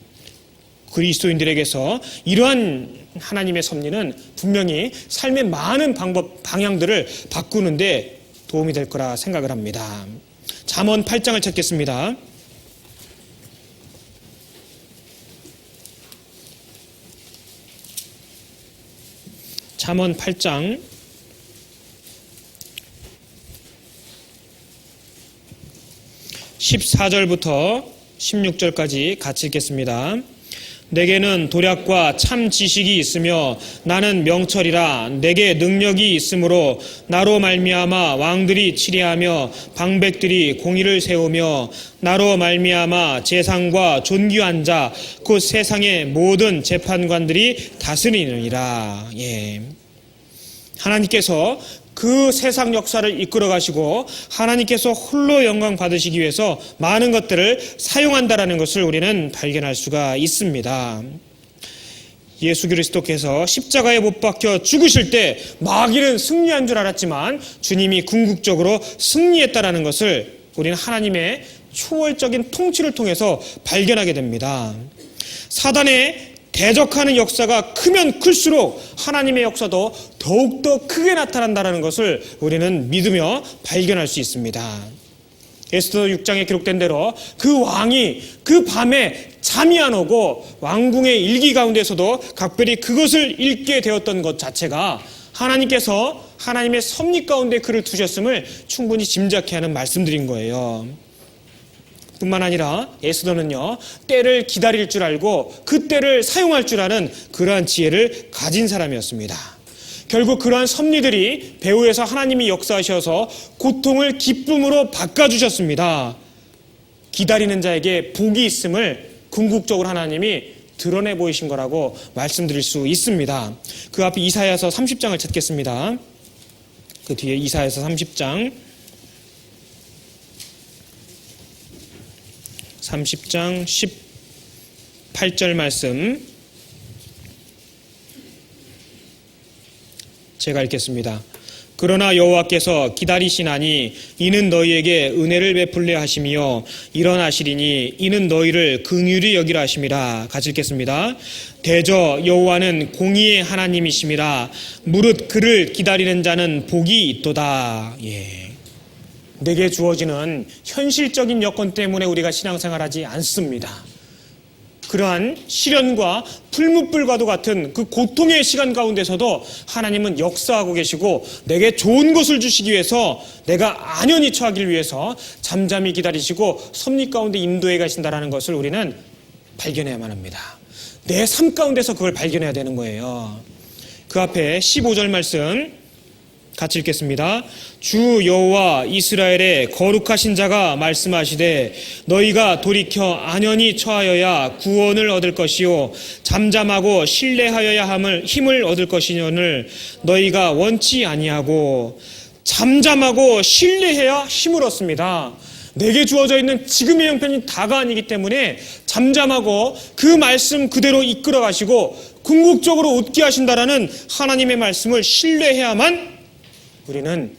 그리스도인들에게서 이러한 하나님의 섭리는 분명히 삶의 많은 방향들을 바꾸는데 도움이 될 거라 생각을 합니다. 잠언 8장을 찾겠습니다. 잠언 8장 14절부터 16절까지 같이 읽겠습니다. 내게는 도략과 참 지식이 있으며 나는 명철이라. 내게 능력이 있으므로 나로 말미암아 왕들이 치리하며 방백들이 공의를 세우며 나로 말미암아 재상과 존귀한 자 곧 세상의 모든 재판관들이 다스리느니라. 하나님께서 그 세상 역사를 이끌어 가시고 하나님께서 홀로 영광 받으시기 위해서 많은 것들을 사용한다라는 것을 우리는 발견할 수가 있습니다. 예수 그리스도께서 십자가에 못 박혀 죽으실 때 마귀는 승리한 줄 알았지만 주님이 궁극적으로 승리했다라는 것을 우리는 하나님의 초월적인 통치를 통해서 발견하게 됩니다. 사단의 대적하는 역사가 크면 클수록 하나님의 역사도 더욱더 크게 나타난다는 것을 우리는 믿으며 발견할 수 있습니다. 에스더 6장에 기록된 대로 그 왕이 그 밤에 잠이 안 오고 왕궁의 일기 가운데서도 각별히 그것을 읽게 되었던 것 자체가 하나님께서 하나님의 섭리 가운데 그를 두셨음을 충분히 짐작케 하는 말씀드린 거예요. 뿐만 아니라 에스더는요, 때를 기다릴 줄 알고 그 때를 사용할 줄 아는 그러한 지혜를 가진 사람이었습니다. 결국 그러한 섭리들이 배후에서 하나님이 역사하셔서 고통을 기쁨으로 바꿔주셨습니다. 기다리는 자에게 복이 있음을 궁극적으로 하나님이 드러내 보이신 거라고 말씀드릴 수 있습니다. 그 앞에 이사야서 30장을 찾겠습니다. 그 뒤에 이사야서 30장 18절 말씀 제가 읽겠습니다. 그러나 여호와께서 기다리시나니 이는 너희에게 은혜를 베풀려 하심이요 일어나시리니 이는 너희를 긍휼히 여기라 하심이라. 같이 읽겠습니다. 대저 여호와는 공의의 하나님이심이라. 무릇 그를 기다리는 자는 복이 있도다. 내게 주어지는 현실적인 여건 때문에 우리가 신앙생활하지 않습니다. 그러한 시련과 풀무불과도 같은 그 고통의 시간 가운데서도 하나님은 역사하고 계시고 내게 좋은 것을 주시기 위해서, 내가 안연히 처하길 위해서 잠잠히 기다리시고 섭리 가운데 인도해 가신다는 것을 우리는 발견해야만 합니다. 내 삶 가운데서 그걸 발견해야 되는 거예요. 그 앞에 15절 말씀 같이 읽겠습니다. 주 여호와 이스라엘의 거룩하신 자가 말씀하시되 너희가 돌이켜 안연히 처하여야 구원을 얻을 것이요 잠잠하고 신뢰하여야 함을 힘을 얻을 것이뇨를 너희가 원치 아니하고. 잠잠하고 신뢰해야 힘을 얻습니다. 내게 주어져 있는 지금의 형편이 다가 아니기 때문에 잠잠하고 그 말씀 그대로 이끌어 가시고 궁극적으로 얻게 하신다라는 하나님의 말씀을 신뢰해야만 우리는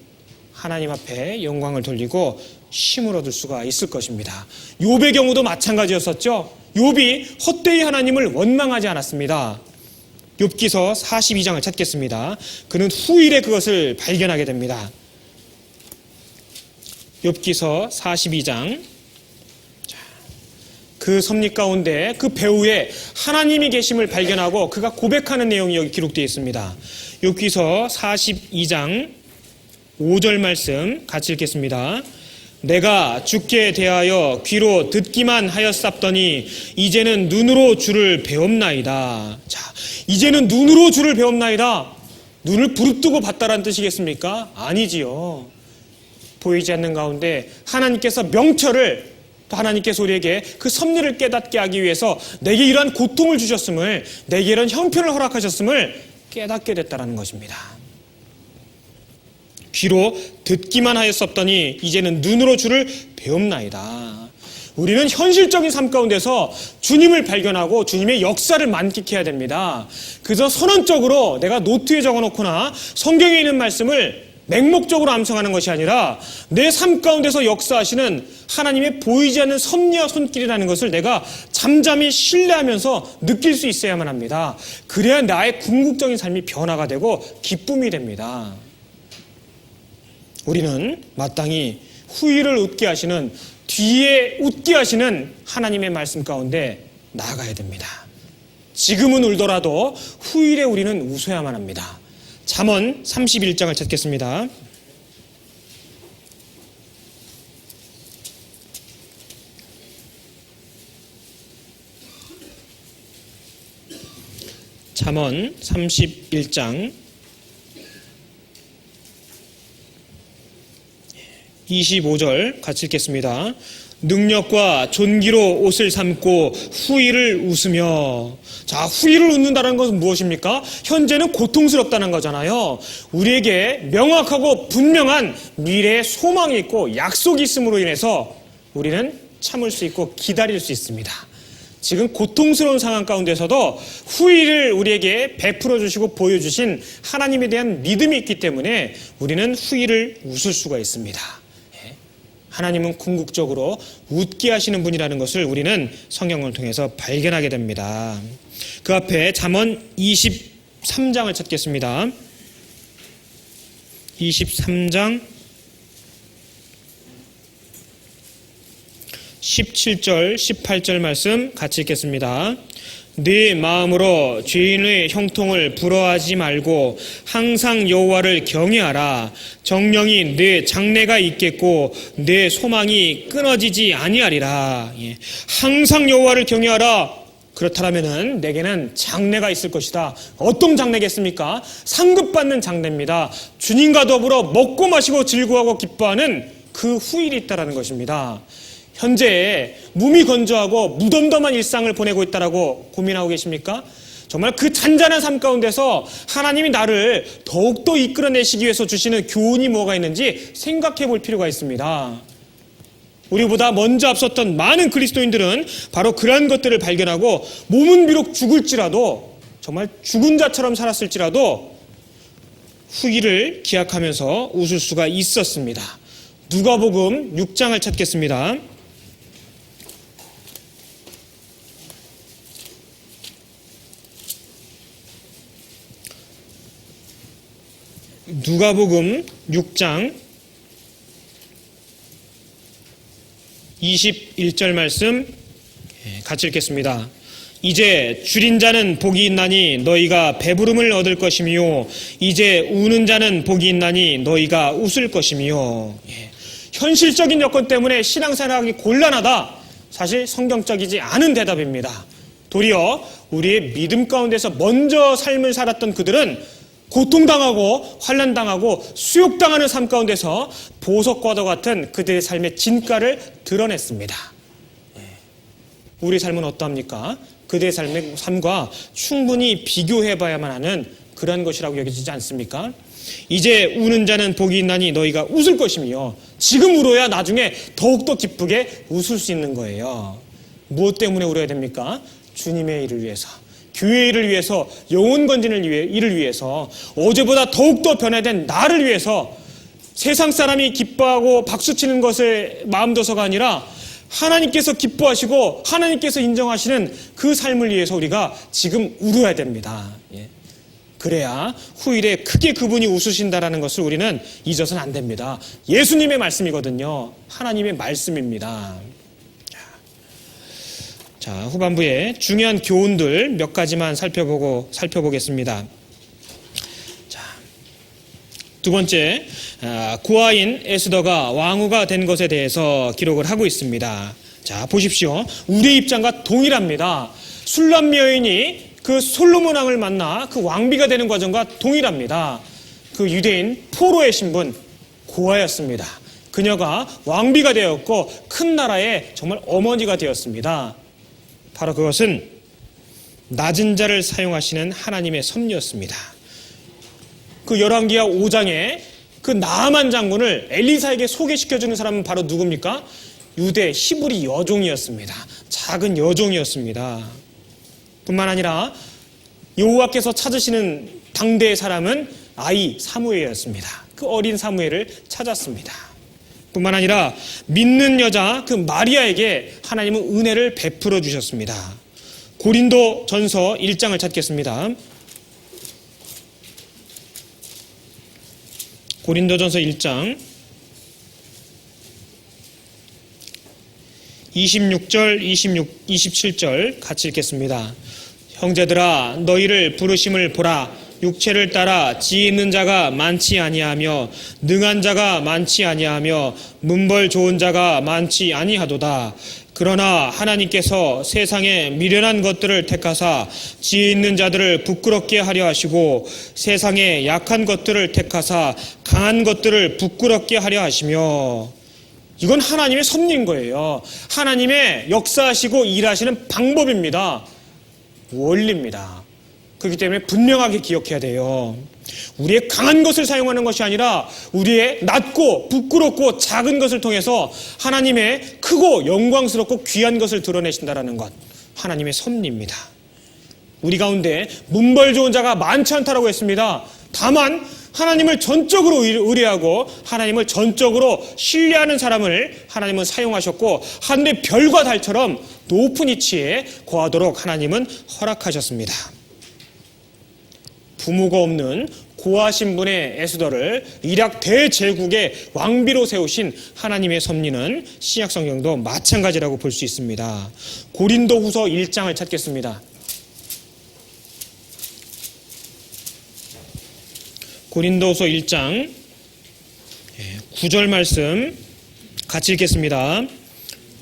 하나님 앞에 영광을 돌리고 힘을 얻을 수가 있을 것입니다. 욥의 경우도 마찬가지였었죠. 욥이 헛되이 하나님을 원망하지 않았습니다. 욥기서 42장을 찾겠습니다. 그는 후일에 그것을 발견하게 됩니다. 욥기서 42장. 그 섭리 가운데 그 배후에 하나님이 계심을 발견하고 그가 고백하는 내용이 여기 기록되어 있습니다. 욥기서 42장 5절 말씀 같이 읽겠습니다. 내가 주께 대하여 귀로 듣기만 하였사더니 이제는 눈으로 주를 배움나이다. 자, 이제는 눈으로 주를 배움나이다. 눈을 부릅뜨고 봤다라는 뜻이겠습니까? 아니지요. 보이지 않는 가운데 하나님께서 명철을, 또 하나님께서 우리에게 그 섭리를 깨닫게 하기 위해서 내게 이러한 고통을 주셨음을, 내게 이런 형편을 허락하셨음을 깨닫게 됐다라는 것입니다. 귀로 듣기만 하였었더니 이제는 눈으로 주를 배움나이다. 우리는 현실적인 삶 가운데서 주님을 발견하고 주님의 역사를 만끽해야 됩니다. 그저 선언적으로 내가 노트에 적어놓거나 성경에 있는 말씀을 맹목적으로 암송하는 것이 아니라 내 삶 가운데서 역사하시는 하나님의 보이지 않는 섭리와 손길이라는 것을 내가 잠잠히 신뢰하면서 느낄 수 있어야만 합니다. 그래야 나의 궁극적인 삶이 변화가 되고 기쁨이 됩니다. 우리는 마땅히 후일을 웃게 하시는, 뒤에 웃게 하시는 하나님의 말씀 가운데 나아가야 됩니다. 지금은 울더라도 후일에 우리는 웃어야만 합니다. 잠언 31장을 찾겠습니다. 잠언 31장 25절 같이 읽겠습니다. 능력과 존귀로 옷을 삼고 후일을 웃으며. 자, 후일을 웃는다는 것은 무엇입니까? 현재는 고통스럽다는 거잖아요. 우리에게 명확하고 분명한 미래의 소망이 있고 약속이 있음으로 인해서 우리는 참을 수 있고 기다릴 수 있습니다. 지금 고통스러운 상황 가운데서도 후일을 우리에게 베풀어 주시고 보여주신 하나님에 대한 믿음이 있기 때문에 우리는 후일을 웃을 수가 있습니다. 하나님은 궁극적으로 웃게 하시는 분이라는 것을 우리는 성경을 통해서 발견하게 됩니다. 그 앞에 잠언 23장을 찾겠습니다. 23장 17절 18절 말씀 같이 읽겠습니다. 네 마음으로 죄인의 형통을 부러워하지 말고 항상 여호와를 경외하라. 정령이 네 장래가 있겠고 네 소망이 끊어지지 아니하리라. 항상 여호와를 경외하라. 그렇다면은 내게는 장래가 있을 것이다. 어떤 장래겠습니까? 상급받는 장래입니다. 주님과 더불어 먹고 마시고 즐거워하고 기뻐하는 그 후일이 있다라는 것입니다. 현재 몸이 건조하고 무덤덤한 일상을 보내고 있다라고 고민하고 계십니까? 정말 그 잔잔한 삶 가운데서 하나님이 나를 더욱더 이끌어내시기 위해서 주시는 교훈이 뭐가 있는지 생각해 볼 필요가 있습니다. 우리보다 먼저 앞섰던 많은 그리스도인들은 바로 그러한 것들을 발견하고 몸은 비록 죽을지라도, 정말 죽은 자처럼 살았을지라도 후기를 기약하면서 웃을 수가 있었습니다. 누가복음 6장을 찾겠습니다. 누가복음 6장 21절 말씀 같이 읽겠습니다. 이제 줄인 자는 복이 있나니 너희가 배부름을 얻을 것이며 이제 우는 자는 복이 있나니 너희가 웃을 것이며. 현실적인 여건 때문에 신앙생활하기 곤란하다. 사실 성경적이지 않은 대답입니다. 도리어 우리의 믿음 가운데서 먼저 삶을 살았던 그들은 고통당하고 환난당하고 수욕당하는 삶 가운데서 보석과도 같은 그들의 삶의 진가를 드러냈습니다. 우리 삶은 어떠합니까? 그들의 삶과 충분히 비교해봐야만 하는 그러한 것이라고 여겨지지 않습니까? 이제 우는 자는 복이 있나니 너희가 웃을 것이며, 지금 울어야 나중에 더욱더 기쁘게 웃을 수 있는 거예요. 무엇 때문에 울어야 됩니까? 주님의 일을 위해서, 교회의 일을 위해서, 영혼 건지는 일을 위해서, 어제보다 더욱더 변화된 나를 위해서, 세상 사람이 기뻐하고 박수치는 것을 마음 둬서가 아니라 하나님께서 기뻐하시고 하나님께서 인정하시는 그 삶을 위해서 우리가 지금 울어야 됩니다. 그래야 후일에 크게 그분이 웃으신다라는 것을 우리는 잊어서는 안 됩니다. 예수님의 말씀이거든요. 하나님의 말씀입니다. 자, 후반부에 중요한 교훈들 몇 가지만 살펴보겠습니다. 자, 두 번째, 고아인 에스더가 왕후가 된 것에 대해서 기록을 하고 있습니다. 자, 보십시오. 우리의 입장과 동일합니다. 술람 여인이 그 솔로몬 왕을 만나 그 왕비가 되는 과정과 동일합니다. 그 유대인 포로의 신분 고아였습니다. 그녀가 왕비가 되었고 큰 나라의 정말 어머니가 되었습니다. 바로 그것은 낮은 자를 사용하시는 하나님의 섭리였습니다. 그 열왕기하 5장에 그 나아만 장군을 엘리사에게 소개시켜주는 사람은 바로 누굽니까? 유대 히브리 여종이었습니다. 작은 여종이었습니다. 뿐만 아니라 여호와께서 찾으시는 당대의 사람은 아이 사무엘이었습니다. 그 어린 사무엘을 찾았습니다. 뿐만 아니라 믿는 여자 그 마리아에게 하나님은 은혜를 베풀어 주셨습니다. 고린도 전서 1장을 찾겠습니다. 고린도전서 1장 26절, 27절 같이 읽겠습니다. 형제들아 너희를 부르심을 보라. 육체를 따라 지혜 있는 자가 많지 아니하며 능한 자가 많지 아니하며 문벌 좋은 자가 많지 아니하도다. 그러나 하나님께서 세상에 미련한 것들을 택하사 지혜 있는 자들을 부끄럽게 하려 하시고 세상에 약한 것들을 택하사 강한 것들을 부끄럽게 하려 하시며. 이건 하나님의 섭리인 거예요. 하나님의 역사하시고 일하시는 방법입니다. 원리입니다. 그렇기 때문에 분명하게 기억해야 돼요. 우리의 강한 것을 사용하는 것이 아니라 우리의 낮고 부끄럽고 작은 것을 통해서 하나님의 크고 영광스럽고 귀한 것을 드러내신다라는 것, 하나님의 섭리입니다. 우리 가운데 문벌 좋은 자가 많지 않다라고 했습니다. 다만 하나님을 전적으로 의뢰하고 하나님을 전적으로 신뢰하는 사람을 하나님은 사용하셨고 하늘의 별과 달처럼 높은 위치에 거하도록 하나님은 허락하셨습니다. 부모가 없는 고아 신분의 에스더를 이락 대제국의 왕비로 세우신 하나님의 섭리는 신약 성경도 마찬가지라고 볼 수 있습니다. 고린도후서 1장을 찾겠습니다. 고린도후서 1장 9절 말씀 같이 읽겠습니다.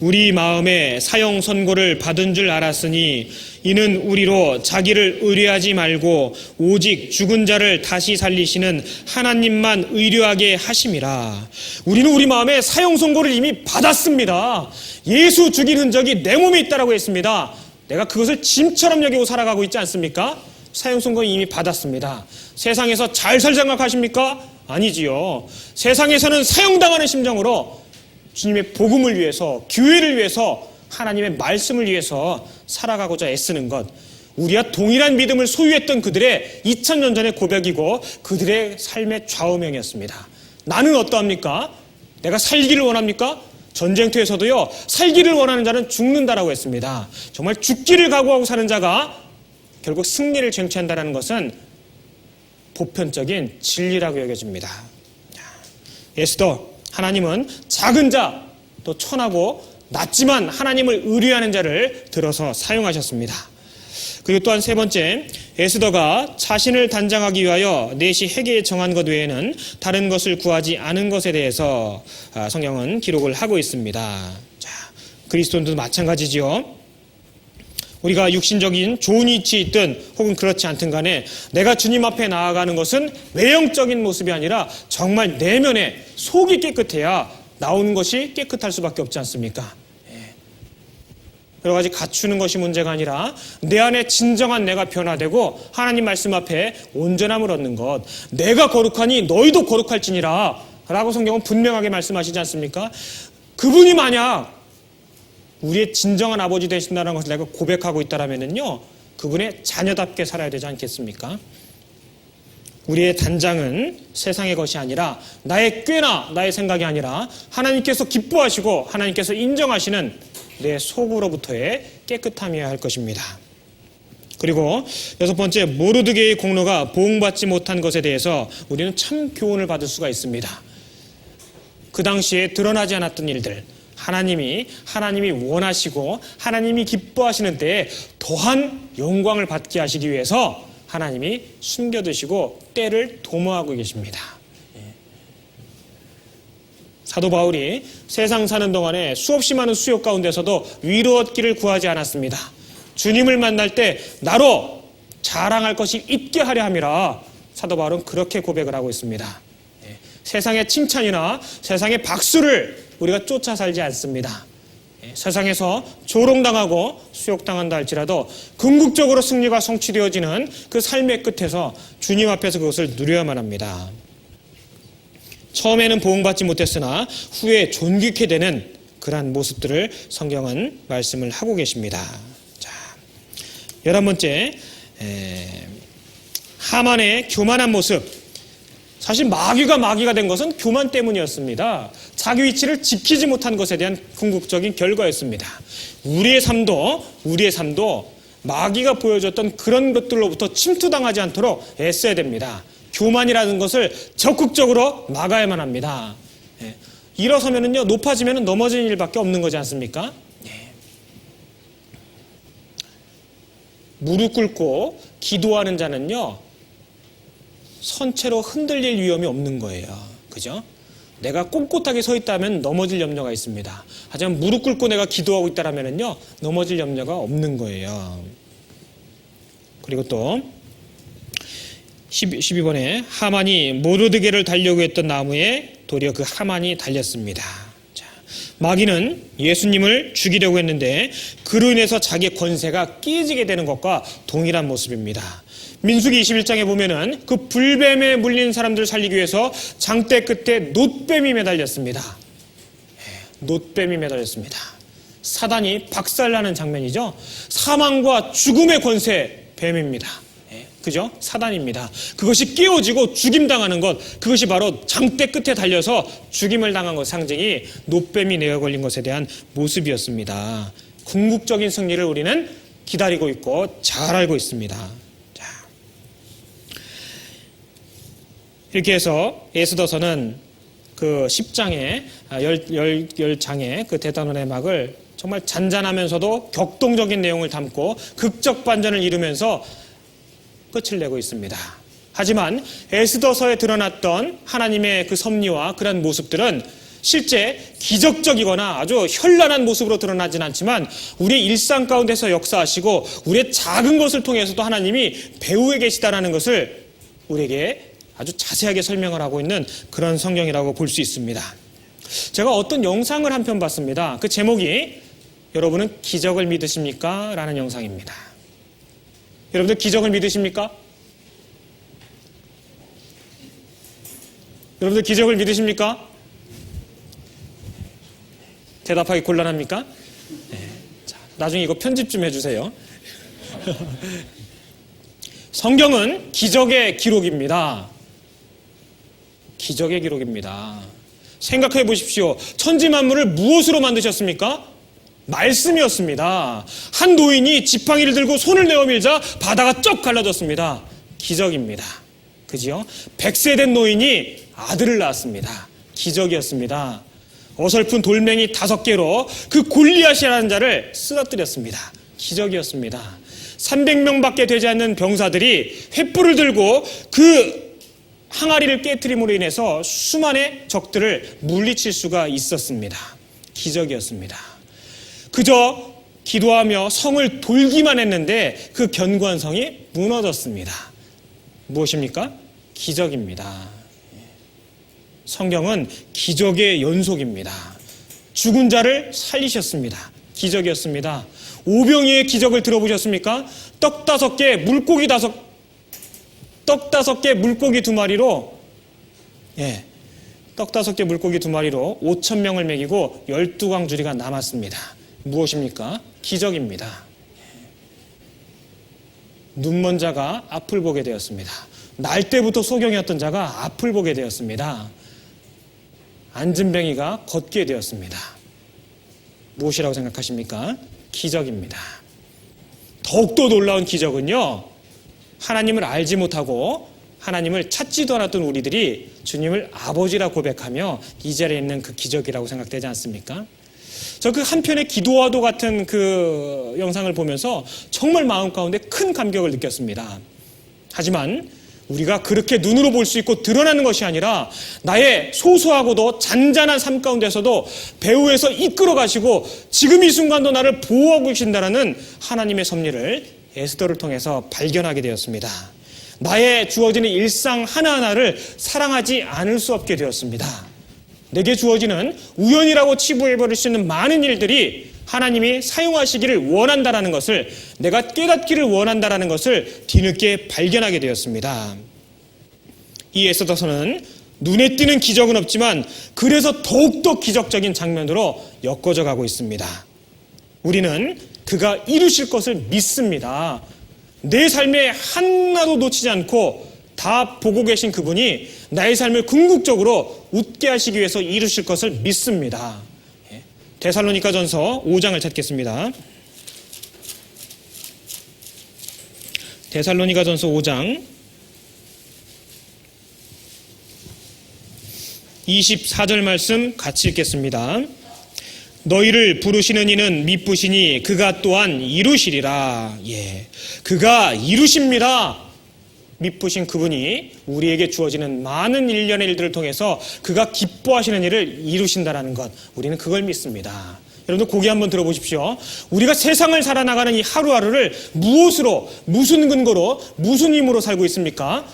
우리 마음에 사형 선고를 받은 줄 알았으니 이는 우리로 자기를 의뢰하지 말고 오직 죽은 자를 다시 살리시는 하나님만 의뢰하게 하심이라. 우리는 우리 마음에 사형 선고를 이미 받았습니다. 예수 죽인 흔적이 내 몸에 있다라고 했습니다. 내가 그것을 짐처럼 여기고 살아가고 있지 않습니까? 사형 선고 이미 받았습니다. 세상에서 잘 살 생각하십니까? 아니지요. 세상에서는 사형당하는 심정으로 주님의 복음을 위해서, 교회를 위해서, 하나님의 말씀을 위해서 살아가고자 애쓰는 것, 우리와 동일한 믿음을 소유했던 그들의 2000년 전의 고백이고 그들의 삶의 좌우명이었습니다. 나는 어떠합니까? 내가 살기를 원합니까? 전쟁터에서도요, 살기를 원하는 자는 죽는다라고 했습니다. 정말 죽기를 각오하고 사는 자가 결국 승리를 쟁취한다는 것은 보편적인 진리라고 여겨집니다. 에스더, 하나님은 작은 자, 또 천하고 낮지만 하나님을 의뢰하는 자를 들어서 사용하셨습니다. 그리고 또한 세 번째, 에스더가 자신을 단장하기 위하여 넷이 회개에 정한 것 외에는 다른 것을 구하지 않은 것에 대해서 성경은 기록을 하고 있습니다. 자, 그리스도인도 마찬가지지요. 우리가 육신적인 좋은 위치에 있든 혹은 그렇지 않든 간에 내가 주님 앞에 나아가는 것은 외형적인 모습이 아니라 정말 내면에 속이 깨끗해야 나오는 것이 깨끗할 수밖에 없지 않습니까? 여러 가지 갖추는 것이 문제가 아니라 내 안에 진정한 내가 변화되고 하나님 말씀 앞에 온전함을 얻는 것. 내가 거룩하니 너희도 거룩할지니라 라고 성경은 분명하게 말씀하시지 않습니까? 그분이 만약 우리의 진정한 아버지 되신다는 것을 내가 고백하고 있다면요, 그분의 자녀답게 살아야 되지 않겠습니까? 우리의 단장은 세상의 것이 아니라 나의 꾀나 나의 생각이 아니라 하나님께서 기뻐하시고 하나님께서 인정하시는 내 속으로부터의 깨끗함이어야 할 것입니다. 그리고 여섯 번째, 모르드게의 공로가 보응받지 못한 것에 대해서 우리는 참 교훈을 받을 수가 있습니다. 그 당시에 드러나지 않았던 일들, 하나님이 원하시고 하나님이 기뻐하시는 때에 더한 영광을 받게 하시기 위해서 하나님이 숨겨두시고 때를 도모하고 계십니다. 사도 바울이 세상 사는 동안에 수없이 많은 수욕 가운데서도 위로 얻기를 구하지 않았습니다. 주님을 만날 때 나로 자랑할 것이 있게 하려 함이라 사도 바울은 그렇게 고백을 하고 있습니다. 세상의 칭찬이나 세상의 박수를 우리가 쫓아 살지 않습니다. 세상에서 조롱당하고 수욕당한다 할지라도 궁극적으로 승리가 성취되어지는 그 삶의 끝에서 주님 앞에서 그것을 누려야만 합니다. 처음에는 보응받지 못했으나 후에 존귀케 되는 그러한 모습들을 성경은 말씀을 하고 계십니다. 자, 11번째, 하만의 교만한 모습. 사실 마귀가 된 것은 교만 때문이었습니다. 자기 위치를 지키지 못한 것에 대한 궁극적인 결과였습니다. 우리의 삶도 마귀가 보여줬던 그런 것들로부터 침투당하지 않도록 애써야 됩니다. 교만이라는 것을 적극적으로 막아야만 합니다. 일어서면은요, 높아지면은 넘어지는 일밖에 없는 거지 않습니까? 무릎 꿇고 기도하는 자는요, 선체로 흔들릴 위험이 없는 거예요. 그죠? 내가 꼿꼿하게 서 있다면 넘어질 염려가 있습니다. 하지만 무릎 꿇고 내가 기도하고 있다면은요, 넘어질 염려가 없는 거예요. 그리고 또 12번에 하만이 모르드게를 달려고 했던 나무에 도리어 그 하만이 달렸습니다. 자, 마귀는 예수님을 죽이려고 했는데 그로 인해서 자기의 권세가 깨지게 되는 것과 동일한 모습입니다. 민수기 21장에 보면은 그 불뱀에 물린 사람들을 살리기 위해서 장대 끝에 놋뱀이 매달렸습니다. 놋뱀이 매달렸습니다. 사단이 박살나는 장면이죠. 사망과 죽음의 권세, 뱀입니다. 그죠? 사단입니다. 그것이 깨어지고 죽임당하는 것, 그것이 바로 장대 끝에 달려서 죽임을 당한 것 상징이 놋뱀이 내어 걸린 것에 대한 모습이었습니다. 궁극적인 승리를 우리는 기다리고 있고 잘 알고 있습니다. 자, 이렇게 해서 에스더서는 그 10장의 10장의 그 대단원의 막을 정말 잔잔하면서도 격동적인 내용을 담고 극적 반전을 이루면서 끝을 내고 있습니다. 하지만 에스더서에 드러났던 하나님의 그 섭리와 그런 모습들은 실제 기적적이거나 아주 현란한 모습으로 드러나진 않지만 우리의 일상 가운데서 역사하시고 우리의 작은 것을 통해서도 하나님이 배후에 계시다는 것을 우리에게 아주 자세하게 설명을 하고 있는 그런 성경이라고 볼 수 있습니다. 제가 어떤 영상을 한 편 봤습니다. 그 제목이 여러분은 기적을 믿으십니까? 라는 영상입니다. 여러분들 기적을 믿으십니까? 여러분들 기적을 믿으십니까? 대답하기 곤란합니까? 네. 자, 나중에 이거 편집 좀 해주세요. 성경은 기적의 기록입니다. 기적의 기록입니다. 생각해 보십시오. 천지 만물을 무엇으로 만드셨습니까? 말씀이었습니다. 한 노인이 지팡이를 들고 손을 내어 밀자 바다가 쩍 갈라졌습니다. 기적입니다. 그지요? 100세 된 노인이 아들을 낳았습니다. 기적이었습니다. 어설픈 돌멩이 5개로 그 골리앗이라는 자를 쓰러뜨렸습니다. 기적이었습니다. 300명밖에 되지 않는 병사들이 횃불을 들고 그 항아리를 깨트림으로 인해서 수많은 적들을 물리칠 수가 있었습니다. 기적이었습니다. 그저 기도하며 성을 돌기만 했는데 그 견고한 성이 무너졌습니다. 무엇입니까? 기적입니다. 성경은 기적의 연속입니다. 죽은 자를 살리셨습니다. 기적이었습니다. 오병이의 기적을 들어보셨습니까? 떡 5개, 물고기 5개, 떡 5개, 물고기 2마리로, 떡 5개, 물고기 2마리로 5,000명을 먹이고 12광주리가 남았습니다. 무엇입니까? 기적입니다. 눈먼 자가 앞을 보게 되었습니다. 날 때부터 소경이었던 자가 앞을 보게 되었습니다. 앉은뱅이가 걷게 되었습니다. 무엇이라고 생각하십니까? 기적입니다. 더욱더 놀라운 기적은요, 하나님을 알지 못하고 하나님을 찾지도 않았던 우리들이 주님을 아버지라 고백하며 이 자리에 있는 그 기적이라고 생각되지 않습니까? 저 그 한편의 기도와도 같은 그 영상을 보면서 정말 마음 가운데 큰 감격을 느꼈습니다. 하지만 우리가 그렇게 눈으로 볼 수 있고 드러나는 것이 아니라 나의 소소하고도 잔잔한 삶 가운데서도 배후에서 이끌어 가시고 지금 이 순간도 나를 보호하고 계신다는 하나님의 섭리를 에스더를 통해서 발견하게 되었습니다. 나의 주어지는 일상 하나하나를 사랑하지 않을 수 없게 되었습니다. 내게 주어지는 우연이라고 치부해버릴 수 있는 많은 일들이 하나님이 사용하시기를 원한다는 것을, 내가 깨닫기를 원한다는 것을 뒤늦게 발견하게 되었습니다. 이 에스더서는 눈에 띄는 기적은 없지만 그래서 더욱더 기적적인 장면으로 엮어져 가고 있습니다. 우리는 그가 이루실 것을 믿습니다. 내 삶에 하나도 놓치지 않고 다 보고 계신 그분이 나의 삶을 궁극적으로 웃게 하시기 위해서 이루실 것을 믿습니다. 데살로니가전서 5장을 찾겠습니다. 데살로니가전서 5장 24절 말씀 같이 읽겠습니다. 너희를 부르시는 이는 미쁘시니 그가 또한 이루시리라. 그가 이루십니다. 미쁘신 그분이 우리에게 주어지는 많은 일련의 일들을 통해서 그가 기뻐하시는 일을 이루신다는 것, 우리는 그걸 믿습니다. 여러분들 고개 한번 들어보십시오. 우리가 세상을 살아나가는 이 하루하루를 무엇으로, 무슨 근거로, 무슨 힘으로 살고 있습니까?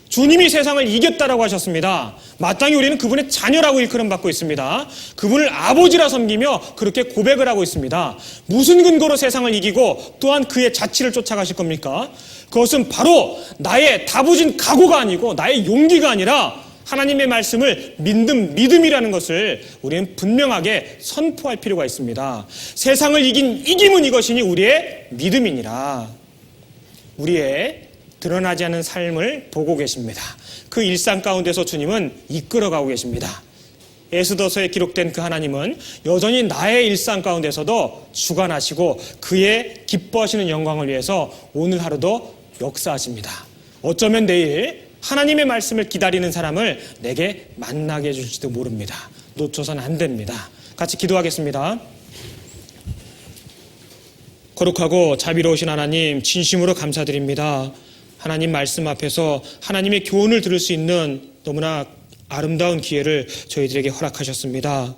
주님이 세상을 이겼다라고 하셨습니다. 마땅히 우리는 그분의 자녀라고 일컬음 받고 있습니다. 그분을 아버지라 섬기며 그렇게 고백을 하고 있습니다. 무슨 근거로 세상을 이기고 또한 그의 자치를 쫓아가실 겁니까? 그것은 바로 나의 다부진 각오가 아니고 나의 용기가 아니라 하나님의 말씀을 믿는 믿음이라는 것을 우리는 분명하게 선포할 필요가 있습니다. 세상을 이긴 이김은 이것이니 우리의 믿음이니라. 우리의 드러나지 않은 삶을 보고 계십니다. 그 일상 가운데서 주님은 이끌어가고 계십니다. 에스더서에 기록된 그 하나님은 여전히 나의 일상 가운데서도 주관하시고 그의 기뻐하시는 영광을 위해서 오늘 하루도 역사하십니다. 어쩌면 내일 하나님의 말씀을 기다리는 사람을 내게 만나게 해줄지도 모릅니다. 놓쳐서는 안 됩니다. 같이 기도하겠습니다. 거룩하고 자비로우신 하나님, 진심으로 감사드립니다. 하나님 말씀 앞에서 하나님의 교훈을 들을 수 있는 너무나 아름다운 기회를 저희들에게 허락하셨습니다.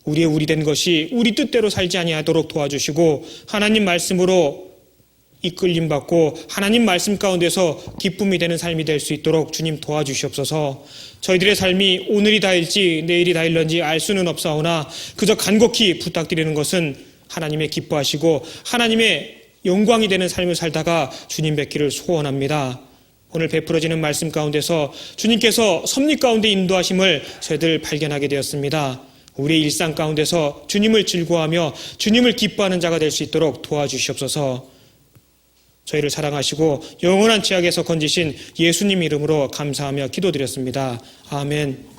우리의 우리 된 것이 우리 뜻대로 살지 아니하도록 도와주시고 하나님 말씀으로 이끌림 받고 하나님 말씀 가운데서 기쁨이 되는 삶이 될 수 있도록 주님 도와주시옵소서. 저희들의 삶이 오늘이 다일지 내일이 다일런지 알 수는 없사오나 그저 간곡히 부탁드리는 것은 하나님의 기뻐하시고 하나님의 영광이 되는 삶을 살다가 주님 뵙기를 소원합니다. 오늘 베풀어지는 말씀 가운데서 주님께서 섭리 가운데 인도하심을 저희들 발견하게 되었습니다. 우리의 일상 가운데서 주님을 즐거워하며 주님을 기뻐하는 자가 될 수 있도록 도와주시옵소서. 저희를 사랑하시고 영원한 죄악에서 건지신 예수님 이름으로 감사하며 기도드렸습니다. 아멘.